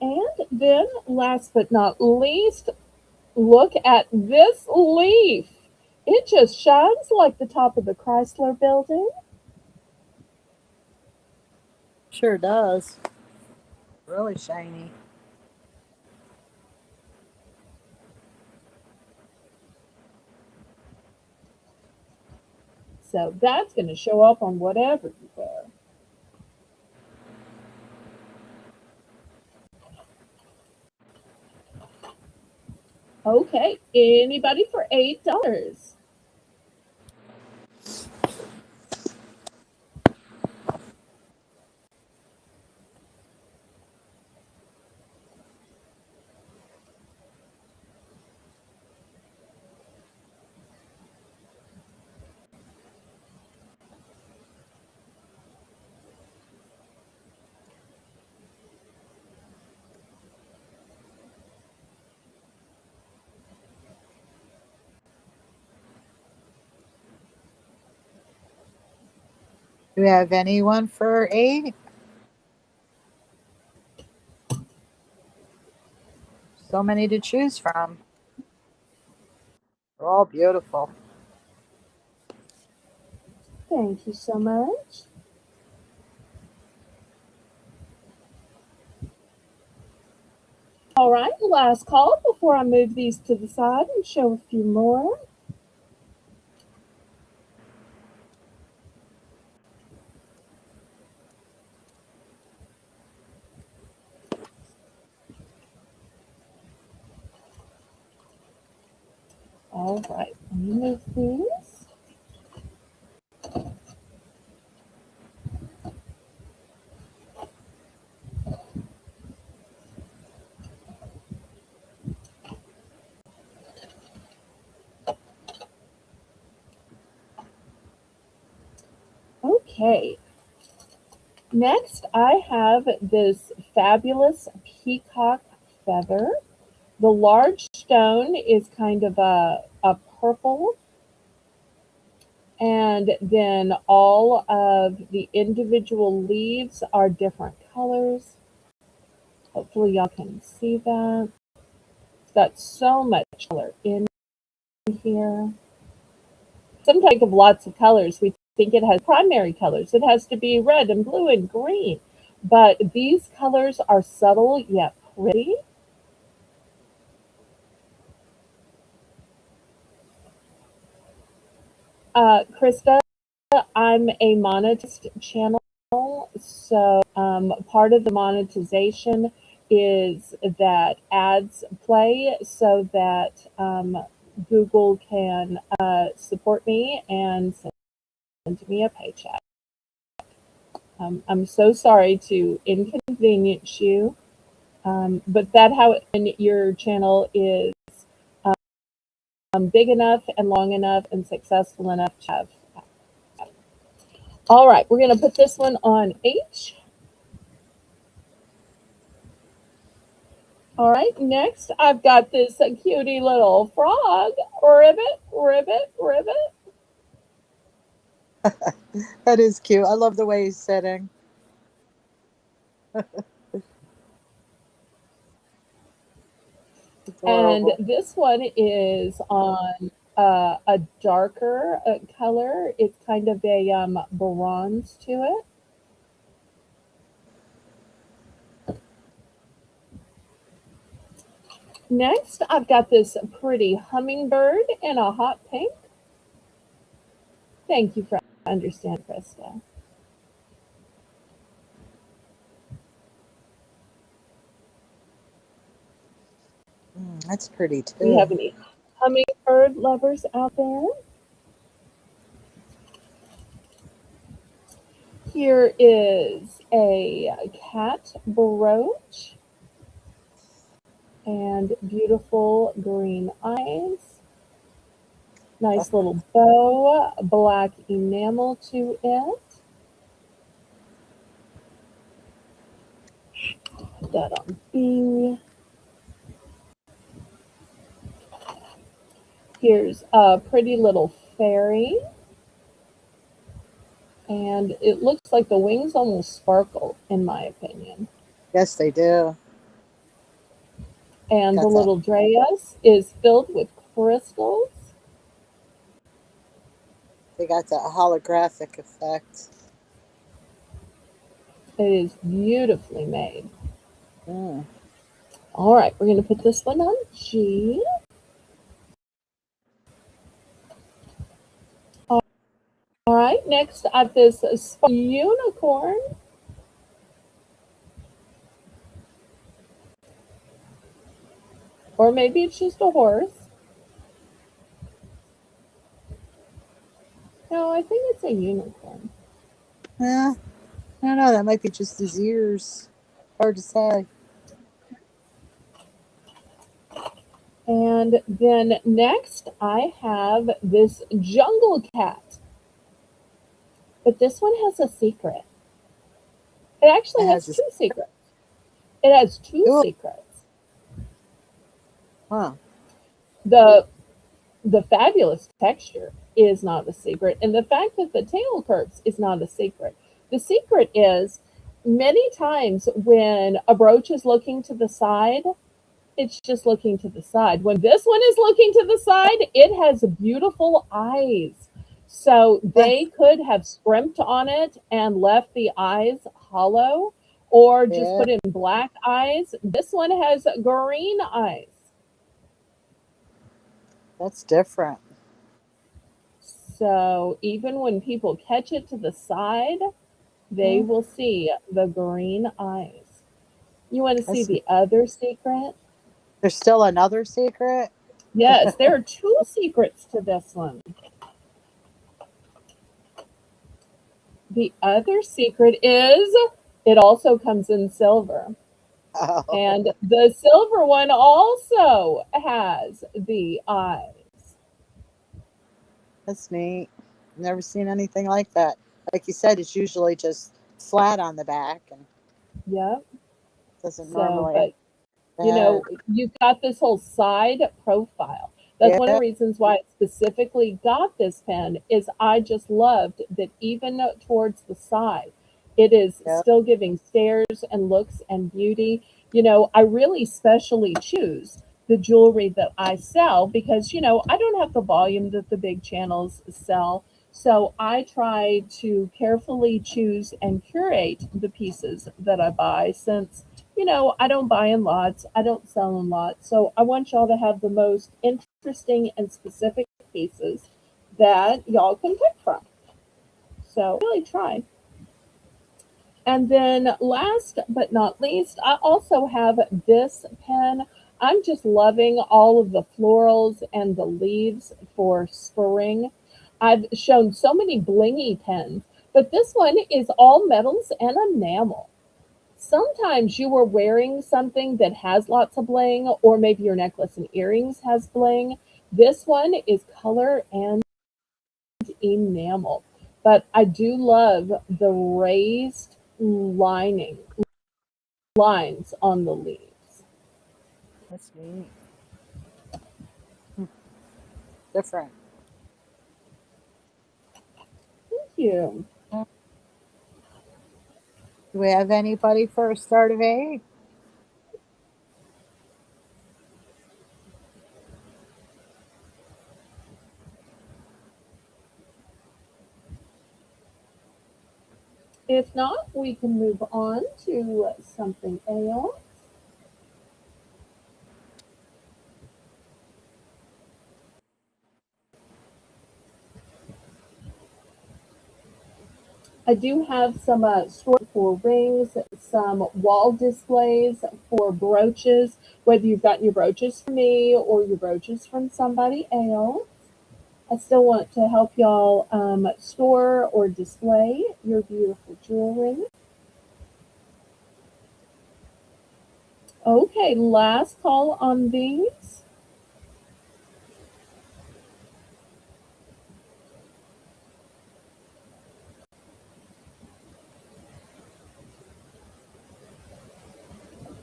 And then, last but not least, look at this leaf. It just shines like the top of the Chrysler building. Sure does. Really shiny. So that's going to show up on whatever you wear. Okay, anybody for $8? Do we have anyone for 8? So many to choose from. They're all beautiful. Thank you so much. All right, last call before I move these to the side and show a few more. All right, let me move these. Okay, next I have this fabulous peacock feather. The large stone is kind of a purple, and then all of the individual leaves are different colors. Hopefully y'all can see that. It's got so much color in here. Sometimes we think of lots of colors. We think it has primary colors. It has to be red and blue and green. But these colors are subtle yet pretty. Krista, I'm a monetized channel, so part of the monetization is that ads play so that Google can support me and send me a paycheck. I'm so sorry to inconvenience you, but that how your channel is big enough and long enough and successful enough to have. All right, we're going to put this one on H. All right, next I've got this cutie little frog. Ribbit, ribbit, ribbit. That is cute. I love the way he's sitting. And Adorable. this one is on a darker color. It's kind of a bronze to it. Next, I've got this pretty hummingbird in a hot pink. Thank you for understanding, Krista. That's pretty Do we have too. any hummingbird lovers out there? Here is a cat brooch. and beautiful green eyes. Nice little bow, black enamel to it. Put that on B. Here's a pretty little fairy. And it looks like the wings almost sparkle, in my opinion. Yes, they do. And the Got that. little dress is filled with crystals. They got that holographic effect. It is beautifully made. Mm. All right, we're going to put this one on G. All right, next I have this unicorn. Or maybe it's just a horse. No, I think it's a unicorn. Yeah, I don't know. That might be just his ears. Hard to say. And then next I have this jungle cat. But this one has a secret. It actually It has has this. two secrets. It has two Ooh, secrets. huh. The the fabulous texture is not a secret, and the fact that the tail curves is not a secret. The secret is many times when a brooch is looking to the side, it's just looking to the side. When this one is looking to the side, it has beautiful eyes. So Huh. they could have scrimped on it and left the eyes hollow or just Yeah, put in black eyes. This one has green eyes. that's different. So even when people catch it to the side, they Hmm. will see the green eyes. You want to see That's, the other secret? there's still another secret. Yes, there are two secrets to this one. The other secret is it also comes in silver. Oh, And the silver one also has the eyes. that's neat. Never seen anything like that. Like you said, it's usually just flat on the back and Yep. doesn't So, normally but have. you've got this whole side profile. That's one of the Yeah, reasons why I specifically got this pen is I just loved that even towards the side, it is yeah, still giving stares and looks and beauty. I really specially choose the jewelry that I sell because, I don't have the volume that the big channels sell. So I try to carefully choose and curate the pieces that I buy since I don't buy in lots, I don't sell in lots. So I want y'all to have the most interesting and specific pieces that y'all can pick from. So really try. And then last but not least, I also have this pen. I'm just loving all of the florals and the leaves for spring. I've shown so many blingy pens, but this one is all metals and enamel. Sometimes you are wearing something that has lots of bling, or maybe your necklace and earrings has bling. This one is color and enamel. But I do love the raised lining lines on the leaves. that's neat. Hmm, different. Thank you. Do we have anybody for a start of eight? If not, we can move on to something else. I do have some storage for rings, some wall displays for brooches, whether you've gotten your brooches from me or your brooches from somebody else. I still want to help y'all store or display your beautiful jewelry. Okay, last call on these.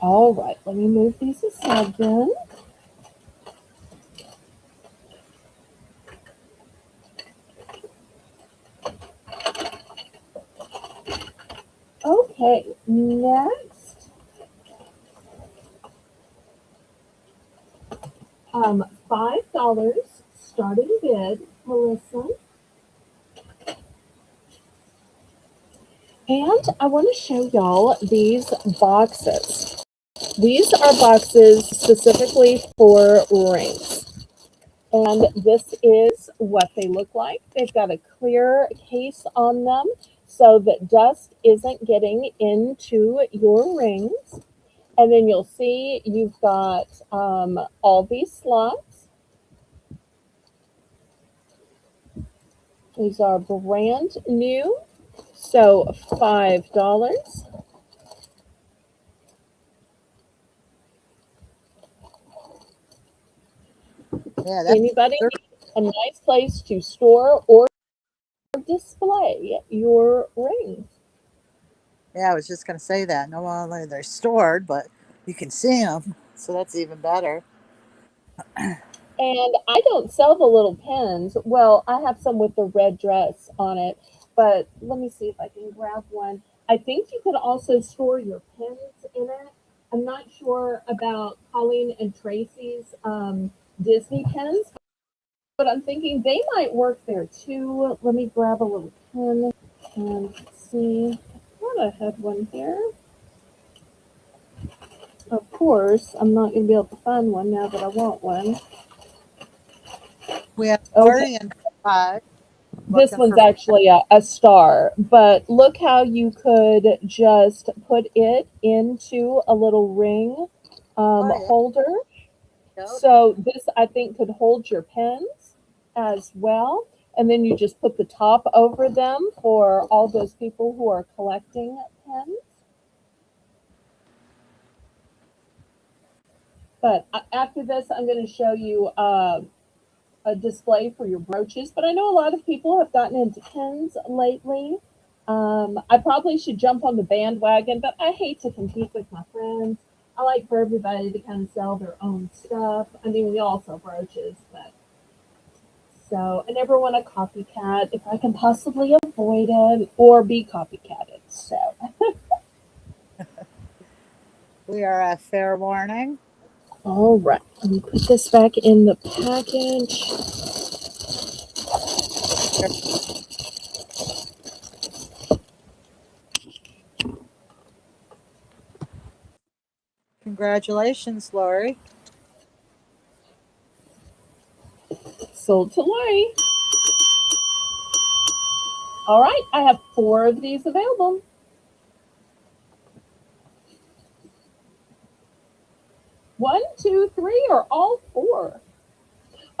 All right, let me move these aside then. Okay, next, $5 starting bid, Melissa. And I want to show y'all these boxes. These are boxes specifically for rings. And this is what they look like. They've got a clear case on them so that dust isn't getting into your rings. And then you'll see you've got all these slots. These are brand new, so $5. Yeah, Anybody they're- need a nice place to store or display your rings? yeah, I was just going to say that. No only they're stored, but you can see them. So that's even better. And I don't sell the little pins. Well, I have some with the red dress on it, but let me see if I can grab one. I think you could also store your pins in it. I'm not sure about Colleen and Tracy's Disney pins, but I'm thinking they might work there too. Let me grab a little pin and see. I thought I had one here. Of course, I'm not going to be able to find one now that I want one. We have Okay, Lori and 5 this looking one's for. actually a star, but look how you could just put it into a little ring Oh, yeah. holder. Yep. So this, I think, could hold your pens as well. And then you just put the top over them for all those people who are collecting pens. But after this, I'm going to show you a display for your brooches. But I know a lot of people have gotten into pens lately. I probably should jump on the bandwagon, but I hate to compete with my friends. I like for everybody to kind of sell their own stuff. I mean, we all sell brooches, but so I never want to copycat if I can possibly avoid it or be copycatted. So, We are at fair warning. all right, let me put this back in the package. Congratulations, Lori. Sold to Lori. All right, I have 4 of these available. One, two, three, or all 4?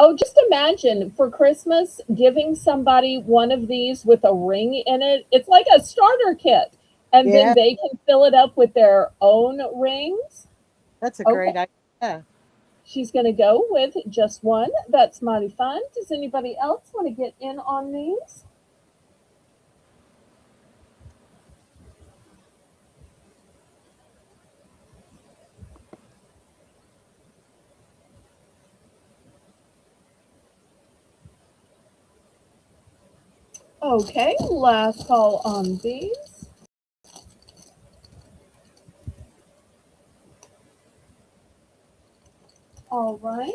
Oh, just imagine for Christmas giving somebody one of these with a ring in it. It's like a starter kit. And then Yeah, they can fill it up with their own rings. that's a Okay, great idea. she's going to go with just one. That's mighty fun. Does anybody else want to get in on these? Okay, last call on these. All right.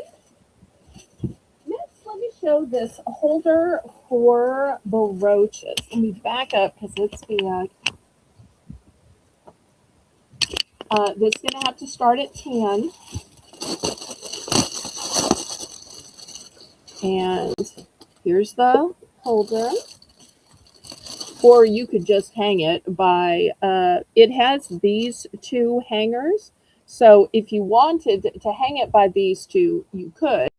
Next, let me show this holder for brooches. Let me back up because it's big. This is going to have to start at 10. And here's the holder. Or you could just hang it by, it has these 2 hangers. So if you wanted to hang it by these 2, you could.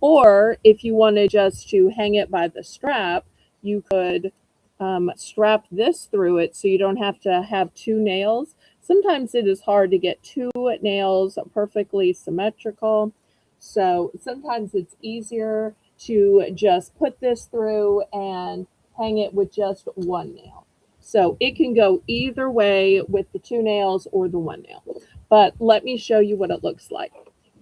Or if you wanted just to hang it by the strap, you could strap this through it so you don't have to have 2 nails. Sometimes it is hard to get two nails perfectly symmetrical. So sometimes it's easier to just put this through and hang it with just one nail. So it can go either way with the two nails or the one nail. But let me show you what it looks like.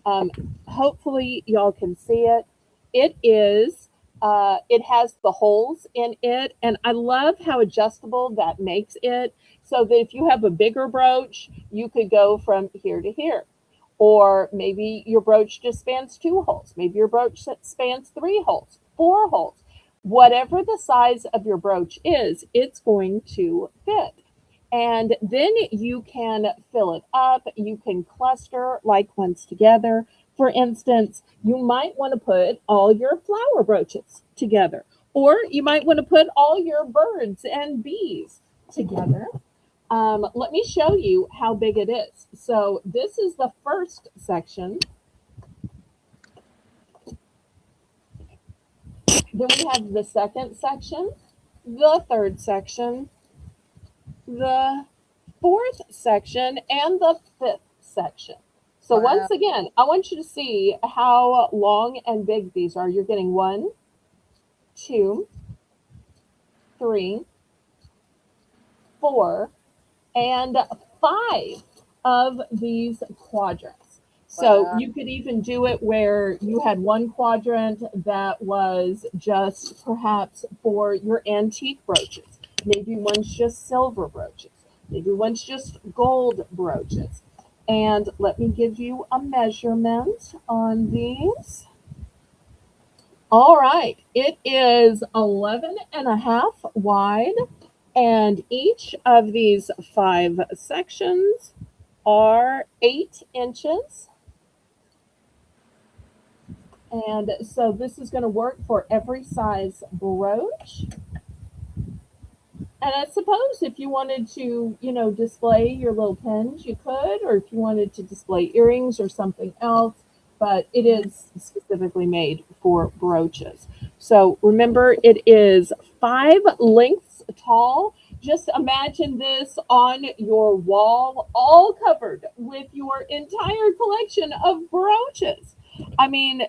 Um, Hopefully y'all can see it. It has the holes in it, and I love how adjustable that makes it, so that if you have a bigger brooch, you could go from here to here. Or maybe your brooch just spans two holes. Maybe your brooch spans three holes, four holes. Whatever the size of your brooch is, it's going to fit. And then you can fill it up. You can cluster like ones together. For instance, you might want to put all your flower brooches together, or you might want to put all your birds and bees together. Let me show you how big it is. So this is the first section. Then we have the second section, the third section, the fourth section, and the fifth section. So Wow. once again, I want you to see how long and big these are. You're getting 1, 2, 3, 4, and 5 of these quadrants. So Wow. you could even do it where you had one quadrant that was just perhaps for your antique brooches. Maybe one's just silver brooches. Maybe one's just gold brooches. And let me give you a measurement on these. All right, it is 11 and a half wide, and each of these 5 sections are 8 inches. And so this is going to work for every size brooch. And I suppose if you wanted to, display your little pins, you could, or if you wanted to display earrings or something else, but it is specifically made for brooches. So remember, it is 5 lengths tall. Just imagine this on your wall, all covered with your entire collection of brooches. I mean,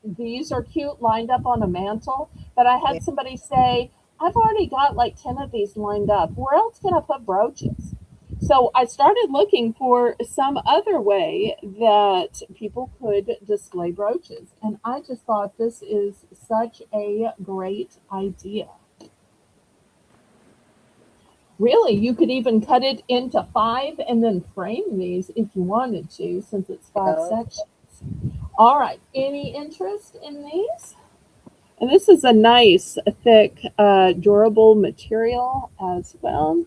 these are cute lined up on a mantle, but I Yeah. had somebody say, I've already got like 10 of these lined up. Where else can I put brooches? So I started looking for some other way that people could display brooches. And I just thought this is such a great idea. Really, you could even cut it into 5 and then frame these if you wanted to, since it's 5 Oh, sections. All right, any interest in these? And this is a nice, thick, durable material as well.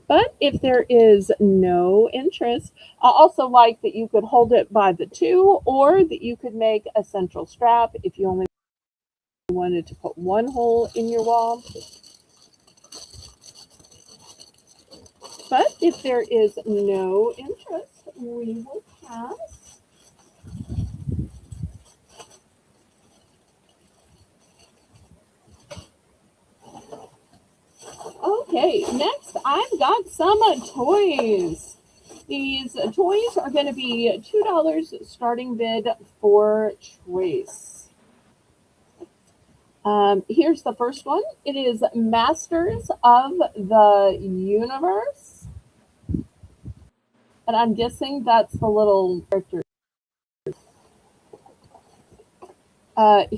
But if there is no interest, I also like that you could hold it by the two, or that you could make a central strap if you only wanted to put one hole in your wall. But if there is no interest, we will pass. Okay, next I've got some toys. These toys are going to be $2 starting bid for choice. Here's the first one. It is Masters of the Universe. And I'm guessing that's the little character.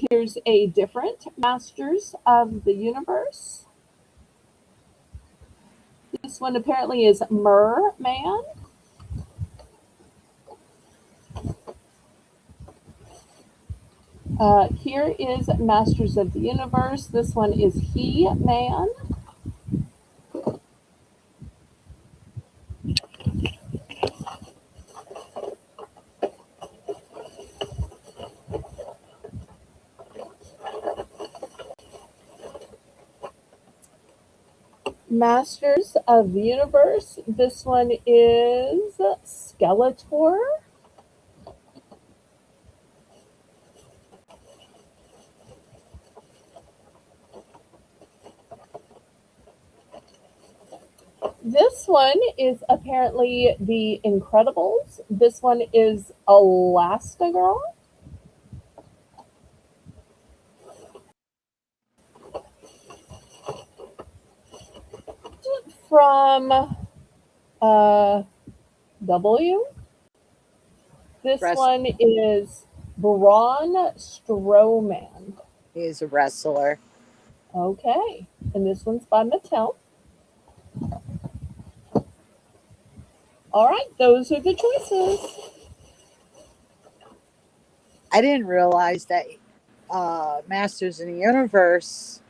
Here's a different Masters of the Universe. This one apparently is Merman. Here is Masters of the Universe. This one is He-Man. Masters of the Universe. This one is Skeletor. This one is apparently The Incredibles. This one is Elastigirl from W. This Rest. one is Braun Strowman. He's a wrestler. Okay. And this one's by Mattel. All right, those are the choices. I didn't realize that Masters in the Universe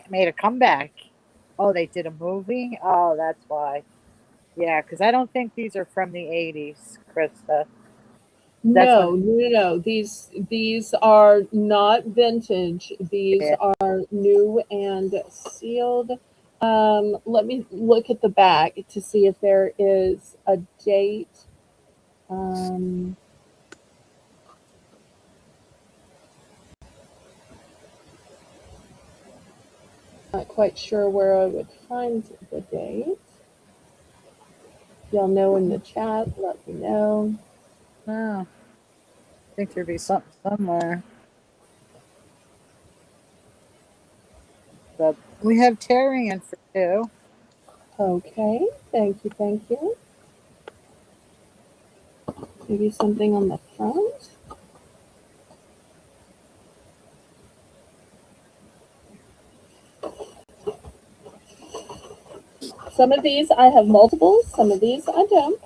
made a comeback. Oh, they did a movie? Oh, that's why. Yeah, because I don't think these are from the 80s, Krista. That's No, when, no, no, no. These are not vintage. These yeah. are new and sealed. Let me look at the back to see if there is a date. Um, Not quite sure where I would find the date. Y'all know in the chat, let me know. Oh, I think there'd be something somewhere. But we have Terry in for 2. Okay, thank you, thank you. Maybe something on the front. Some of these I have multiples, some of these I don't.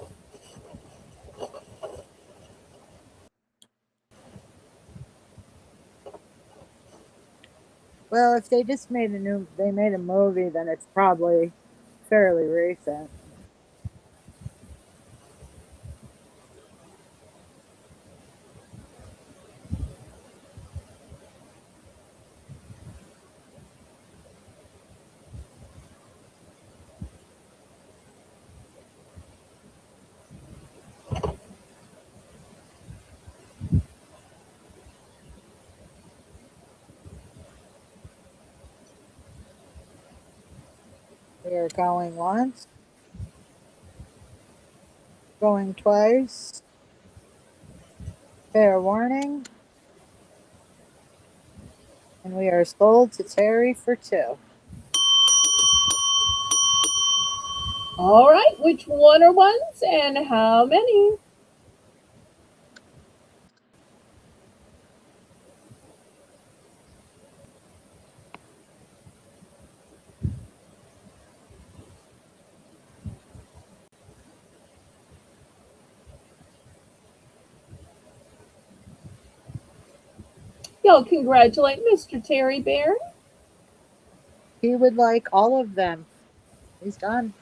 Well, if they just made they made a movie, then it's probably fairly recent. We are going once, going twice. Fair warning. And we are sold to Terry for 2. All right, which one are ones and how many? Y'all congratulate Mr. Terry Bear. He would like all of them. He's done.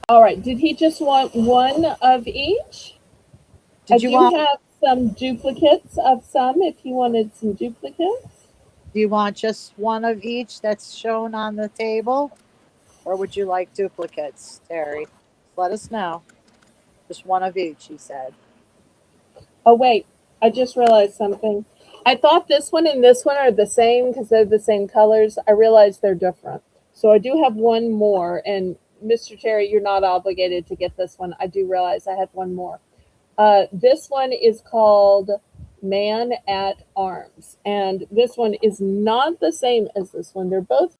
All right, did he just want one of each? I Did you do want have some duplicates of some if you wanted some duplicates. do you want just one of each that's shown on the table? Or would you like duplicates, Terry? Let us know. Just one of each, he said. Oh, wait, I just realized something. I thought this one and this one are the same because they're the same colors. I realized they're different. So I do have one more. And Mr. Terry, you're not obligated to get this one. I do realize I have one more. This one is called Man at Arms. And this one is not the same as this one. They're both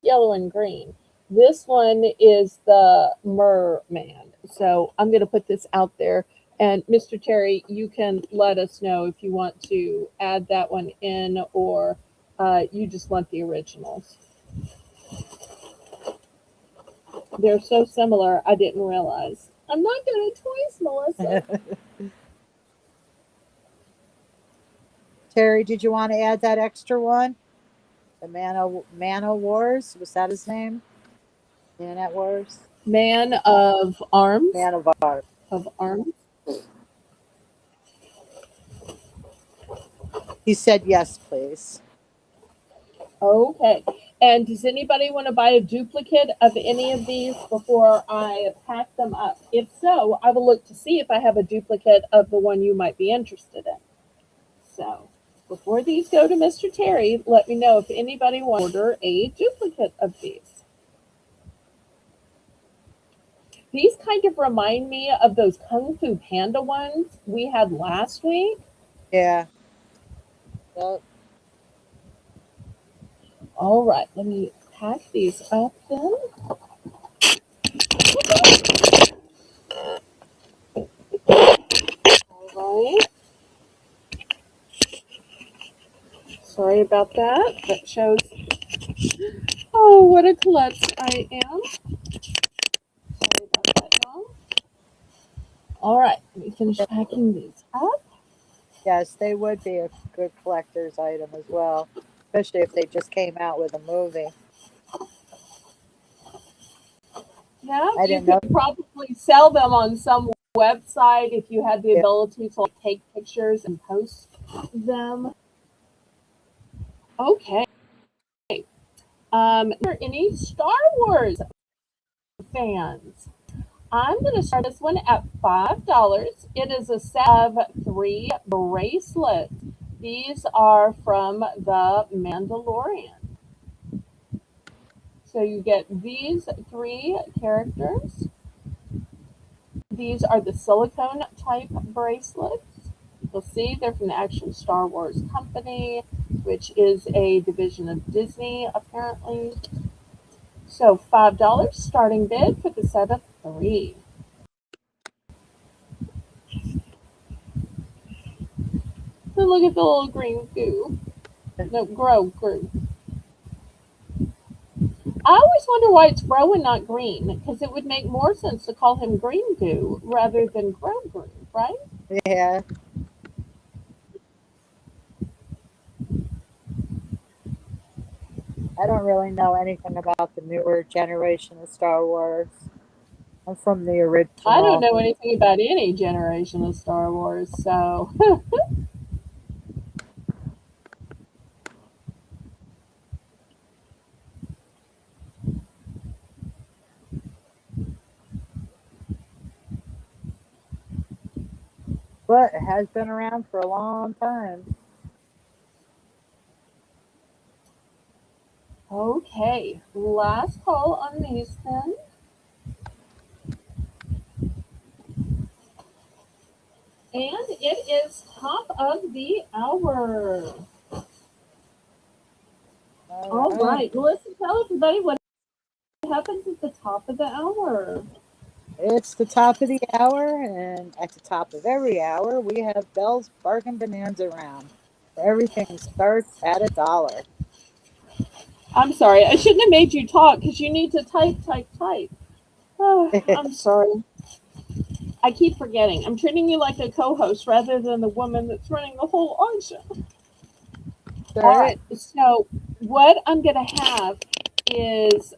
yellow and green. This one is the merman. So I'm going to put this out there. And Mr. Terry, you can let us know if you want to add that one in or you just want the originals. They're so similar, I didn't realize. I'm not good at toys, Melissa. Terry, did you want to add that extra one? The Mano Wars? Was that his name? Man at Wars? Man of Arms. Man of Art. Of Arms. He said yes, please. Okay. And does anybody want to buy a duplicate of any of these before I pack them up? If so, I will look to see if I have a duplicate of the one you might be interested in. So Before these go to Mr. Terry, let me know if anybody wants to order a duplicate of these. These kind of remind me of those Kung Fu Panda ones we had last week. Yeah. Yep. All right, let me pack these up then. All right. Sorry about that. That shows, oh, what a klutz I am. Sorry about that, y'all. All right, let me finish Yep. packing these up. Yes, they would be a good collector's item as well, especially if they just came out with a movie. Yeah, I you didn't know. could probably sell them on some website if you had the Yeah. ability to like, take pictures and post them. Okay. Are there any Star Wars fans? I'm going to start this one at $5. It is a set of 3 bracelets. These are from The Mandalorian. So you get these 3 characters. These are the silicone type bracelets. You'll see they're from the actual Star Wars company, which is a division of Disney, apparently. So $5 starting bid for the set of 3. And look at the little green goo. No, grow. I always wonder why it's grow and not green, because it would make more sense to call him green goo rather than grow green, right? Yeah. I don't really know anything about the newer generation of Star Wars. I'm from the I don't original. know anything about any generation of Star Wars, so But it has been around for a long time. okay. Last call on these then. And it is top of the hour. All All right. right, Melissa, tell everybody what happens at the top of the hour. It's the top of the hour, and at the top of every hour, we have Belle's Bargain Bonanza round. Everything starts at $1. I'm sorry, I shouldn't have made you talk because you need to type. Oh, I'm sorry. I keep forgetting. I'm treating you like a co-host rather than the woman that's running the whole auction. All All right. right. So what I'm gonna have is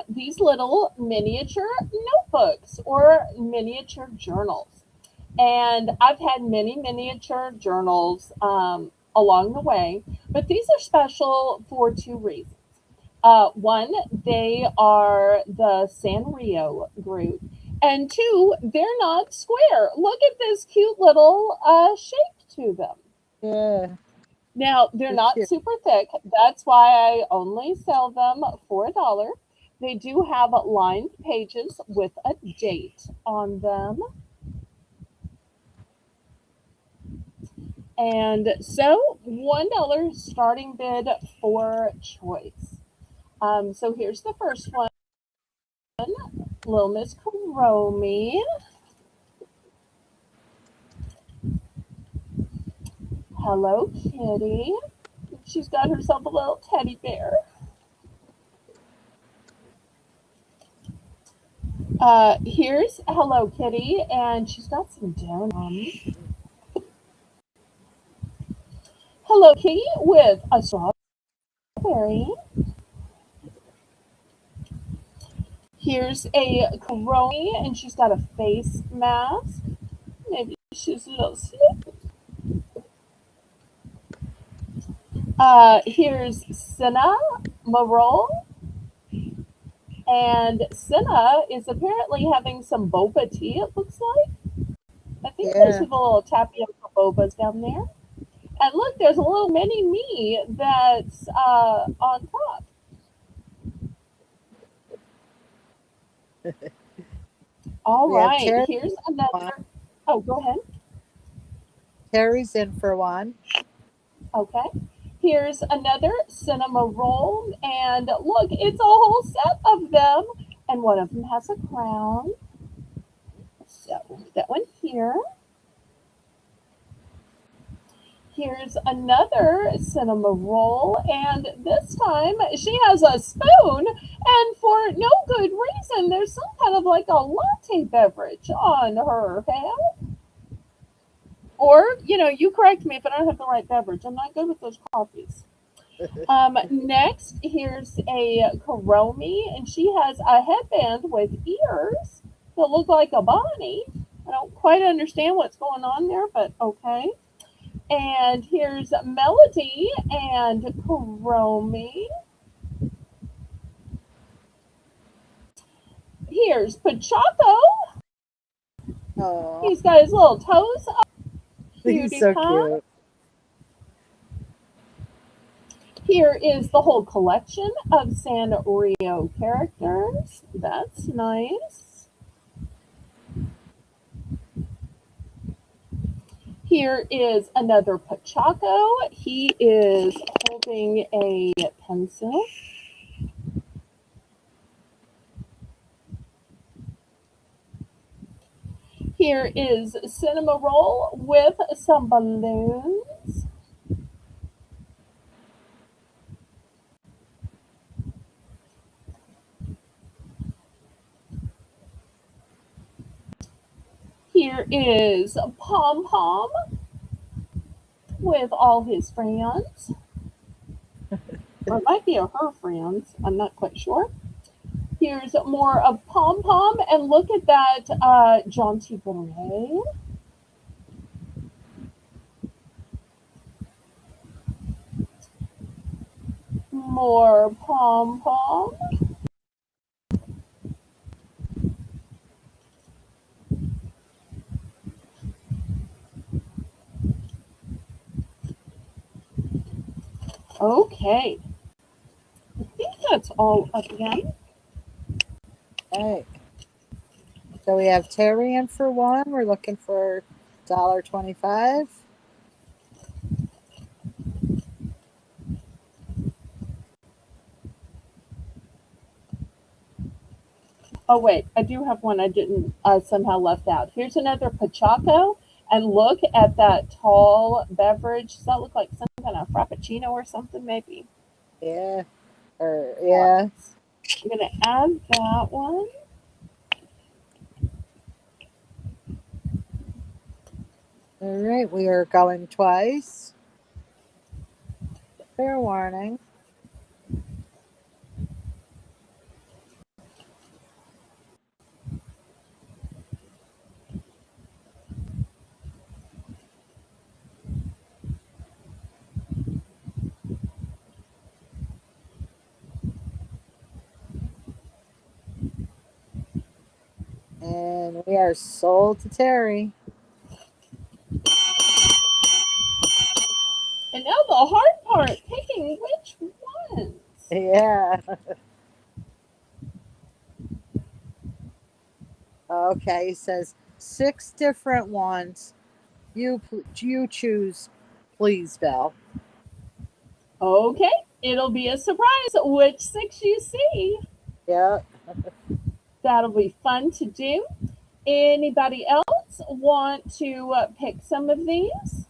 these little miniature notebooks or miniature journals, and I've had many miniature journals along the way, but these are special for 2 reasons. One, they are the Sanrio group. And 2, they're not square. Look at this cute little shape to them. Yeah. Now, they're They're not cute. super thick. That's why I only sell them for $1. They do have lined pages with a date on them. And so $1 starting bid for choice. So here's the first one. Little Miss Karomi. Hello Kitty. She's got herself a little teddy bear. Here's Hello Kitty, and she's got some donuts. Hello Kitty with a strawberry. Here's a Karomi, and she's got a face mask. Maybe she's a little sick. Here's Cinna Marol, and Cinna is apparently having some boba tea, it looks like. I think those Yeah. are the little tapioca bobas down there. And look, there's a little mini me that's on top. All We have right, Terry. here's One. another. Oh, go ahead. Terry's in for one. Okay. Here's another cinema roll. And look, it's a whole set of them. And one of them has a crown. So that one here. Here's another cinema roll. And this time she has a spoon. And for no good reason, there's some kind of like a latte beverage on her hand. Or, you correct me if I don't have the right beverage. I'm not good with those coffees. Next, here's a Karomi, and she has a headband with ears that look like a bunny. I don't quite understand what's going on there, but okay. And here's Melody and Karomi. Here's Pachaco. Oh, He's got his little toes up. he's Cutie so pie. cute. Here is the whole collection of Sanrio characters. That's nice. Here is another Pachaco. He is holding a pencil. Here is Cinema Roll with some balloons. Here is Pom Pom with all his friends. Or it might be her friends. I'm not quite sure. Here's more of Pom Pom. And look at that jaunty beret. More Pom Pom. Okay. I think that's all of them. Hey. So we have Terry in for one. We're looking for $1.25. Oh, wait. I do have one I didn't somehow left out. Here's another Pachaco. And look at that tall beverage. Does that look like some kind of frappuccino or something, maybe? Yeah. Yeah. I'm going to add that one. All right. We are going twice. Fair warning. And we are sold to Terry. And now the hard part, picking which ones. Yeah. Okay. He says 6 different ones. You choose, please, Belle. Okay, it'll be a surprise which 6 you see. Yeah. That'll be fun to do. Anybody else want to pick some of these?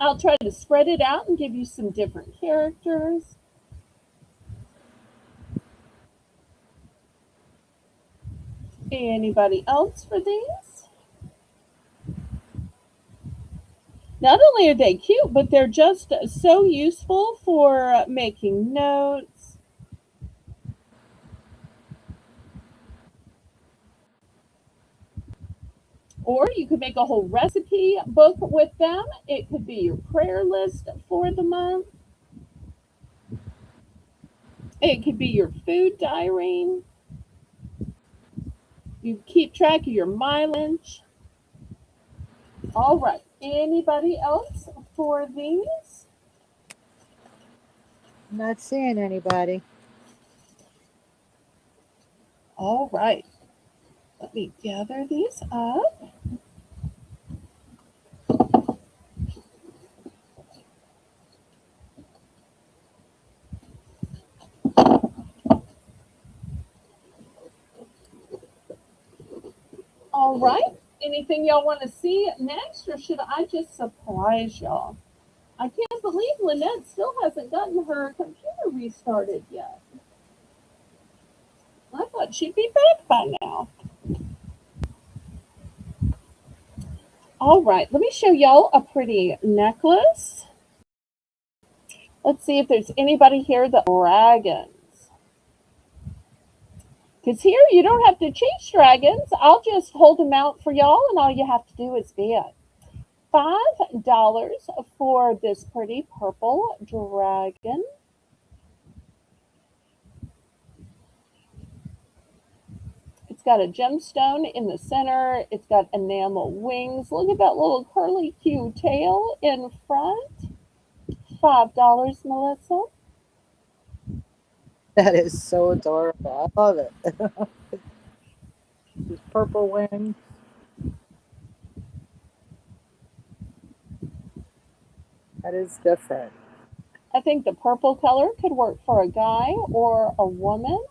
I'll try to spread it out and give you some different characters. Anybody else for these? Not only are they cute, but they're just so useful for making notes. Or you could make a whole recipe book with them. It could be your prayer list for the month. It could be your food diary. You keep track of your mileage. All right. Anybody else for these? I'm not seeing anybody. All right. Let me gather these up. All right. Anything y'all want to see next, or should I just surprise y'all? I can't believe Lynette still hasn't gotten her computer restarted yet. I thought she'd be back by now. All right, let me show y'all a pretty necklace. Let's see if there's anybody here that dragons. Because here you don't have to chase dragons. I'll just hold them out for y'all, and all you have to do is bid. $5 for this pretty purple dragon. It's got a gemstone in the center. It's got enamel wings. Look at that little curly Q tail in front. $5, Melissa. That is so adorable. I love it. These purple wings. That is different. I think the purple color could work for a guy or a woman.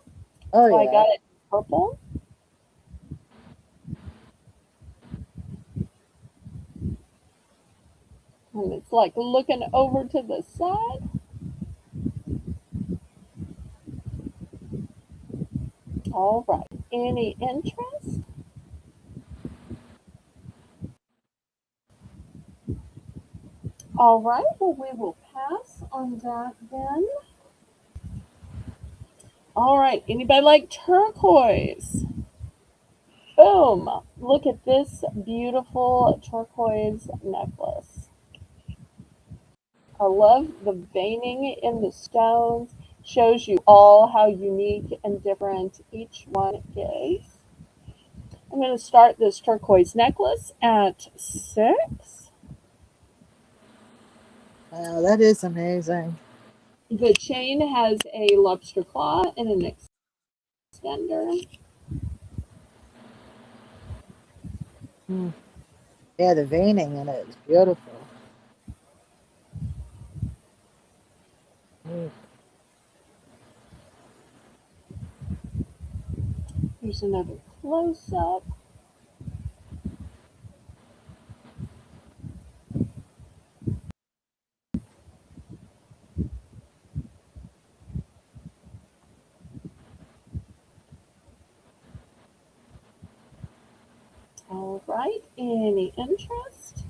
Oh, So I yeah. got it in purple. And it's like looking over to the side. All right. Any interest? All right. Well, we will pass on that then. All right. Anybody like turquoise? Boom. Look at this beautiful turquoise necklace. I love the veining in the stones. Shows you all how unique and different each one is. I'm going to start this turquoise necklace at 6. Wow, that is amazing. The chain has a lobster claw and an extender. Hmm. Yeah, the veining in it is beautiful. Hmm. Here's another close up. All right, any interest?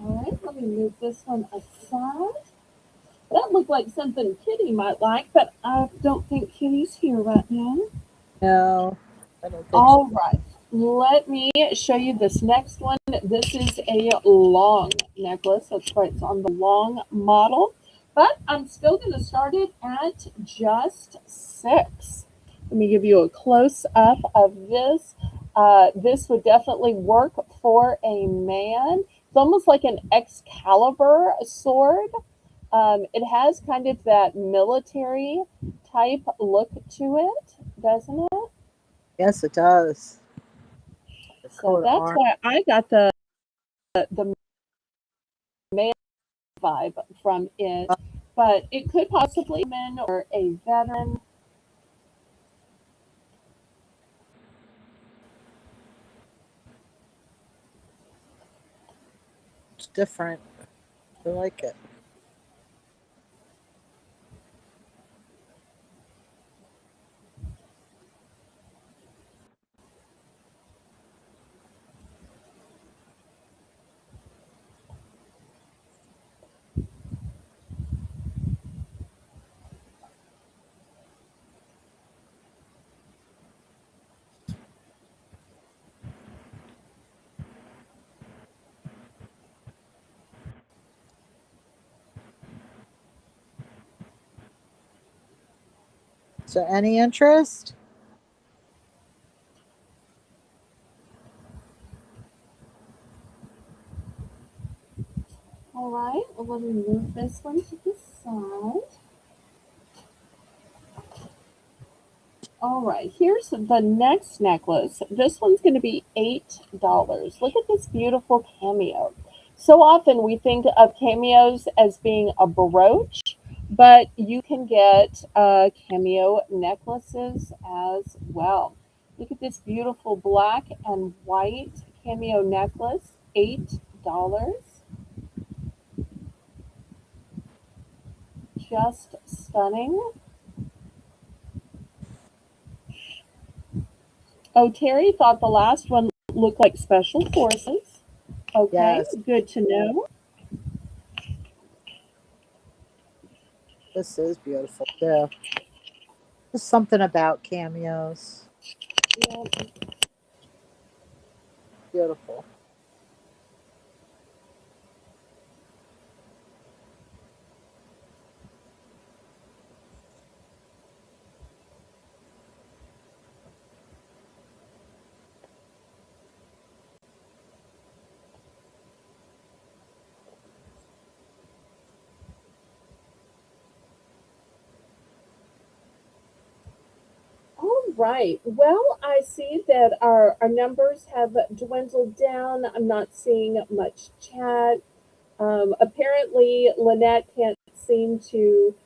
All right, let me move this one aside. That looked like something Kitty might like, but I don't think Kitty's here right now. No, I don't think so. All right, let me show you this next one. This is a long necklace. That's why it's on the long model, but I'm still going to start it at just 6. Let me give you a close up of this. This would definitely work for a man. It's almost like an Excalibur sword. It has kind of that military type look to it, doesn't it? Yes, it does. The So coat of that's arms. why I got the male vibe from it. But it could possibly be a man or a veteran. It's different. I like it. So any interest? All right, well, let me move this one to the side. All right, here's the next necklace. This one's going to be $8. Look at this beautiful cameo. So often we think of cameos as being a brooch, but you can get cameo necklaces as well. Look at this beautiful black and white cameo necklace, $8. Just stunning. Oh, Terry thought the last one looked like Special Forces. Okay, Yes, good to know. this is beautiful too. There's something about cameos. Yeah. Beautiful. All right. Well, I see that our numbers have dwindled down. I'm not seeing much chat. Apparently, Lynette can't seem to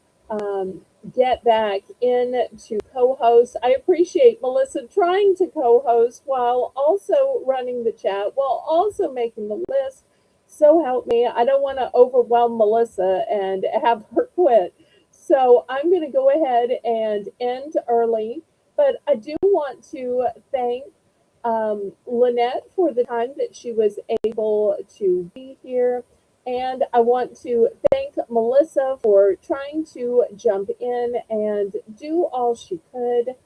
get back in to co-host. I appreciate Melissa trying to co-host while also running the chat, while also making the list. So help me. I don't want to overwhelm Melissa and have her quit. So I'm going to go ahead and end early. But I do want to thank Lynette for the time that she was able to be here. And I want to thank Melissa for trying to jump in and do all she could.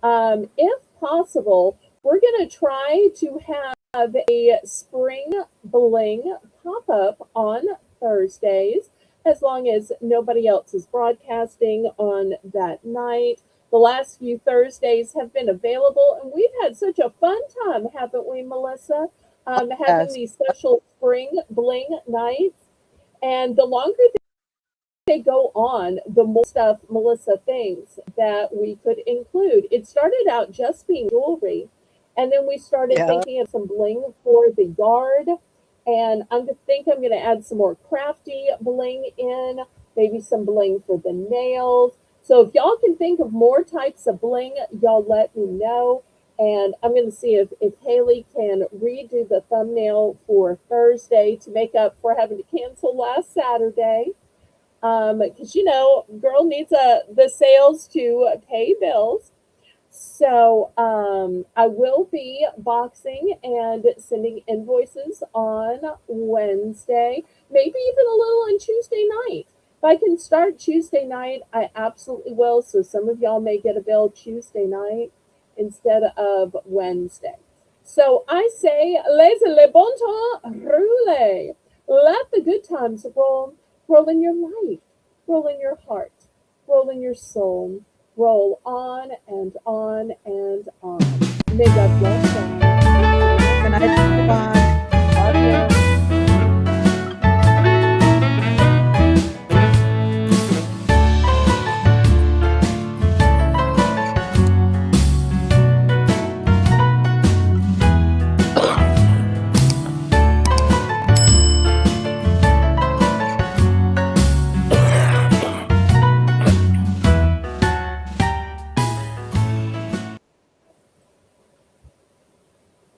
If possible, we're going to try to have a spring bling pop up on Thursdays, as long as nobody else is broadcasting on that night. The last few Thursdays have been available, and we've had such a fun time, haven't we, Melissa? Having Yes. these special spring bling nights. And the longer they go on, the more stuff Melissa thinks that we could include. It started out just being jewelry, and then we started Yeah. thinking of some bling for the yard. And I'm going to add some more crafty bling in, maybe some bling for the nails. So if y'all can think of more types of bling, y'all let me know. And I'm going to see if Haley can redo the thumbnail for Thursday to make up for having to cancel last Saturday, because girl needs the sales to pay bills. So I will be boxing and sending invoices on Wednesday, maybe even a little on Tuesday night. If I can start Tuesday night, I absolutely will. So some of y'all may get a bill Tuesday night instead of Wednesday. So I say, laissez le bon temps rouler. Let the good times roll. Roll in your life, roll in your heart, roll in your soul, roll on and on and on. May God bless you. Good night, everyone.